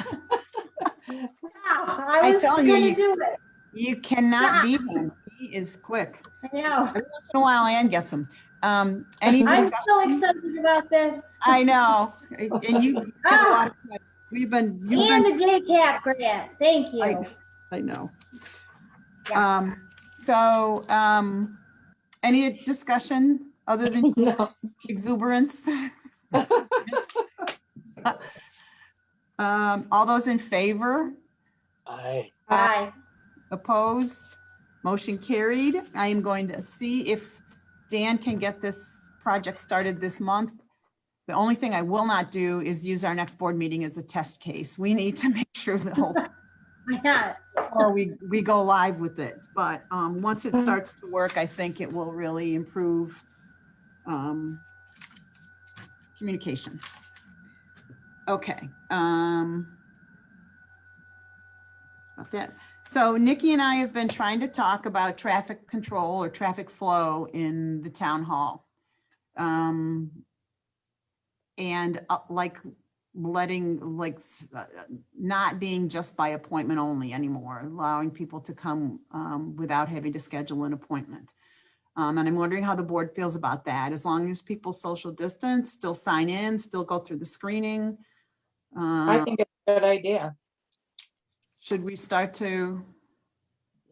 Speaker 7: I was
Speaker 2: tell
Speaker 7: gonna
Speaker 2: you,
Speaker 7: do it.
Speaker 2: You cannot beat him. He is quick.
Speaker 7: I know.
Speaker 2: Every once in a while, Ann gets him. Any
Speaker 7: I'm
Speaker 2: discussion?
Speaker 7: so excited about this.
Speaker 2: I know. And you get a lot of credit. You've
Speaker 7: And
Speaker 2: been,
Speaker 7: the JCAP grant. Thank you.
Speaker 2: I know.
Speaker 7: Yeah.
Speaker 2: Any discussion other than exuberance? All those in favor?
Speaker 9: Aye.
Speaker 7: Bye.
Speaker 2: Opposed? Motion carried. I am going to see if Dan can get this project started this month. The only thing I will not do is use our next board meeting as a test case. We need to make sure the whole or we go live with it. But once it starts to work, I think it will really improve communication. Okay. About that. So Nikki and I have been trying to talk about traffic control or traffic flow in the town hall. And not being just by appointment only anymore, allowing people to come without having to schedule an appointment. And I'm wondering how the board feels about that. As long as people social distance, still sign in, still go through the screening.
Speaker 8: I think it's a good idea.
Speaker 2: Should we start to?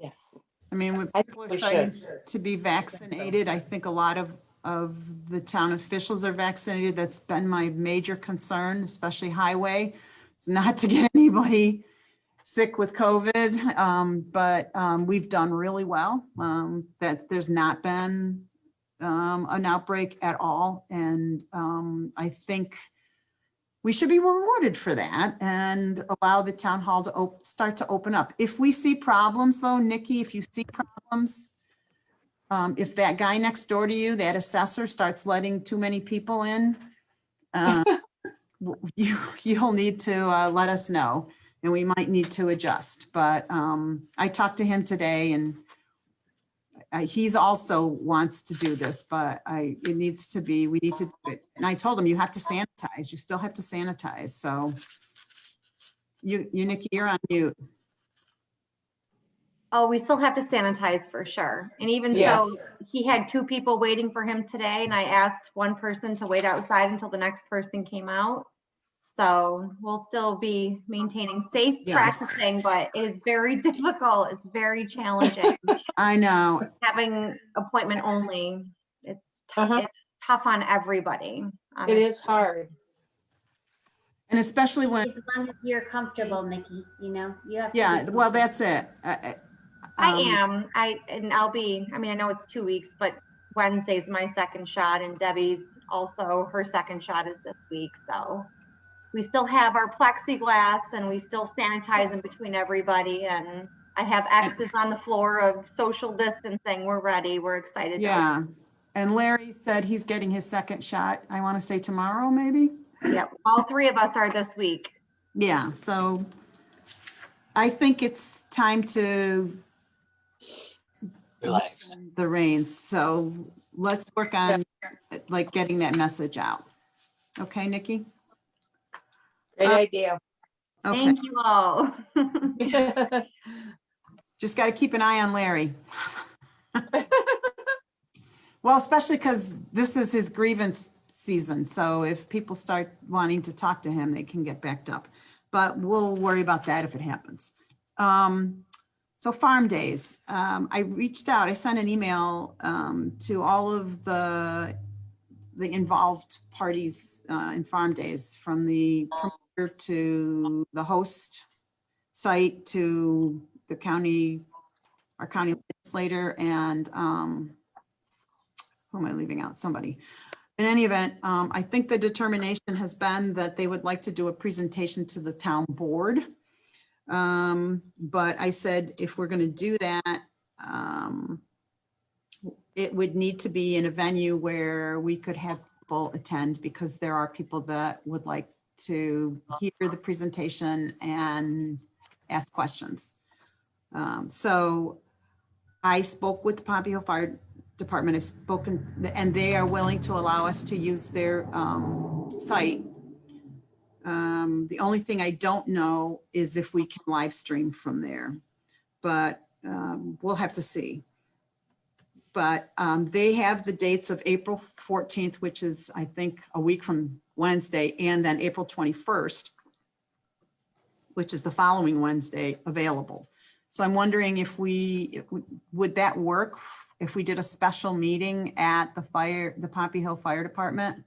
Speaker 8: Yes.
Speaker 2: I mean, with
Speaker 8: I
Speaker 2: people
Speaker 8: think
Speaker 2: are
Speaker 8: we
Speaker 2: starting
Speaker 8: should.
Speaker 2: to be vaccinated, I think a lot of the town officials are vaccinated. That's been my major concern, especially highway. It's not to get anybody sick with COVID, but we've done really well. That there's not been an outbreak at all. And I think we should be rewarded for that and allow the town hall to start to open up. If we see problems though, Nikki, if you see problems, if that guy next door to you, that assessor starts letting too many people in, you'll need to let us know and we might need to adjust. But I talked to him today and he's also wants to do this, but it needs to be, we need to do it. And I told him you have to sanitize, you still have to sanitize. So you Nikki, you're on mute.
Speaker 5: Oh, we still have to sanitize for sure. And even
Speaker 8: Yes.
Speaker 5: so, he had 2 people waiting for him today and I asked one person to wait outside until the next person came out. So we'll still be maintaining safe
Speaker 2: Yes.
Speaker 5: practicing, but it is very difficult. It's very challenging.
Speaker 2: I know.
Speaker 5: Having appointment only, it's
Speaker 8: Uh-huh.
Speaker 5: it's tough on everybody.
Speaker 8: It is hard.
Speaker 2: And especially when,
Speaker 7: As long as you're comfortable, Nikki, you know, you have to.
Speaker 2: yeah,
Speaker 7: be
Speaker 2: well, that's it.
Speaker 5: am. I'll be, I mean, I know it's 2 weeks, but Wednesday's my second shot and Debbie's also, her second shot is this week. So we still have our plexiglass and we still sanitize in between everybody. And I have X's on the floor of social distancing. We're ready. We're excited.
Speaker 2: Yeah. And Larry said he's getting his second shot. I want to say tomorrow, maybe.
Speaker 5: Yeah, all 3 of us are this week.
Speaker 2: Yeah, so I think it's time to
Speaker 9: Relax.
Speaker 2: the reins. So let's work on like getting that message out. Okay, Nikki?
Speaker 8: Great idea.
Speaker 2: Okay,
Speaker 5: Thank you all.
Speaker 2: just got to keep an eye on Larry. Well, especially because this is his grievance season. So if people start wanting to talk to him, they can get backed up. But we'll worry about that if it happens. So farm days, I reached out, I sent an email to all of the involved parties in farm days, from the promoter to the host site to the county, our county legislator, and who am I leaving out? Somebody. In any event, I think the determination has been that they would like to do a presentation to the town board. But I said, if we're going to do that, it would need to be in a venue where we could have people attend, because there are people that would like to hear the presentation and ask questions. So I spoke with the Pompey Fire Department. I've spoken, and they are willing to allow us to use their site. The only thing I don't know is if we can live stream from there, but we'll have to see. But they have the dates of April 14th, which is, I think, a week from Wednesday, and then April 21st, which is the following Wednesday, available. So I'm wondering if would that work if we did a special meeting at the Pompey Hill Fire Department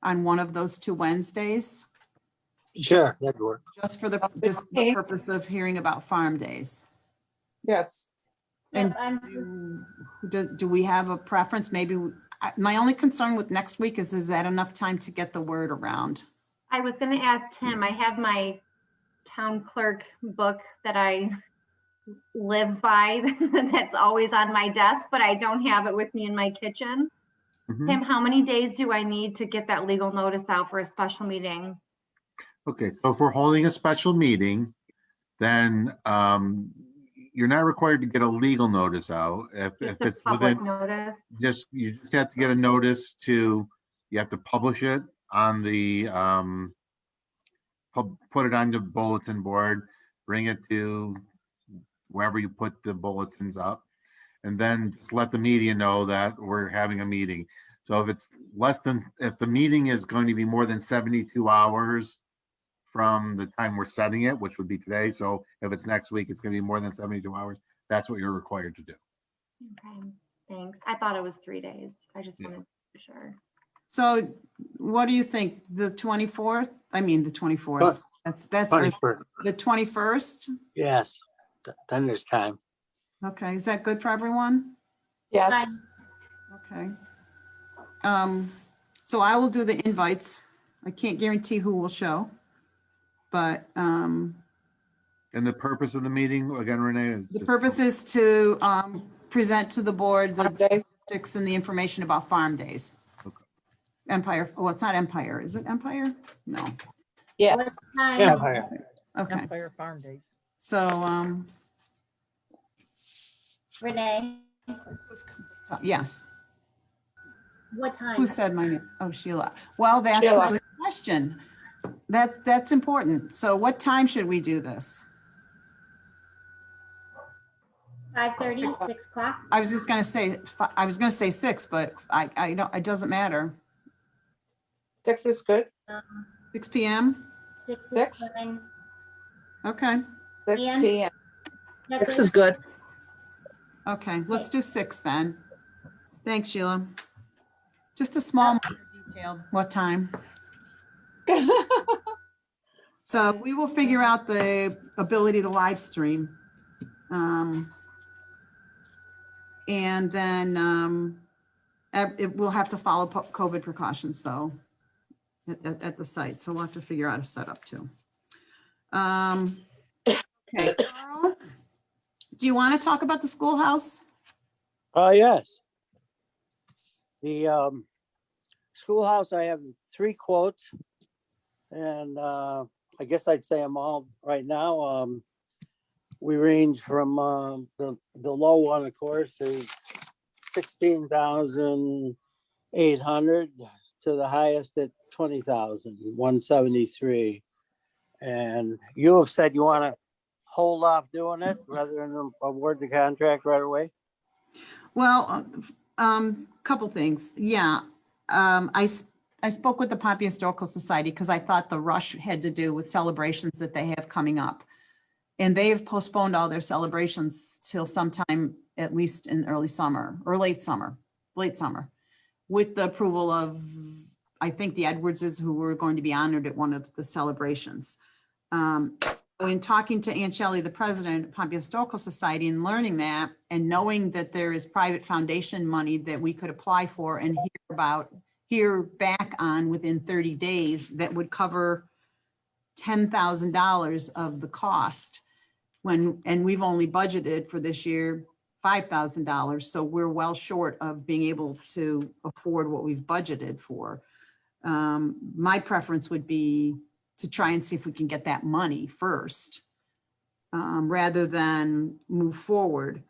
Speaker 2: on one of those 2 Wednesdays?
Speaker 9: Sure, that'd work.
Speaker 2: Just for the
Speaker 8: Okay.
Speaker 2: purpose of hearing about farm days.
Speaker 8: Yes.
Speaker 2: And do we have a preference? Maybe, my only concern with next week is that enough time to get the word around?
Speaker 5: I was going to ask Tim, I have my town clerk book that I live by that's always on my desk, but I don't have it with me in my kitchen.
Speaker 4: Mhm.
Speaker 5: Tim, how many days do I need to get that legal notice out for a special meeting?
Speaker 4: Okay, so if we're holding a special meeting, then you're not required to get a legal notice out. If
Speaker 5: Just a
Speaker 4: it's
Speaker 5: public
Speaker 4: within,
Speaker 5: notice?
Speaker 4: you just have to get a notice you have to publish it on the, put it on the bulletin board, bring it to wherever you put the bulletins up, and then just let the media know that we're having a meeting. So if it's if the meeting is going to be more than 72 hours from the time we're setting it, which would be today. So if it's next week, it's going to be more than 72 hours. that's what you're required to do.
Speaker 5: Okay, thanks. I thought it was 3 days. I just
Speaker 4: Yeah.
Speaker 5: wanted to be sure.
Speaker 2: So what do you think? The 24th? I mean, the 24th. That's, or
Speaker 9: 21st.
Speaker 2: the 21st?
Speaker 9: Yes, then there's time.
Speaker 2: Okay, is that good for everyone?
Speaker 8: Yes.
Speaker 2: Okay. So I will do the invites. I can't guarantee who will show, but,
Speaker 4: And the purpose of the meeting, again, Renee, is
Speaker 2: the
Speaker 4: just-
Speaker 2: purpose is to, present to the board the
Speaker 8: Okay.
Speaker 2: statistics and the information about farm days.
Speaker 4: Okay.
Speaker 2: Empire, well, it's not Empire, is it Empire? No,
Speaker 7: What
Speaker 8: Yes.
Speaker 7: time?
Speaker 9: Empire.
Speaker 2: okay,
Speaker 6: Empire Farm Days.
Speaker 2: so,
Speaker 7: Renee,
Speaker 2: yes,
Speaker 7: what time?
Speaker 2: who said my name? Oh, Sheila. Well, that's a
Speaker 8: Sheila.
Speaker 2: good question. That's important. So what time should we do this?
Speaker 7: 5:30, 6 o'clock?
Speaker 2: I was just gonna say, I was gonna say 6, but I don't, it doesn't matter.
Speaker 8: 6 is good.
Speaker 2: 6 PM?
Speaker 7: 6 is
Speaker 8: 6?
Speaker 7: fine.
Speaker 2: Okay,
Speaker 8: 6
Speaker 7: Ian?
Speaker 8: PM.
Speaker 6: This is good.
Speaker 2: okay, let's do 6 then. Thanks, Sheila. Just a small detail, what time? So we will figure out the ability to live stream. And then it will have to follow COVID precautions though at the site. So we'll have to figure out a setup too. Okay, Carl, do you want to talk about the schoolhouse?
Speaker 9: Yes. The schoolhouse, I have 3 quotes. And I guess I'd say them all right now. We range from the low one, of course, is 16,800 to the highest at 20,173. And you have said you want to hold off doing it rather than award the contract right away?
Speaker 2: Well, couple things. Yeah. I spoke with the Pompey Historical Society because I thought the rush had to do with celebrations that they have coming up. And they have postponed all their celebrations till sometime, at least in early summer or late summer, with the approval of, I think, the Edwardses, who were going to be honored at one of the celebrations. So in talking to Aunt Shelley, the president of Pompey Historical Society, and learning that, and knowing that there is private foundation money that we could apply for and hear back on within 30 days that would cover $10,000 of the cost and we've only budgeted for this year $5,000. So we're well short of being able to afford what we've budgeted for. My preference would be to try and see if we can get that money first, rather than move forward.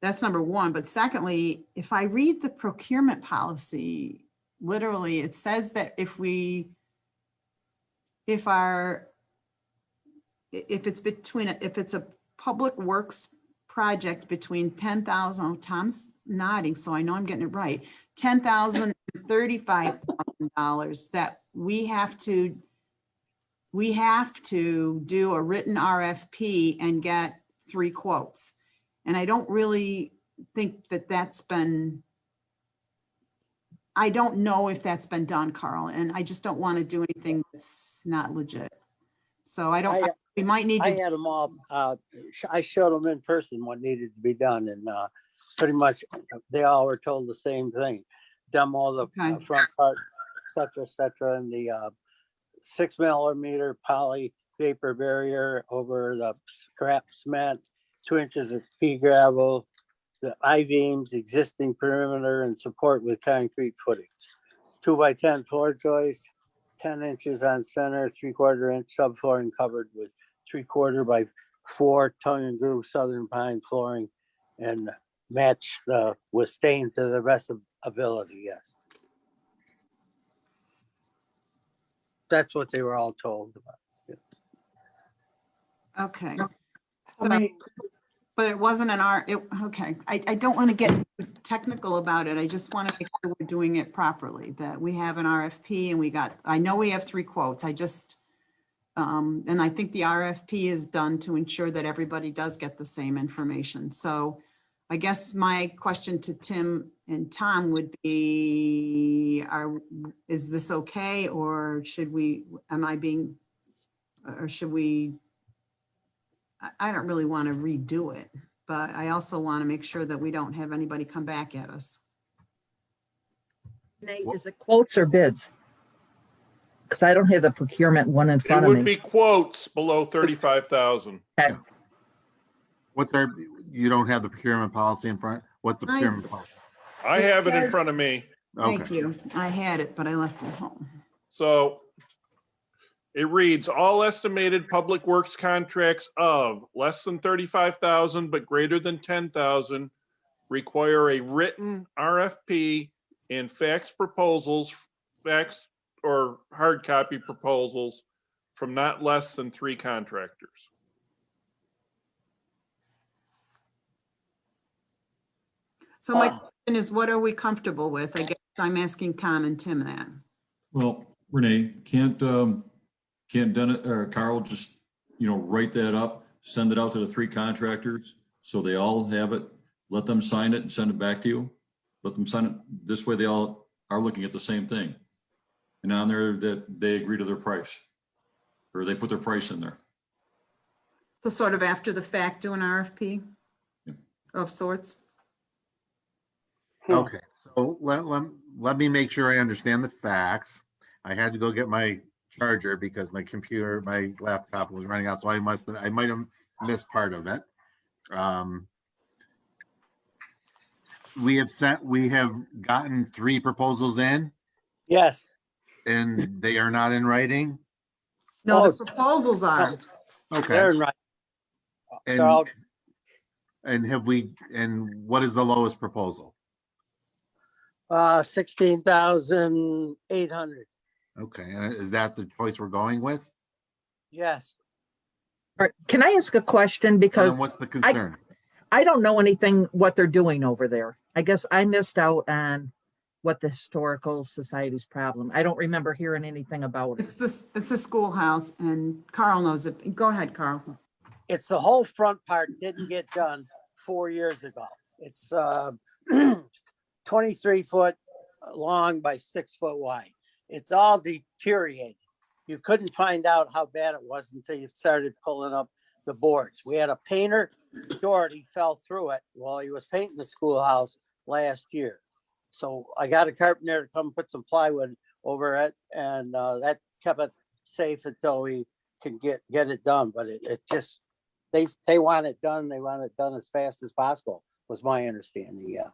Speaker 2: That's number one. But secondly, if I read the procurement policy, literally, it says that if it's a public works project between 10,000, oh, Tom's nodding, so I know I'm getting it right, $10,000 and $35,000, that we have to do a written RFP and get 3 quotes. And I don't really think that I don't know if that's been done, Carl, and I just don't want to do anything that's not legit. So we might need
Speaker 9: I
Speaker 2: to.
Speaker 9: had them all, I showed them in person what needed to be done, and pretty much they all were told the same thing. Demo the front part, et cetera, and the 6 millimeter poly vapor barrier over the scrap cement, 2 inches of pea gravel, the I-beams, existing perimeter, and support with concrete footings. 2x10 floor joist, 10 inches on center, 3/4 inch subflooring covered with 3/4 by 4 tongue and groove southern pine flooring, and match with stain to the best of ability. Yes, that's what they were all told about.
Speaker 2: Okay. So, but it wasn't okay. I don't want to get technical about it. I just want to make sure we're doing it properly, that we have an RFP and I know we have 3 quotes. And I think the RFP is done to ensure that everybody does get the same information. So I guess my question to Tim and Tom would be, is this okay? Or should we, or should we, I don't really want to redo it, but I also want to make sure that we don't have anybody come back at us.
Speaker 6: Nate, is it quotes or bids? Because I don't have the procurement one in
Speaker 10: It
Speaker 6: front of
Speaker 10: would
Speaker 6: me.
Speaker 10: be quotes below 35,000.
Speaker 6: Okay.
Speaker 4: You don't have the procurement policy in front? What's the procurement policy?
Speaker 10: I
Speaker 2: It
Speaker 10: have it in
Speaker 2: says-
Speaker 10: front of me.
Speaker 2: Thank
Speaker 4: Okay.
Speaker 2: you. I had it, but I left it home.
Speaker 10: So it reads, all estimated public works contracts of less than 35,000 but greater than 10,000 require a written RFP and fax or hard copy proposals from not less than 3 contractors.
Speaker 2: So my question is, what are we comfortable with? I guess I'm asking Tom and Tim that.
Speaker 12: Well, Renee, can't Dennis or Carl just, write that up, send it out to the 3 contractors so they all have it, let them sign it and send it back to you? Let them sign it. This way they all are looking at the same thing. And on there that they agree to their price or they put their price in there.
Speaker 2: So sort of after the fact, do an RFP
Speaker 12: Yeah.
Speaker 2: of sorts?
Speaker 4: Okay, so let me make sure I understand the facts. I had to go get my charger because my laptop was running out, so I might have missed part of it. We have gotten 3 proposals in
Speaker 9: Yes.
Speaker 4: and they are not in writing?
Speaker 2: No,
Speaker 9: Oh,
Speaker 2: the proposals are.
Speaker 4: Okay,
Speaker 9: They're right. They're all-
Speaker 4: and what is the lowest proposal?
Speaker 9: 16,800.
Speaker 4: Okay, and is that the choice we're going with?
Speaker 9: Yes.
Speaker 6: All right, can I ask a question?
Speaker 4: And
Speaker 6: Because
Speaker 4: then what's the concern?
Speaker 6: I don't know anything what they're doing over there. I guess I missed out on what the Historical Society's problem. I don't remember hearing anything about it.
Speaker 2: It's the schoolhouse and Carl knows it. Go ahead, Carl.
Speaker 9: It's the whole front part didn't get done 4 years ago. It's 23 foot long by 6 foot wide. It's all deteriorated. You couldn't find out how bad it was until you started pulling up the boards. We had a painter, Doherty, fell through it while he was painting the schoolhouse last year. So I got a carpenter to come put some plywood over it, and that kept it safe until we could get it done. But it just, they want it done. They want it done as fast as possible, was my understanding. Yeah.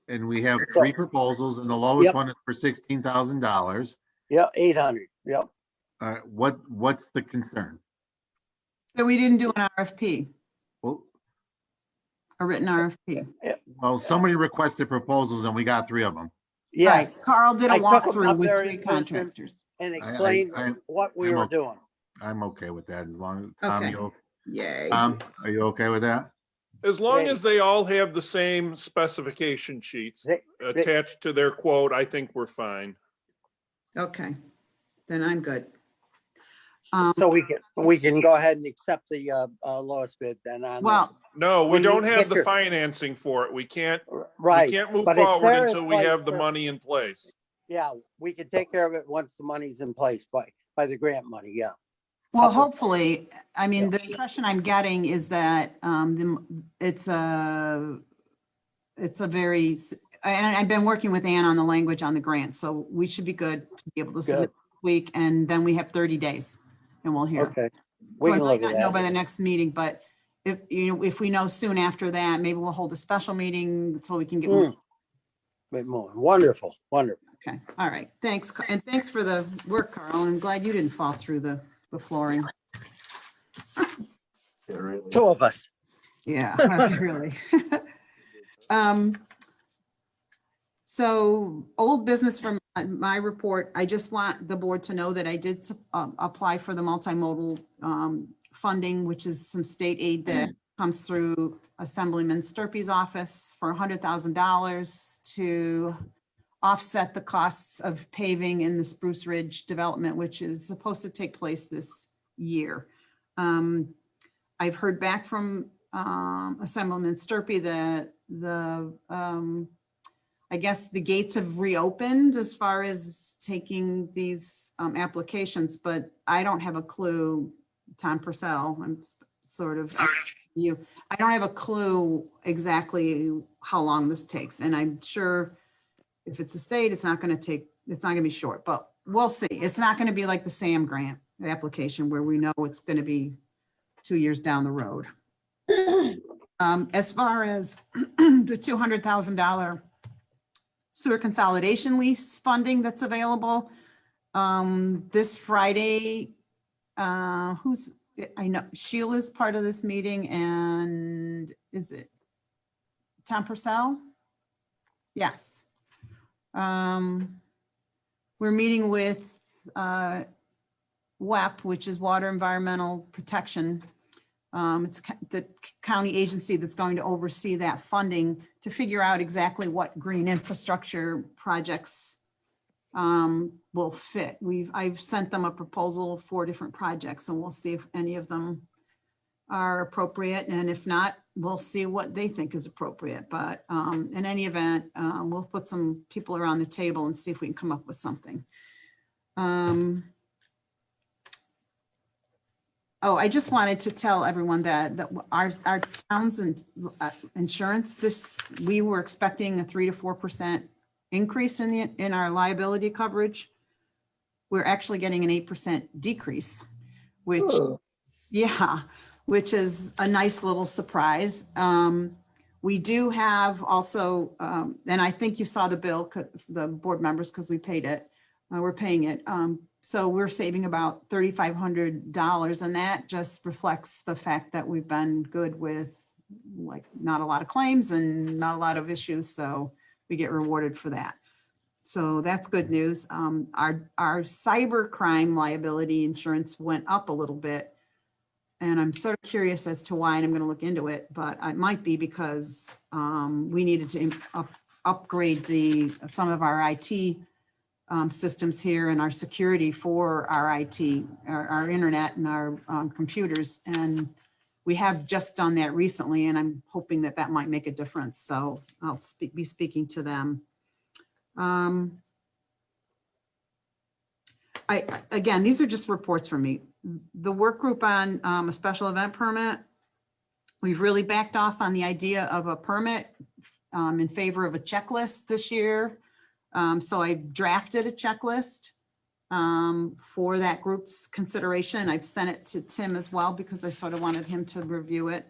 Speaker 4: And we have 3 proposals and the lowest
Speaker 9: Yep.
Speaker 4: one is for $16,000.
Speaker 9: Yeah, 800. Yep.
Speaker 4: What's the concern?
Speaker 2: So we didn't do an RFP,
Speaker 4: Well,
Speaker 2: a written RFP.
Speaker 4: somebody requested proposals and we got 3 of them.
Speaker 9: Yes.
Speaker 2: Right, Carl did a
Speaker 9: I took 'em up
Speaker 2: walkthrough with
Speaker 9: there
Speaker 2: 3
Speaker 9: in person.
Speaker 2: contractors.
Speaker 9: And explain what we
Speaker 4: I'm
Speaker 9: were
Speaker 4: okay.
Speaker 9: doing.
Speaker 4: I'm okay with that as long as, Tom,
Speaker 2: Okay.
Speaker 4: you,
Speaker 2: Yay.
Speaker 4: Tom, are you okay with that?
Speaker 10: As long
Speaker 9: Hey.
Speaker 10: as they all have the same specification sheets
Speaker 9: They-
Speaker 10: attached to their quote, I think we're fine.
Speaker 2: Okay, then I'm good.
Speaker 9: So we can go ahead and accept the lowest bid then on this.
Speaker 2: Well,
Speaker 10: No, we
Speaker 9: When you
Speaker 10: don't have
Speaker 9: get
Speaker 10: the
Speaker 9: your-
Speaker 10: financing for it. We can't
Speaker 9: Right.
Speaker 10: move
Speaker 9: but it's
Speaker 10: forward
Speaker 9: there in
Speaker 10: until we
Speaker 9: place
Speaker 10: have the
Speaker 9: for-
Speaker 10: money in place.
Speaker 9: Yeah, we can take care of it once the money's in place by the grant money, yeah.
Speaker 2: well,
Speaker 9: couple-
Speaker 2: hopefully, I mean, the impression I'm getting is that it's a very, and I've been working with Ann on the language on the grant, so we should be good to be able to submit this week, and then we have 30 days and we'll hear.
Speaker 9: Okay.
Speaker 2: So
Speaker 9: We
Speaker 2: I
Speaker 9: can
Speaker 2: might
Speaker 9: look at
Speaker 2: not know by
Speaker 9: that.
Speaker 2: the next meeting, but if we know soon after that, maybe we'll hold a special meeting so we can get more.
Speaker 9: Bit more. Wonderful, wonderful.
Speaker 2: Okay, all right, thanks. And thanks for the work, Carl. I'm glad you didn't fall through the flooring.
Speaker 9: 2 of us.
Speaker 2: Yeah, really. So old business from my report, I just want the board to know that I did apply for the multimodal funding, which is some state aid that comes through Assemblyman Sturpey's office for $100,000 to offset the costs of paving in the Spruce Ridge development, which is supposed to take place this year. I've heard back from Assemblyman Sturpey that I guess the gates have reopened as far as taking these applications, but I don't have a clue. Tom Purcell, I'm sort of you. I don't have a clue exactly how long this takes, and I'm sure if it's a state, it's not going to be short, but we'll see. It's not going to be like the SAM grant application where we know it's going to be 2 years down the road. As far as the $200,000 sewer consolidation lease funding that's available, this Friday, I know Sheila's part of this meeting, and is it Tom Purcell? Yes. We're meeting with WEP, which is Water Environmental Protection. It's the county agency that's going to oversee that funding to figure out exactly what green infrastructure projects will fit. I've sent them a proposal of 4 different projects, and we'll see if any of them are appropriate. And if not, we'll see what they think is appropriate. But in any event, we'll put some people around the table and see if we can come up with something. Oh, I just wanted to tell everyone that our town's insurance, we were expecting a 3 to 4% increase in our liability coverage. We're actually getting an 8% decrease, which, which is a nice little surprise. We do have also, and I think you saw the bill, the board members, because we paid it. We're paying it. So we're saving about $3,500, and that just reflects the fact that we've been good with like not a lot of claims and not a lot of issues. So we get rewarded for that. So that's good news. Our cyber crime liability insurance went up a little bit, and I'm sort of curious as to why, and I'm going to look into it, but it might be because we needed to upgrade some of our IT systems here and our security for our IT, our internet and our computers. And we have just done that recently, and I'm hoping that that might make a difference. So I'll be speaking to them. Again, these are just reports from me. The work group on a special event permit, we've really backed off on the idea of a permit in favor of a checklist this year. So I drafted a checklist for that group's consideration. I've sent it to Tim as well because I sort of wanted him to review it.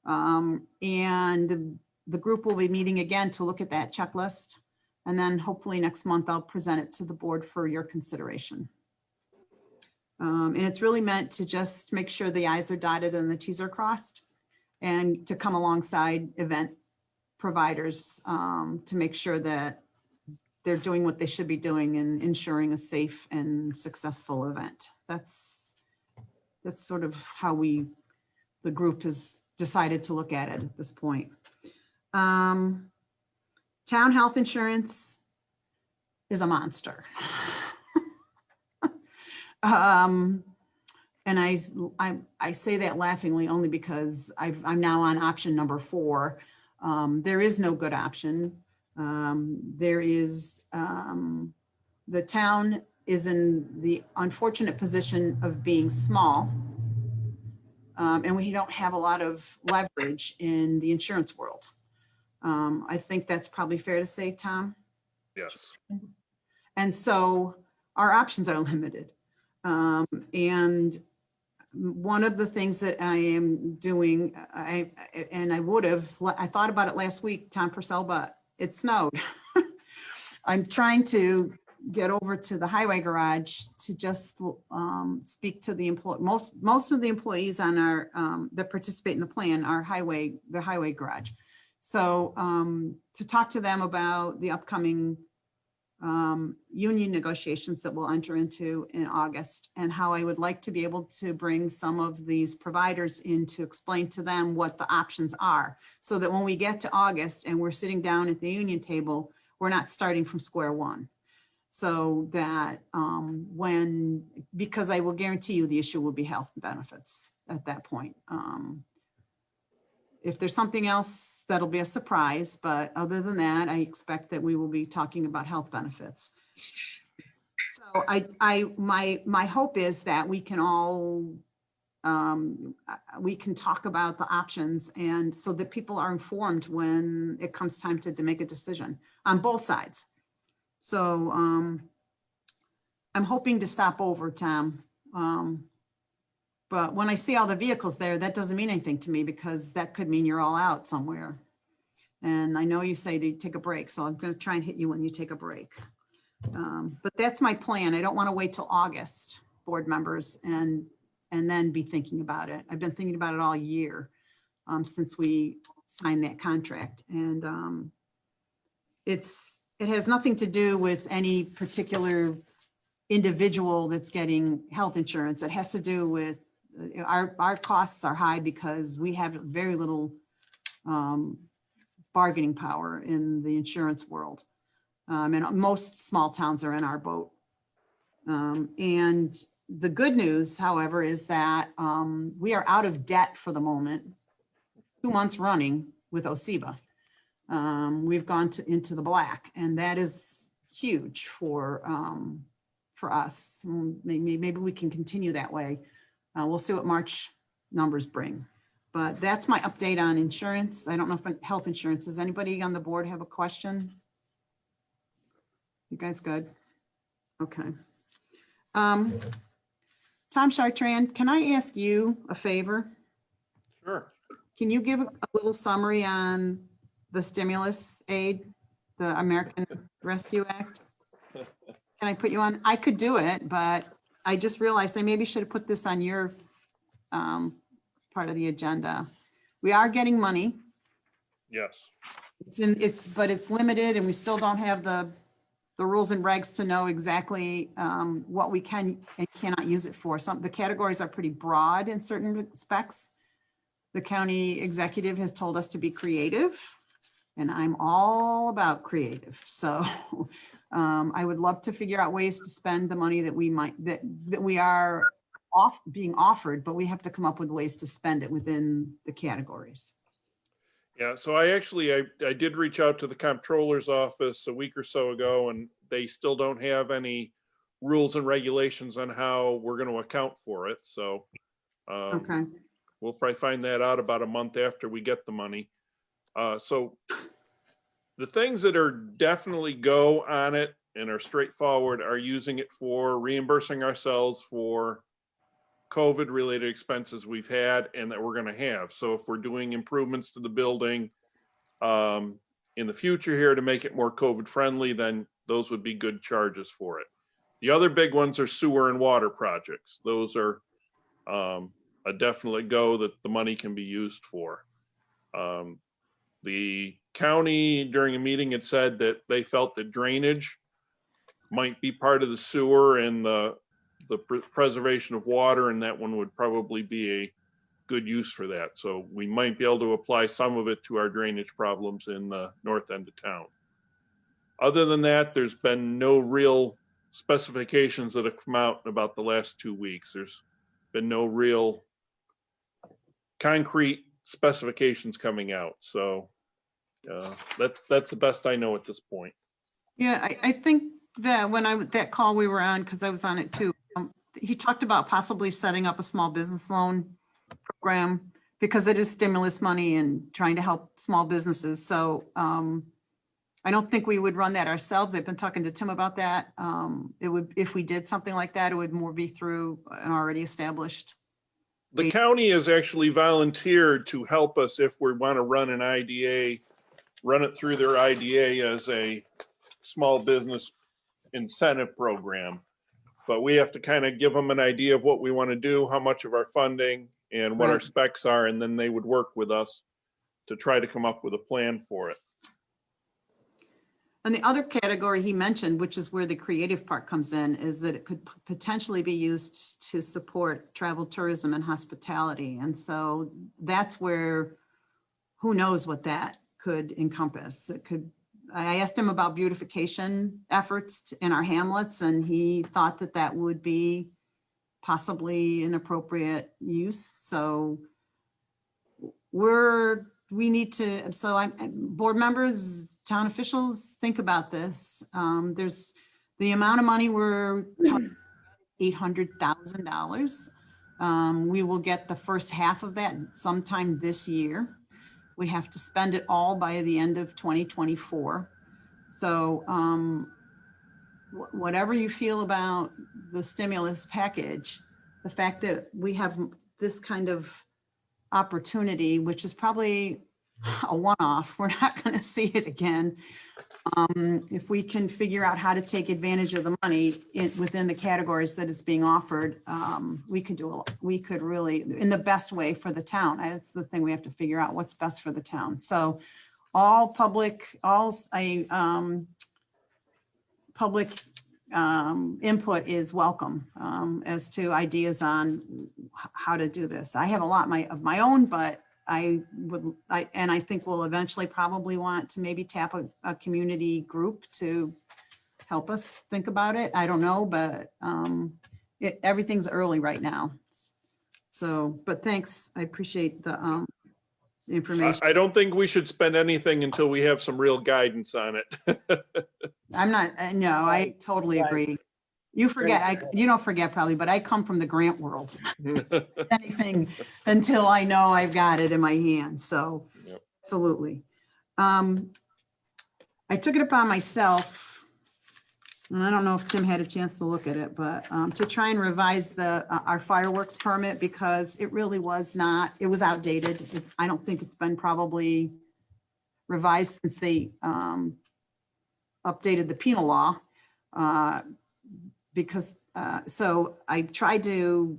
Speaker 2: And the group will be meeting again to look at that checklist. And then hopefully next month I'll present it to the board for your consideration. And it's really meant to just make sure the I's are dotted and the T's are crossed, and to come alongside event providers to make sure that they're doing what they should be doing and ensuring a safe and successful event. That's sort of how the group has decided to look at it at this point. Town health insurance is a monster. And I say that laughingly only because I'm now on option number 4. There is no good option. There is, the town is in the unfortunate position of being small. And we don't have a lot of leverage in the insurance world. I think that's probably fair to say, Tom.
Speaker 10: Yes.
Speaker 2: And so our options are limited. And one of the things that I am doing, I thought about it last week, Tom Purcell, but it snowed. I'm trying to get over to the highway garage to just speak to the employee. Most of the employees on our that participate in the plan are the highway garage. So to talk to them about the upcoming union negotiations that we'll enter into in August, and how I would like to be able to bring some of these providers in to explain to them what the options are, so that when we get to August and we're sitting down at the union table, we're not starting from square one. So that because I will guarantee you the issue will be health benefits at that point. If there's something else, that'll be a surprise, but other than that, I expect that we will be talking about health benefits. So my hope is that we can all, we can talk about the options, and so that people are informed when it comes time to make a decision on both sides. So I'm hoping to stop over, Tom. But when I see all the vehicles there, that doesn't mean anything to me, because that could mean you're all out somewhere. And I know you say that you take a break, so I'm going to try and hit you when you take a break. But that's my plan. I don't want to wait till August, board members, and then be thinking about it. I've been thinking about it all year since we signed that contract. And it has nothing to do with any particular individual that's getting health insurance. It has to do with our costs are high because we have very little bargaining power in the insurance world. And most small towns are in our boat. And the good news, however, is that we are out of debt for the moment, 2 months running with OSEBA. We've gone into the black, and that is huge for us. Maybe we can continue that way. We'll see what March numbers bring. But that's my update on insurance. I don't know if health insurance, does anybody on the board have a question? You guys good? Okay. Tom Chartrand, can I ask you a favor?
Speaker 10: Sure.
Speaker 2: Can you give a little summary on the stimulus aid, the American Rescue Act? Can I put you on? I could do it, but I just realized I maybe should have put this on your part of the agenda. We are getting money.
Speaker 10: Yes.
Speaker 2: But it's limited, and we still don't have the rules and regs to know exactly what we can and cannot use it for. The categories are pretty broad in certain respects. The county executive has told us to be creative, and I'm all about creative. So I would love to figure out ways to spend the money that we are being offered, but we have to come up with ways to spend it within the categories.
Speaker 10: Yeah, so I did reach out to the comptroller's office a week or so ago, and they still don't have any rules and regulations on how we're going to account for it. So
Speaker 2: Okay.
Speaker 10: we'll probably find that out about a month after we get the money. So the things that are definitely go on it and are straightforward are using it for reimbursing ourselves for COVID related expenses we've had and that we're going to have. So if we're doing improvements to the building in the future here to make it more COVID friendly, then those would be good charges for it. The other big ones are sewer and water projects. Those are a definite go that the money can be used for. The county during a meeting had said that they felt that drainage might be part of the sewer and the preservation of water, and that one would probably be a good use for that. So we might be able to apply some of it to our drainage problems in the north end of town. Other than that, there's been no real specifications that have come out in about the last 2 weeks. There's been no real concrete specifications coming out. So that's the best I know at this point.
Speaker 2: Yeah, I think that when that call we were on, because I was on it too, he talked about possibly setting up a small business loan program because it is stimulus money and trying to help small businesses. So I don't think we would run that ourselves. I've been talking to Tim about that. It would, if we did something like that, it would more be through an already established.
Speaker 10: The county has actually volunteered to help us if we want to run an IDA, run it through their IDA as a small business incentive program. But we have to kind of give them an idea of what we want to do, how much of our funding and what our specs are, and then they would work with us to try to come up with a plan for it.
Speaker 2: And the other category he mentioned, which is where the creative part comes in, is that it could potentially be used to support travel, tourism, and hospitality. And so that's where, who knows what that could encompass. It could, I asked him about beautification efforts in our hamlets, and he thought that that would be possibly an appropriate use. So we need to, so board members, town officials, think about this. There's the amount of money we're talking, $800,000. We will get the first half of that sometime this year. We have to spend it all by the end of 2024. So whatever you feel about the stimulus package, the fact that we have this kind of opportunity, which is probably a one-off, we're not going to see it again. If we can figure out how to take advantage of the money within the categories that is being offered, we could really, in the best way for the town. That's the thing we have to figure out, what's best for the town. So all public input is welcome as to ideas on how to do this. I have a lot of my own, but I think we'll eventually probably want to maybe tap a community group to help us think about it. I don't know, but everything's early right now. So, but thanks. I appreciate the information.
Speaker 10: I don't think we should spend anything until we have some real guidance on it.
Speaker 2: I'm not, no, I totally agree. You forget, you don't forget probably, but I come from the grant world. Anything until I know I've got it in my hands. So
Speaker 10: Yep.
Speaker 2: Absolutely. I took it upon myself, and I don't know if Tim had a chance to look at it, but to try and revise our fireworks permit, because it really was not, it was outdated. I don't think it's been probably revised since they updated the penal law. Because, so I tried to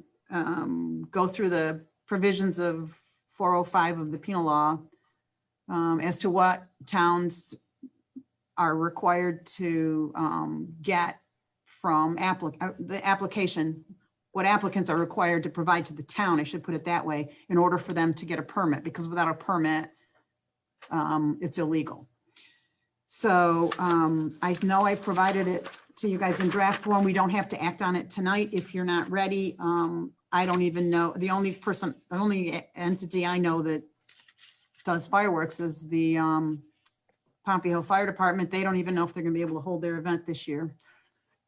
Speaker 2: go through the provisions of 405 of the penal law as to what towns are required to get from the application, what applicants are required to provide to the town, I should put it that way, in order for them to get a permit, because without a permit, it's illegal. So I know I provided it to you guys in draft form. We don't have to act on it tonight if you're not ready. I don't even know, the only entity I know that does fireworks is the Pompey Hill Fire Department. They don't even know if they're gonna be able to hold their event this year.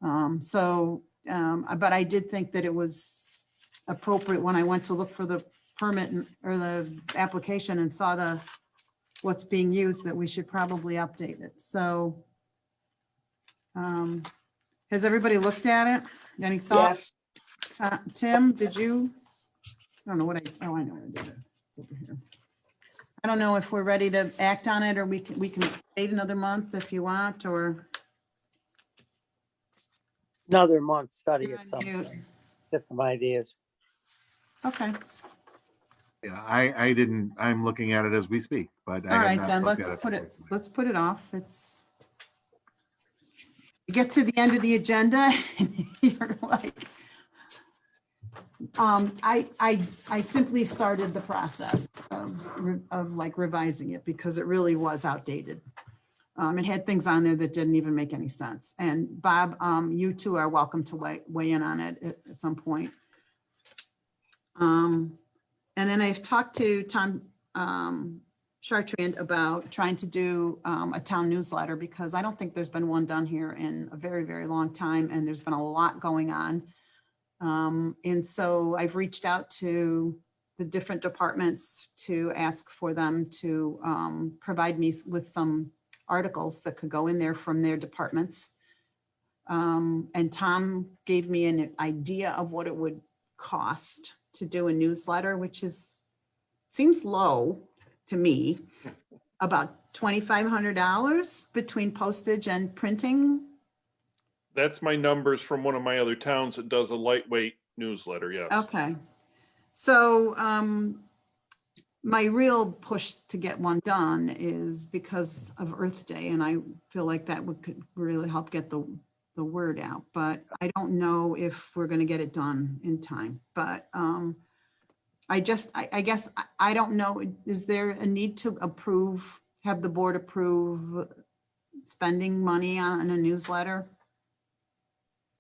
Speaker 2: But I did think that it was appropriate when I went to look for the permit or the application and saw what's being used, that we should probably update it. So has everybody looked at it? Any thoughts? Yes. Tim, did you? I don't know what I know I did it over here. I don't know if we're ready to act on it, or we can wait another month if you want, or
Speaker 9: Another month, study it some, get some ideas.
Speaker 2: okay.
Speaker 4: Yeah, I'm looking at it as we speak, but. I
Speaker 2: All
Speaker 4: have
Speaker 2: right,
Speaker 4: not
Speaker 2: then
Speaker 4: looked
Speaker 2: let's
Speaker 4: at
Speaker 2: put it off. You get to the end of the agenda and you're like, I simply started the process of like revising it because it really was outdated. It had things on there that didn't even make any sense. And Bob, you two are welcome to weigh in on it at some point. And then I've talked to Tom Chartrand about trying to do a town newsletter, because I don't think there's been one done here in a very, very long time, and there's been a lot going on. And so I've reached out to the different departments to ask for them to provide me with some articles that could go in there from their departments. And Tom gave me an idea of what it would cost to do a newsletter, which seems low to me, about $2,500 between postage and printing.
Speaker 10: That's my numbers from one of my other towns that does a lightweight newsletter, yes.
Speaker 2: Okay. So my real push to get one done is because of Earth Day, and I feel like that could really help get the word out, but I don't know if we're going to get it done in time. But I guess I don't know, is there a need to have the board approve spending money on a newsletter?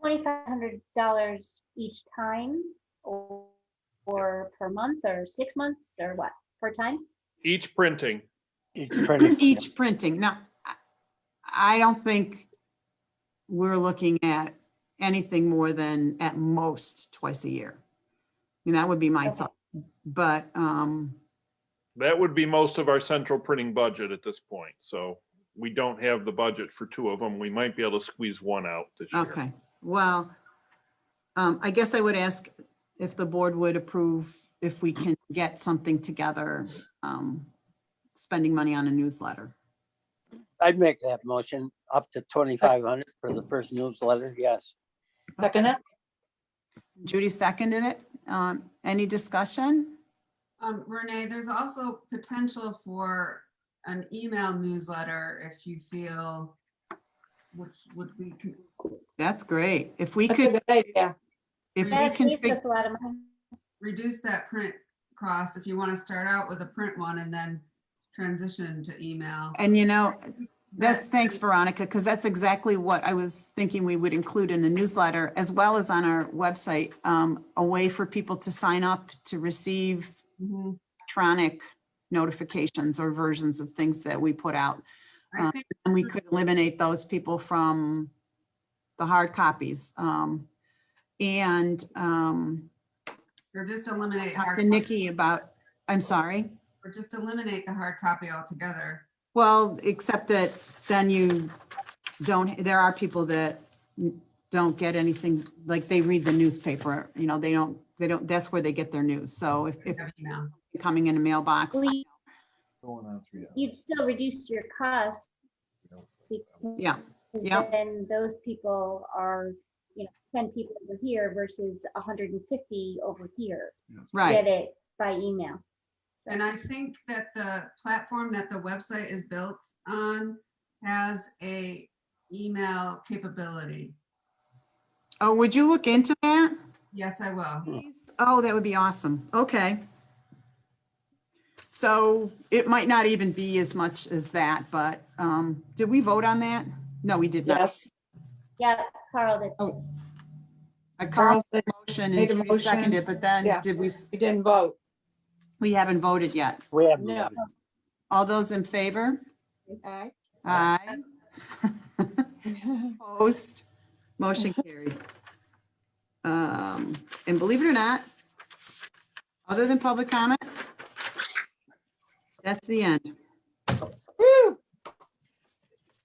Speaker 7: $2,500 each time or per month or 6 months or what, per time?
Speaker 10: Each printing.
Speaker 9: Each printing.
Speaker 2: Each printing. Now, I don't think we're looking at anything more than at most twice a year. And that would be my
Speaker 7: Okay.
Speaker 2: thought. But,
Speaker 10: That would be most of our central printing budget at this point. So we don't have the budget for two of them. We might be able to squeeze one out this year.
Speaker 2: okay, well, I guess I would ask if the board would approve if we can get something together, spending money on a newsletter.
Speaker 9: I'd make that motion up to 2,500 for the first newsletter, yes.
Speaker 8: Second that?
Speaker 2: Judy seconded it. Any discussion?
Speaker 1: Renee, there's also potential for an email newsletter if you feel, which would be,
Speaker 2: That's great. If we
Speaker 8: That's a
Speaker 2: could,
Speaker 8: good idea.
Speaker 2: if we
Speaker 7: That
Speaker 2: can,
Speaker 7: saves us a lot of money.
Speaker 1: reduce that print cost if you want to start out with a print one and then transition to email.
Speaker 2: and you know, thanks, Veronica, because that's exactly what I was thinking we would include in the newsletter as well as on our website, a way for people to sign up to receive
Speaker 1: Mhm.
Speaker 2: electronic notifications or versions of things that we put out.
Speaker 1: I think
Speaker 2: And we could eliminate those people from the hard copies. And
Speaker 1: or just eliminate
Speaker 2: talk
Speaker 1: hard
Speaker 2: to Nikki about, I'm sorry.
Speaker 1: or just eliminate the hard copy altogether.
Speaker 2: Well, except that then you don't, there are people that don't get anything, like they read the newspaper, you know, they don't, that's where they get their news. So if
Speaker 1: Have email.
Speaker 2: coming in a mailbox,
Speaker 7: Well,
Speaker 11: Going on 3 hours.
Speaker 7: You'd still reduce your cost.
Speaker 2: yeah,
Speaker 7: because
Speaker 2: yeah.
Speaker 7: Then those people are, 10 people over here versus 150 over here.
Speaker 2: right.
Speaker 7: Get it by email.
Speaker 1: And I think that the platform that the website is built on has a email capability.
Speaker 2: Oh, would you look into that?
Speaker 1: Yes, I will.
Speaker 2: Please? Oh, that would be awesome. Okay. So it might not even be as much as that, but did we vote on that? No, we did not.
Speaker 8: Yes.
Speaker 7: Yeah, Carl, did.
Speaker 2: Oh. I
Speaker 8: Carl
Speaker 2: called the motion
Speaker 8: made a
Speaker 2: and Judy
Speaker 8: motion.
Speaker 2: seconded, but then
Speaker 8: Yeah.
Speaker 2: did we,
Speaker 8: We didn't vote.
Speaker 2: we haven't voted yet.
Speaker 9: We have
Speaker 8: No.
Speaker 2: All those in favor?
Speaker 8: Aye.
Speaker 2: Aye. Opposed? Motion carried. And believe it or not, other than public comment, that's the end.
Speaker 8: Woo.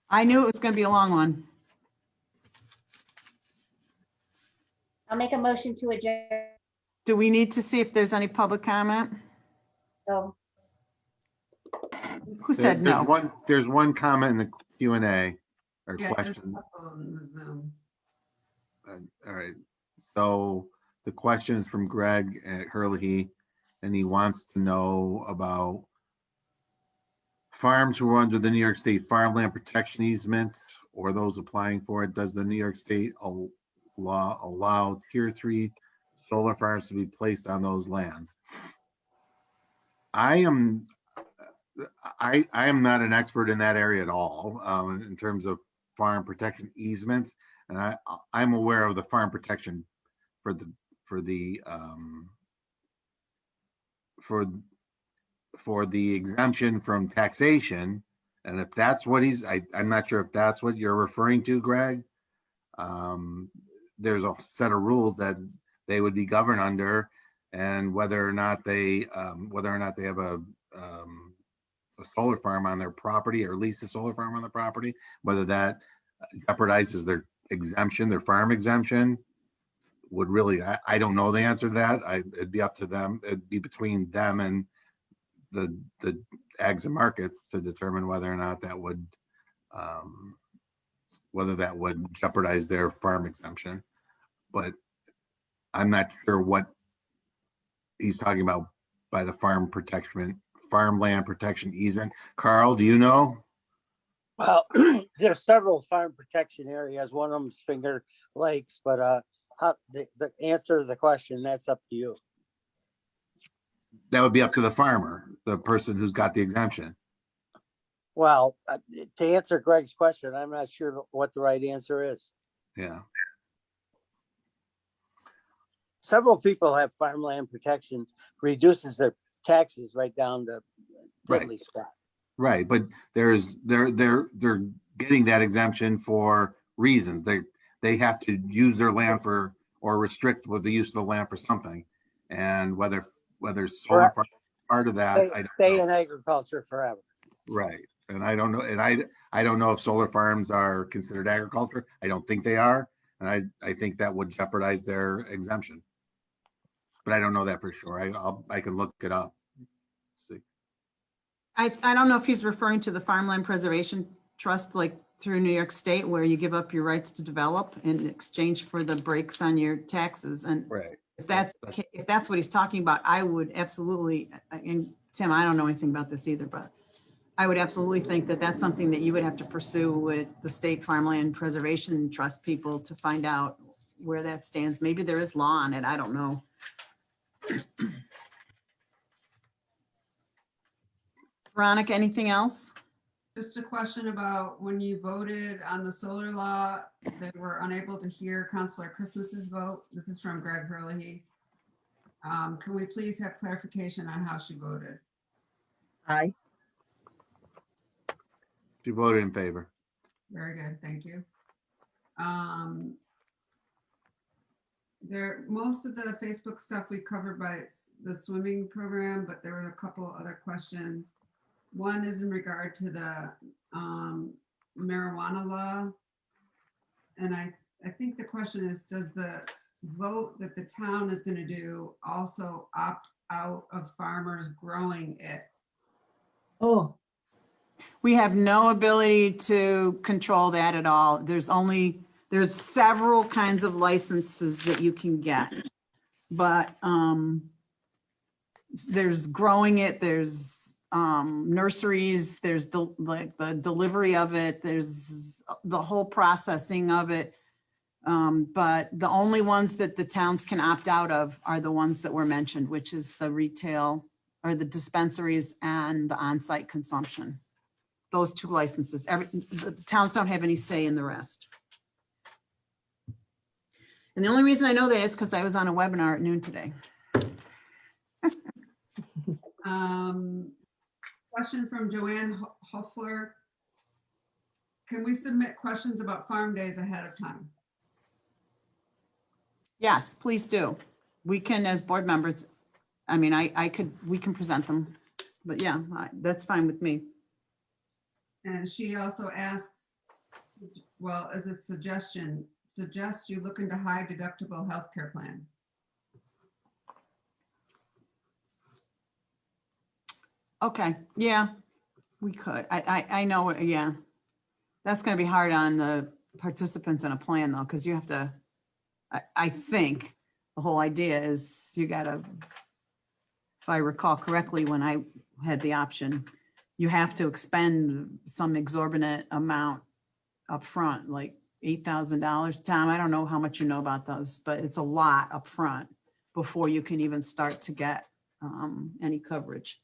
Speaker 2: I knew it was going to be a long one.
Speaker 7: I'll make a motion to adjourn.
Speaker 2: Do we need to see if there's any public comment?
Speaker 7: So,
Speaker 2: Who said no?
Speaker 4: There's one comment in the Q&A or
Speaker 1: Yeah, there's a
Speaker 4: question.
Speaker 1: couple in the Zoom.
Speaker 4: All right, so the question is from Greg at Hurley, and he wants to know about farms who are under the New York State farmland protection easement or those applying for it. Does the New York State law allow tier 3 solar farms to be placed on those lands? I am not an expert in that area at all, in terms of farm protection easements. And I'm aware of the farm protection for the exemption from taxation. And if that's what I'm not sure if that's what you're referring to, Greg. There's a set of rules that they would be governed under, and whether or not they have a solar farm on their property or lease a solar farm on the property, whether that jeopardizes their exemption, their farm exemption, would really, I don't know the answer to that. It'd be up to them. It'd be between them and the ags and markets to determine whether or not that would, whether that would jeopardize their farm exemption. But I'm not sure what he's talking about by the farmland protection easement. Carl, do you know?
Speaker 9: Well, there's several farm protection areas. One of them's Finger Lakes, but how the answer to the question, that's up to you.
Speaker 4: That would be up to the farmer, the person who's got the exemption.
Speaker 9: Well, to answer Greg's question, I'm not sure what the right answer is.
Speaker 4: Yeah,
Speaker 9: Several people have farmland protections, reduces their taxes right down to
Speaker 4: Right.
Speaker 9: diddly spot.
Speaker 4: right. But they're getting that exemption for reasons. They have to use their land for, or restrict with the use of the land for something. And whether solar
Speaker 9: Correct.
Speaker 4: farm is part of that, I don't
Speaker 9: Stay
Speaker 4: know.
Speaker 9: in agriculture forever.
Speaker 4: Right. And I don't know, and I don't know if solar farms are considered agriculture. I don't think they are. And I think that would jeopardize their exemption. But I don't know that for sure. I can look it up. See.
Speaker 2: I don't know if he's referring to the Farmland Preservation Trust, like through New York State, where you give up your rights to develop in exchange for the breaks on your taxes. And
Speaker 4: Right.
Speaker 2: if that's what he's talking about, I would absolutely, and Tim, I don't know anything about this either, but I would absolutely think that that's something that you would have to pursue with the State Farmland Preservation Trust people to find out where that stands. Maybe there is law on it. I don't know. Veronica, anything else?
Speaker 1: Just a question about when you voted on the solar law, they were unable to hear Councilor Christmas's vote. This is from Greg Hurley. Can we please have clarification on how she voted?
Speaker 6: Aye.
Speaker 4: She voted in favor.
Speaker 1: Very good, thank you. Most of the Facebook stuff we covered by the swimming program, but there were a couple other questions. One is in regard to the marijuana law. And I think the question is, does the vote that the town is going to do also opt out of farmers growing it?
Speaker 8: Oh,
Speaker 2: We have no ability to control that at all. There's several kinds of licenses that you can get. But there's growing it, there's nurseries, there's the delivery of it, there's the whole processing of it. But the only ones that the towns can opt out of are the ones that were mentioned, which is the retail or the dispensaries and the on-site consumption. Those two licenses. The towns don't have any say in the rest. And the only reason I know that is because I was on a webinar at noon today.
Speaker 1: Question from Joanne Hoffler. Can we submit questions about farm days ahead of time?
Speaker 2: Yes, please do. We can, as board members, I mean, we can present them, but yeah, that's fine with me.
Speaker 1: And she also asks, well, as a suggestion, suggest you look into high deductible healthcare plans.
Speaker 2: Okay, yeah, we could. I know, yeah. That's gonna be hard on the participants in a plan though, because you have to, I think the whole idea is you gotta, if I recall correctly, when I had the option, you have to expend some exorbitant amount up front, like $8,000. Tom, I don't know how much you know about those, but it's a lot up front before you can even start to get any coverage.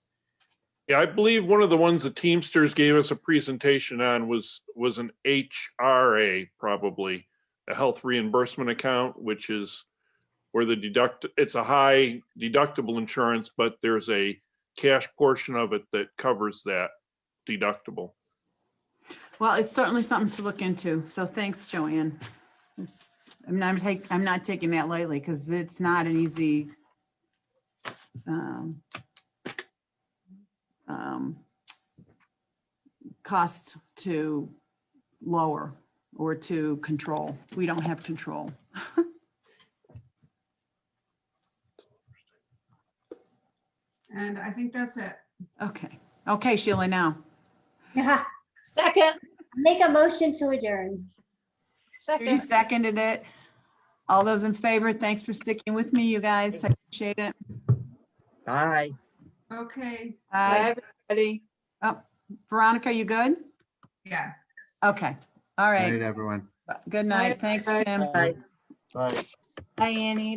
Speaker 10: Yeah, I believe one of the ones the Teamsters gave us a presentation on was an HRA, probably a health reimbursement account, which is where it's a high deductible insurance, but there's a cash portion of it that covers that deductible.
Speaker 2: Well, it's certainly something to look into. So thanks, Joanne. I'm not taking that lightly because it's not an easy cost to lower or to control. We don't have control.
Speaker 1: And I think that's it.
Speaker 2: Okay. Okay, Sheila, now.
Speaker 7: Yeah.
Speaker 8: second,
Speaker 7: Make a motion to adjourn.
Speaker 2: You
Speaker 8: second.
Speaker 2: seconded it. All those in favor, thanks for sticking with me, you guys. I appreciate it.
Speaker 6: Bye.
Speaker 1: Okay,
Speaker 2: Bye.
Speaker 8: Bye, everybody.
Speaker 2: Oh, Veronica, you good?
Speaker 1: yeah.
Speaker 2: Okay. All
Speaker 4: Good night,
Speaker 2: right.
Speaker 4: everyone.
Speaker 2: Good night. Thanks, Tim.
Speaker 6: Bye.
Speaker 11: Bye.
Speaker 2: Hi, Annie.